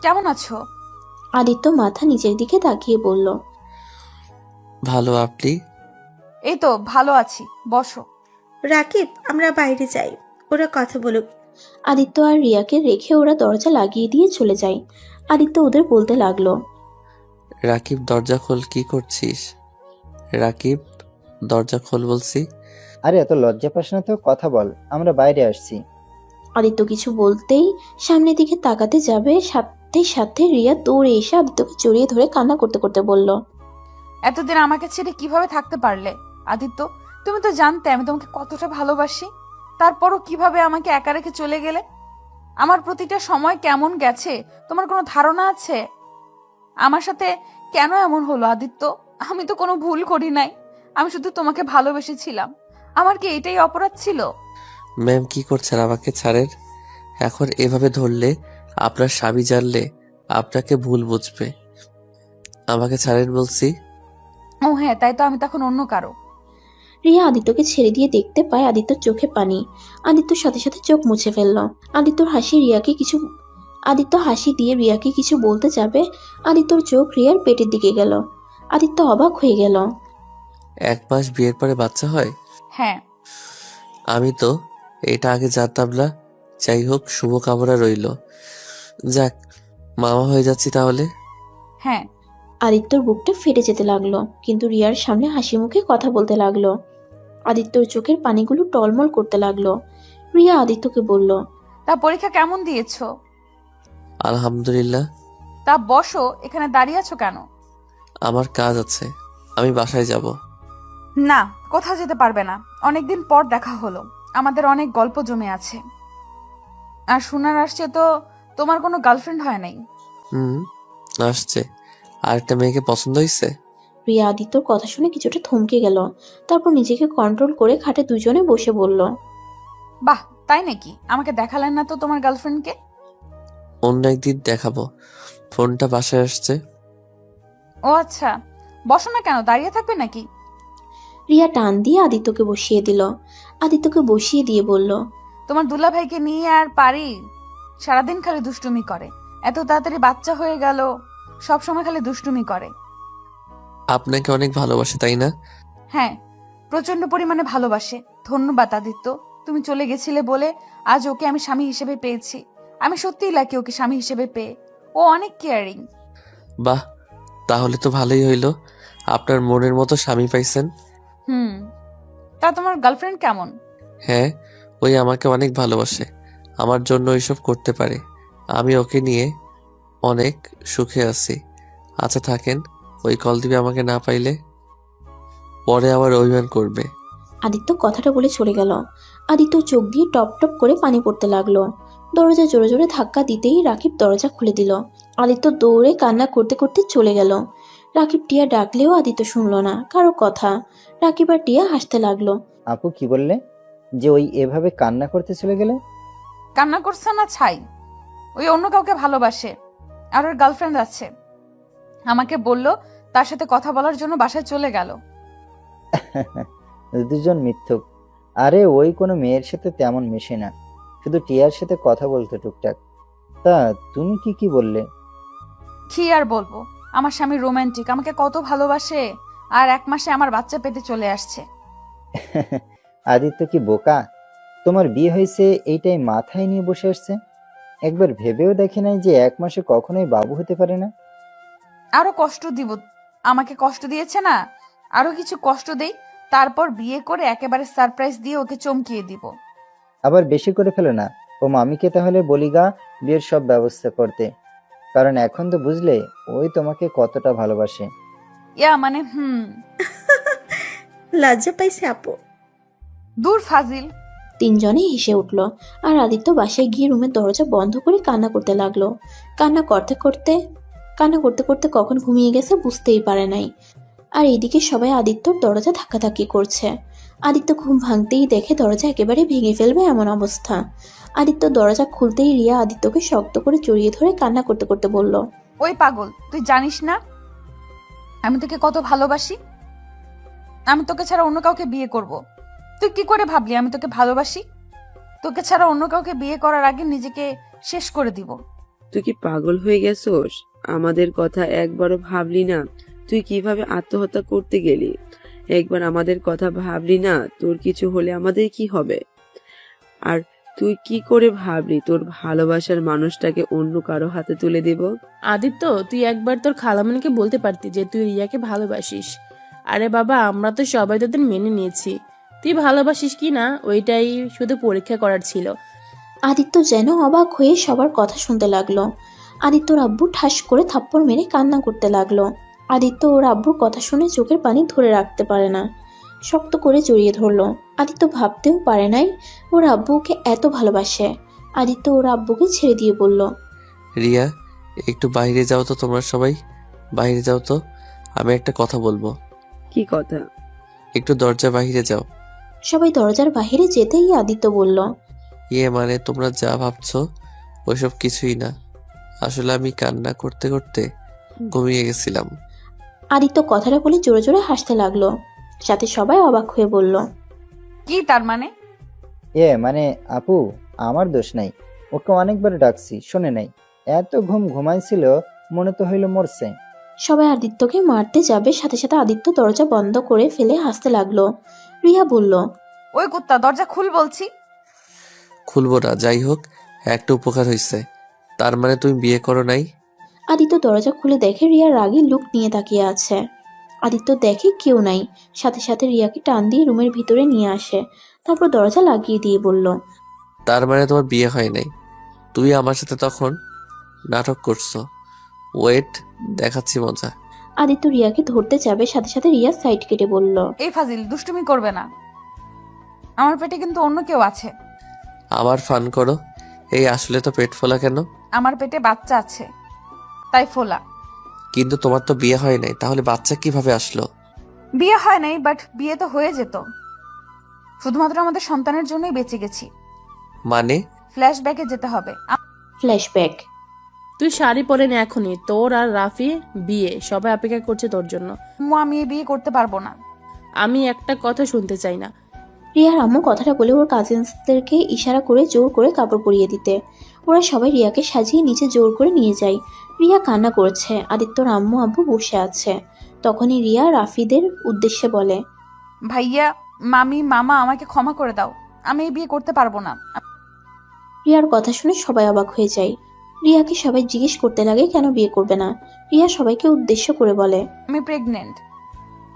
কেমন আছো? আদিত্য মাথা নিচের দিকে তাকিয়ে বলল। ভালো, আপনি? এই তো ভালো আছি, বসো। রাকিব, আমরা বাইরে যাই, ওরা কথা বলুক। আদিত্য আর রিয়াকে রেখে ওরা দরজা লাগিয়ে দিয়ে চলে যায়। আদিত্য ওদের বলতে লাগলো। রাকিব দরজা খোল, কি করছিস? রাকিব দরজা খোল বলছি। আরে এত লজ্জা পাস না তো, কথা বল, আমরা বাইরে আসছি। আদিত্য কিছু বলতেই সামনের দিকে তাকাতে যাবে, সাথে সাথে রিয়া দৌড়ে এসে আদিত্যকে জড়িয়ে ধরে কান্না করতে করতে বলল। এতদিন আমাকে ছেড়ে কিভাবে থাকতে পারলে আদিত্য? তুমি তো জানতে আমি তোমাকে কতটা ভালোবাসি, তারপরও কিভাবে আমাকে একা রেখে চলে গেলে? আমার প্রতিটা সময় কেমন গেছে তোমার কোনো ধারণা আছে? আমার সাথে কেন এমন হলো আদিত্য? আমি তো কোনো ভুল করি নাই, আমি শুধু তোমাকে ভালোবেসেছিলাম। আমার কি এটাই অপরাধ ছিল? ম্যাম কি করছেন? আমাকে ছাড়েন। এখন এভাবে ধরলে আপনার স্বামী জানলে আপনাকে ভুল বুঝবে। আমাকে ছাড়েন বলছি। ও হ্যাঁ, তাই তো, আমি তখন অন্য কারো। রিয়া আদিত্যকে ছেড়ে দিয়ে দেখতে পায় আদিত্যর চোখে পানি। আদিত্যর সাথে সাথে চোখ মুছে ফেলল। আদিত্য হাসি দিয়ে রিয়াকে কিছু বলতে যাবে, আদিত্যর চোখ রিয়ার পেটের দিকে গেল। আদিত্য অবাক হয়ে গেল। 1 মাস বিয়ের পরে বাচ্চা হয়? হ্যাঁ। আমি তো এটা আগে জানতাম না। যাই হোক, শুভকামনা রইল। যাক, মামা হয়ে যাচ্ছি তাহলে। হ্যাঁ। আদিত্যর বুকটা ফেটে যেতে লাগলো, কিন্তু রিয়ার সামনে হাসি মুখে কথা বলতে লাগলো। আদিত্যর চোখের পানিগুলো টলমল করতে লাগলো। রিয়া আদিত্যকে বলল। তা পরীক্ষা কেমন দিয়েছো? আলহামদুলিল্লাহ। তা বসো, এখানে দাঁড়িয়ে আছো কেন? আমার কাজ আছে, আমি বাসায় যাব। না, কোথাও যেতে পারবে না। অনেকদিন পর দেখা হলো, আমাদের অনেক গল্প জমে আছে। আর শোনার আসছে তো তোমার কোনো গার্লফ্রেন্ড হয় নাই। আসছে। আরেকটা মেয়েকে পছন্দ হয়েছে। রিয়া আদিত্যর কথা শুনে কিছুটা থমকে গেল। তারপর নিজেকে কন্ট্রোল করে খাটে দুজনে বসে বলল। বাহ, তাই নাকি? আমাকে দেখালেন না তো তোমার গার্লফ্রেন্ডকে। অন্য একদিন দেখাবো। ফোনটা বাসায় আসছে। ও আচ্ছা, বসো না কেন, দাঁড়িয়ে থাকবে নাকি? রিয়া টান দিয়ে আদিত্যকে বসিয়ে দিল। আদিত্যকে বসিয়ে দিয়ে বলল। তোমার দুলাভাইকে নিয়ে আর পারি? সারাদিন খালি দুষ্টুমি করে, এত তাড়াতাড়ি বাচ্চা হয়ে গেল, সবসময় খালি দুষ্টুমি করে। আপনাকে অনেক ভালোবাসে, তাই না? হ্যাঁ, প্রচন্ড পরিমাণে ভালোবাসে। ধন্যবাদ আদিত্য, তুমি চলে গেছিলে বলে আজ ওকে আমি স্বামী হিসেবে পেয়েছি। আমি সত্যিই লাকি ওকে স্বামী হিসেবে পেয়ে। ও অনেক কেয়ারিং। বাহ, তাহলে তো ভালোই হইলো, আপনার মনের মতো স্বামী পাইছেন। তা তোমার গার্লফ্রেন্ড কেমন? হ্যাঁ, ওই আমাকে অনেক ভালোবাসে, আমার জন্য এইসব করতে পারে। আমি ওকে নিয়ে অনেক সুখে আছি। আচ্ছা থাকেন, ওই কল দিবে আমাকে না পাইলে, পরে আবার অভিমান করবে। আদিত্য কথাটা বলে চলে গেল। আদিত্য চোখ দিয়ে টপ টপ করে পানি পড়তে লাগলো। দরজা জোরে জোরে ধাক্কা দিতেই রাকিব দরজা খুলে দিল। আদিত্য দৌড়ে কান্না করতে করতে চলে গেল। রাকিব টিয়া ডাকলেও আদিত্য শুনলো না কারো কথা। রাকিব আর টিয়া হাসতে লাগলো। আপু কি বললে যে ওই এভাবে কান্না করতে চলে গেলে? কান্না করছে না ছাই, ওই অন্য কাউকে ভালোবাসে, আর ওর গার্লফ্রেন্ড আছে। আমাকে বলল তার সাথে কথা বলার জন্য বাসায় চলে গেল। দুজন মিথ্যুক। আরে ওই কোনো মেয়ের সাথে তেমন মেশে না, শুধু টিয়ার সাথে কথা বলতো টুকটাক। তা তুমি কি বললে? কি আর বলবো, আমার স্বামী রোমান্টিক, আমাকে কত ভালোবাসে, আর 1 মাসে আমার বাচ্চা পেটে চলে আসছে। আদিত্য কি বোকা? তোমার বিয়ে হয়েছে এইটাই মাথায় নিয়ে বসে আসছে। একবার ভেবেও দেখে নাই যে 1 মাসে কখনোই বাবু হতে পারে না। আরো কষ্ট দিব, আমাকে কষ্ট দিয়েছে না, আরো কিছু কষ্ট দেই, তারপর বিয়ে করে একেবারে সারপ্রাইজ দিয়ে ওকে চমকিয়ে দিব। আবার বেশি করে ফেলো না। ও মামিকে তাহলে বলি গা বিয়ের সব ব্যবস্থা করতে, কারণ এখন তো বুঝলে ওই তোমাকে কতটা ভালোবাসে। ইয়া মানে লজ্জা পাইছে আপু। দূর ফাজিল। তিনজনেই হেসে উঠল। আর আদিত্য বাসায় গিয়ে রুমের দরজা বন্ধ করে কান্না করতে লাগলো। কান্না করতে করতে কান্না করতে করতে কখন ঘুমিয়ে গেছে বুঝতেই পারে নাই। আর এইদিকে সবাই আদিত্যর দরজা ধাক্কাধাক্কি করছে। আদিত্য ঘুম ভাঙতেই দেখে দরজা একেবারে ভেঙে ফেলবে এমন অবস্থা। আদিত্য দরজা খুলতেই রিয়া আদিত্যকে শক্ত করে জড়িয়ে ধরে কান্না করতে করতে বলল, ওই পাগল, তুই জানিস না আমি তোকে কত ভালোবাসি? আমি তোকে ছাড়া অন্য কাউকে বিয়ে করব। তুই কি করে ভাবলি আমি তোকে ভালোবাসি? তোকে ছাড়া অন্য কাউকে বিয়ে করার আগে নিজেকে শেষ করে দিব। তুই কি পাগল হয়ে গেছোস? আমাদের কথা একবারও ভাবলি না? তুই কিভাবে আত্মহত্যা করতে গেলি? একবার আমাদের কথা ভাবলি না তোর কিছু হলে আমাদের কি হবে? আর তুই কি করে ভাবলি তোর ভালোবাসার মানুষটাকে অন্য কারো হাতে তুলে দেব? আদিত্য, তুই একবার তোর খালামণিকে বলতে পারতি যে তুই রিয়াকে ভালোবাসিস। আরে বাবা, আমরা তো সবাই তোদের মেনে নিয়েছি। তুই ভালোবাসিস কি না ওইটাই শুধু পরীক্ষা করার ছিল। আদিত্য যেন অবাক হয়ে সবার কথা শুনতে লাগলো। আদিত্যর আব্বু ঠাস করে থাপ্পড় মেরে কান্না করতে লাগলো। আদিত্য ওর আব্বুর কথা শুনে চোখের পানি ধরে রাখতে পারে না, শক্ত করে জড়িয়ে ধরলো। আদিত্য ভাবতেও পারে নাই ওর আব্বু ওকে এত ভালোবাসে। আদিত্য ওর আব্বুকে ছেড়ে দিয়ে বলল, রিয়া, একটু বাইরে যাও তো, তোমরা সবাই বাইরে যাও তো, আমি একটা কথা বলবো। কি কথা? একটু দরজা বাইরে যাও। সবাই দরজার বাইরে যেতেই আদিত্য বলল, মানে তোমরা যা ভাবছো ওইসব কিছুই না। আসলে আমি কান্না করতে করতে ঘুমিয়ে গেছিলাম। আদিত্য কথাটা বলে জোরে জোরে হাসতে লাগলো। সাথে সবাই অবাক হয়ে বলল, কি তার মানে? মানে আপু, আমার দোষ নাই। ওকে অনেকবার ডাকছি, শোনে নাই। এত ঘুমাইছিল, মনে তো হইল মরছে। সবাই আদিত্যকে মারতে যাবে, সাথে সাথে আদিত্য দরজা বন্ধ করে ফেলে হাসতে লাগলো। রিয়া বলল, ওই কুত্তা, দরজা খুল বলছি। খুলবো না, যাই হোক একটা উপকার হয়েছে। তার মানে তুমি বিয়ে করো নাই? আদিত্য দরজা খুলে দেখে রিয়া রাগী লুক নিয়ে তাকিয়ে আছে। আদিত্য দেখে কেউ নাই, সাথে সাথে রিয়াকে টান দিয়ে রুমের ভিতরে নিয়ে আসে। তারপর দরজা লাগিয়ে দিয়ে বলল, তার মানে তোমার বিয়ে হয় নাই? তুমি আমার সাথে তখন নাটক করছো। ওয়েট, দেখাচ্ছি মজা। আদিত্য রিয়াকে ধরতে যাবে, সাথে সাথে রিয়া সাইড কেটে বলল, এই ফাজিল, দুষ্টুমি করবে না। আমার পেটে কিন্তু অন্য কেউ আছে। আবার ফান করো। এই আসলে তো পেট ফোলা কেন? আমার পেটে বাচ্চা আছে, তাই ফোলা। কিন্তু তোমার তো বিয়ে হয় নাই, তাহলে বাচ্চা কিভাবে আসলো? বিয়ে হয় নাই, বাট বিয়ে তো হয়ে যেত। শুধুমাত্র আমাদের সন্তানের জন্যই বেঁচে গেছি। মানে? ফ্ল্যাশব্যাকে যেতে হবে। ফ্ল্যাশব্যাক। তুই শাড়ি পরে নে এখনই, তোর আর রাফি বিয়ে, সবাই অপেক্ষা করছে তোর জন্য। আমি এই বিয়ে করতে পারবো না। আমি একটা কথা শুনতে চাই না। রিয়ার আম্মু কথাটা বলে ওর কাজিনসদেরকে ইশারা করে জোর করে কাপড় পরিয়ে দিতে। ওরা সবাই রিয়াকে সাজিয়ে নিচে জোর করে নিয়ে যায়। রিয়া কান্না করছে, আদিত্যর আম্মু আব্বু বসে আছে। তখনই রিয়া রাফিদের উদ্দেশ্যে বলে, ভাইয়া, মামি, মামা, আমাকে ক্ষমা করে দাও। আমি এই বিয়ে করতে পারবো না। রিয়ার কথা শুনে সবাই অবাক হয়ে যায়। রিয়াকে সবাই জিজ্ঞেস করতে লাগে কেন বিয়ে করবে না। রিয়া সবাইকে উদ্দেশ্য করে বলে, আমি প্রেগনেন্ট।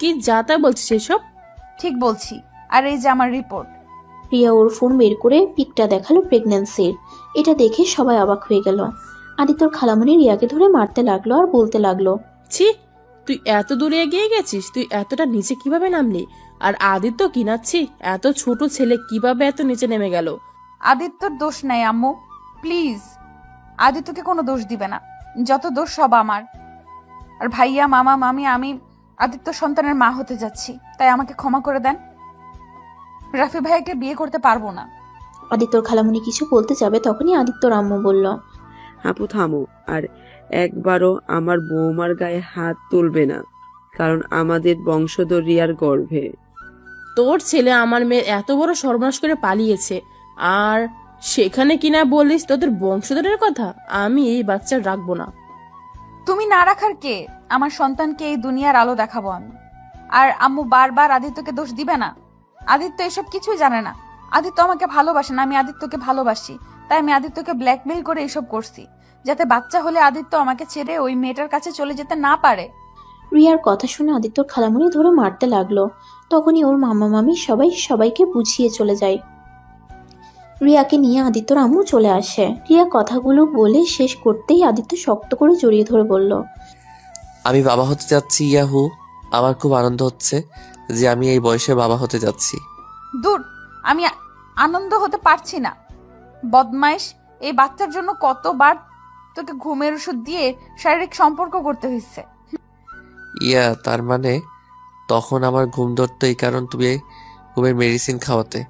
কি যাতা বলছিস এসব? ঠিক বলছি, আর এই যে আমার রিপোর্ট। রিয়া ওর ফোন বের করে পিকটা দেখালো প্রেগন্যান্সির। এটা দেখে সবাই অবাক হয়ে গেল। আদিত্যর খালামণি রিয়াকে ধরে মারতে লাগলো আর বলতে লাগলো, ছি, তুই এত দূরে এগিয়ে গেছিস? তুই এতটা নিচে কিভাবে নামলি? আর আদিত্য কিনাচ্ছি, এত ছোট ছেলে কিভাবে এত নিচে নেমে গেল? আদিত্যর দোষ নাই আম্মু, প্লিজ। আদিত্যকে কোনো দোষ দিবে না, যত দোষ সব আমার। আর ভাইয়া, মামা, মামি, আমি আদিত্য সন্তানের মা হতে যাচ্ছি, তাই আমাকে ক্ষমা করে দেন। রাফি ভাইয়াকে বিয়ে করতে পারবো না। আদিত্যর খালামণি কিছু বলতে যাবে, তখনই আদিত্যর আম্মু বলল, আপু থামো, আর একবারও আমার বৌমার গায়ে হাত তুলবে না, কারণ আমাদের বংশধর রিয়ার গর্ভে। তোর ছেলে আমার মেয়ের এত বড় সর্বনাশ করে পালিয়েছে, আর সেখানে কিনা বলিস তোদের বংশধরের কথা? আমি এই বাচ্চা রাখবো না। তুমি না রাখার কে? আমার সন্তানকে এই দুনিয়ার আলো দেখাবো আমি। আর আম্মু বারবার আদিত্যকে দোষ দিবে না। আদিত্য এসব কিছুই জানে না। আদিত্য আমাকে ভালোবাসে না, আমি আদিত্যকে ভালোবাসি। তাই আমি আদিত্যকে ব্ল্যাকমেইল করে এসব করছি, যাতে বাচ্চা হলে আদিত্য আমাকে ছেড়ে ওই মেয়েটার কাছে চলে যেতে না পারে। রিয়ার কথা শুনে আদিত্যর খালামণি ধরে মারতে লাগলো। তখনই ওর মামা মামি সবাইকে বুঝিয়ে চলে যায়। রিয়াকে নিয়ে আদিত্যর আম্মু চলে আসে। রিয়া কথাগুলো বলে শেষ করতেই আদিত্য শক্ত করে জড়িয়ে ধরে বলল, আমি বাবা হতে যাচ্ছি। ইয়াহু, আমার খুব আনন্দ হচ্ছে যে আমি এই বয়সে বাবা হতে যাচ্ছি। দূর, আমি আনন্দ হতে পারছি না। বদমাইশ, এই বাচ্চার জন্য কতবার তোকে ঘুমের ওষুধ দিয়ে শারীরিক সম্পর্ক করতে হয়েছে। ইয়া, তার মানে তখন আমার ঘুম ধরতো এই কারণ তুমি ঘুমের মেডিসিন খাওয়াতে।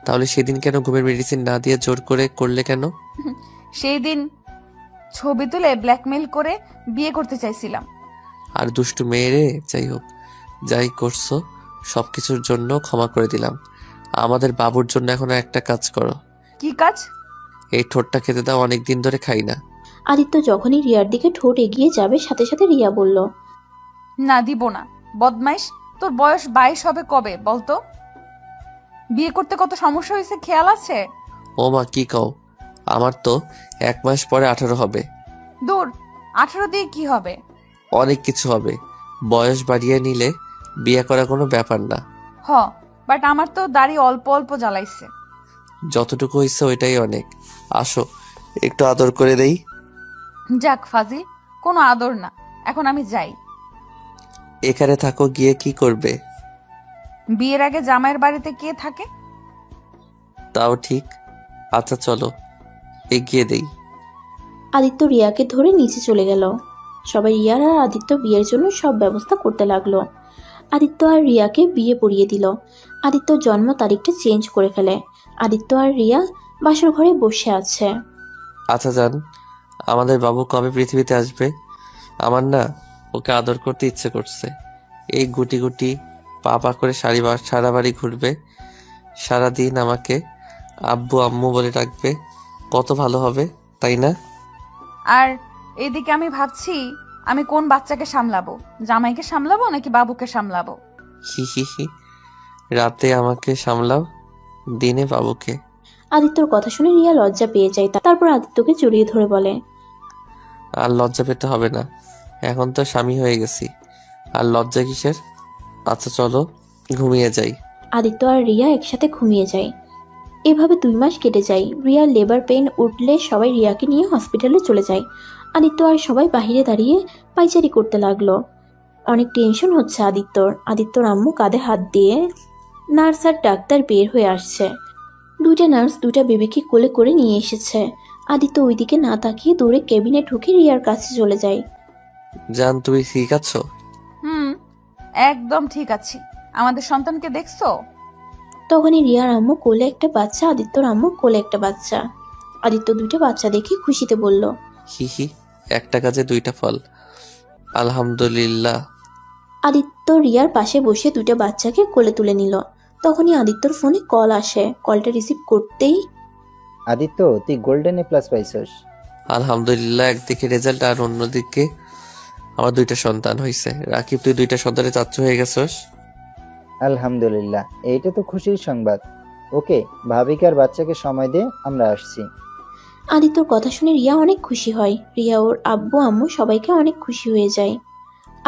তাহলে সেদিন কেন ঘুমের মেডিসিন না দিয়ে জোর করে করলে কেন? সেই দিন ছবি তুলে ব্ল্যাকমেল করে বিয়ে করতে চাইছিলাম। আর দুষ্টু মেয়েরে, যাই হোক, যাই করছো সবকিছুর জন্য ক্ষমা করে দিলাম। আমাদের বাবুর জন্য এখন একটা কাজ করো। কি কাজ? এই ঠোঁটটা খেতে দাও, অনেক দিন ধরে খাই না। আদিত্য যখনই রিয়ার দিকে ঠোঁট এগিয়ে যাবে সাথে সাথে রিয়া বলল, না, দিব না। বদমাইশ, তোর বয়স 22 হবে কবে বলতো? বিয়ে করতে কত সমস্যা হয়েছে খেয়াল আছে? ও মা, কি কও? আমার তো 1 মাস পরে 18 হবে। দূর, 18 দিয়ে কি হবে? অনেক কিছু হবে। বয়স বাড়িয়ে নিলে বিয়ে করা কোনো ব্যাপার না। বাট আমার তো দাড়ি অল্প অল্প জ্বালাইছে। যতটুকু হয়েছে ওইটাই অনেক। আসো, একটু আদর করে দেই। যাক ফাজিল, কোনো আদর না, এখন আমি যাই। এখানে থাকো, গিয়ে কি করবে? বিয়ের আগে জামাইয়ের বাড়িতে কে থাকে? তাও ঠিক। আচ্ছা চলো, এগিয়ে দেই। আদিত্য রিয়াকে ধরে নিচে চলে গেল। সবাই রিয়ার আর আদিত্য বিয়ের জন্য সব ব্যবস্থা করতে লাগলো। আদিত্য আর রিয়াকে বিয়ে পড়িয়ে দিল। আদিত্য জন্ম তারিখটা চেঞ্জ করে ফেলে। আদিত্য আর রিয়া বাসর ঘরে বসে আছে। আচ্ছা জান, আমাদের বাবু কবে পৃথিবীতে আসবে? আমার না ওকে আদর করতে ইচ্ছে করছে। এই গুটি গুটি পা পা করে সারা বাড়ি ঘুরবে, সারাদিন আমাকে আব্বু আম্মু বলে ডাকবে। কত ভালো হবে, তাই না? আর এদিকে আমি ভাবছি আমি কোন বাচ্চাকে সামলাবো, জামাইকে সামলাবো নাকি বাবুকে সামলাবো। হি হি হি। রাতে আমাকে সামলাও, দিনে বাবুকে। আদিত্যর কথা শুনে রিয়া লজ্জা পেয়ে যায়। তারপর আদিত্যকে জড়িয়ে ধরে বলে, আর লজ্জা পেতে হবে না, এখন তো স্বামী হয়ে গেছি, আর লজ্জা কিসের? আচ্ছা চলো ঘুমিয়ে যাই। আদিত্য আর রিয়া একসাথে ঘুমিয়ে যায়। এভাবে 2 মাস কেটে যায়। রিয়ার লেবার পেইন উঠলে সবাই রিয়াকে নিয়ে হসপিটালে চলে যায়। আদিত্য আর সবাই বাহিরে দাঁড়িয়ে পাইচারি করতে লাগলো। অনেক টেনশন হচ্ছে আদিত্যর আম্মু কাঁধে হাত দিয়ে নার্স আর ডাক্তার বের হয়ে আসছে। 2টা নার্স 2টা বেবিকে কোলে করে নিয়ে এসেছে। আদিত্য ওইদিকে না তাকিয়ে দৌড়ে কেবিনে ঢুকে রিয়ার কাছে চলে যায়। জান, তুমি ঠিক আছো? একদম ঠিক আছি। আমাদের সন্তানকে দেখছো? তখনই রিয়ার আম্মু কোলে একটা বাচ্চা, আদিত্যর আম্মু কোলে একটা বাচ্চা। আদিত্য 2টা বাচ্চা দেখে খুশিতে বলল, হি হি, একটা কাজে 2টা ফল, আলহামদুলিল্লাহ। আদিত্য রিয়ার পাশে বসে 2টা বাচ্চাকে কোলে তুলে নিল। তখনই আদিত্যর ফোনে কল আসে। কলটা রিসিভ করতেই, আদিত্য, তুই গোল্ডেন এ প্লাস পাইছস। আলহামদুলিল্লাহ, একদিকে রেজাল্ট আর অন্যদিকে আমার 2টা সন্তান হয়েছে। রাকিব, তুই 2টা সন্তানের চাচ্চু হয়ে গেছস। আলহামদুলিল্লাহ, এইটা তো খুশির সংবাদ। ওকে, ভাবিকে আর বাচ্চাকে সময় দে, আমরা আসছি। আদিত্যর কথা শুনে রিয়া অনেক খুশি হয়। রিয়া ওর আব্বু আম্মু সবাইকে অনেক খুশি হয়ে যায়।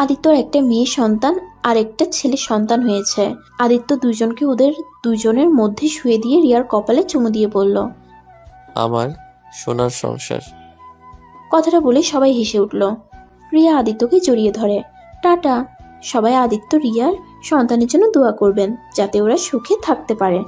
আদিত্যর একটা মেয়ে সন্তান আর একটা ছেলে সন্তান হয়েছে। আদিত্য দুজনকে ওদের দুজনের মধ্যে শুয়ে দিয়ে রিয়ার কপালে চুমু দিয়ে বলল, আমার সোনার সংসার। কথাটা বলে সবাই হেসে উঠল। রিয়া আদিত্যকে জড়িয়ে ধরে। টাটা। সবাই আদিত্য রিয়ার সন্তানের জন্য দোয়া করবেন যাতে ওরা সুখে থাকতে পারে।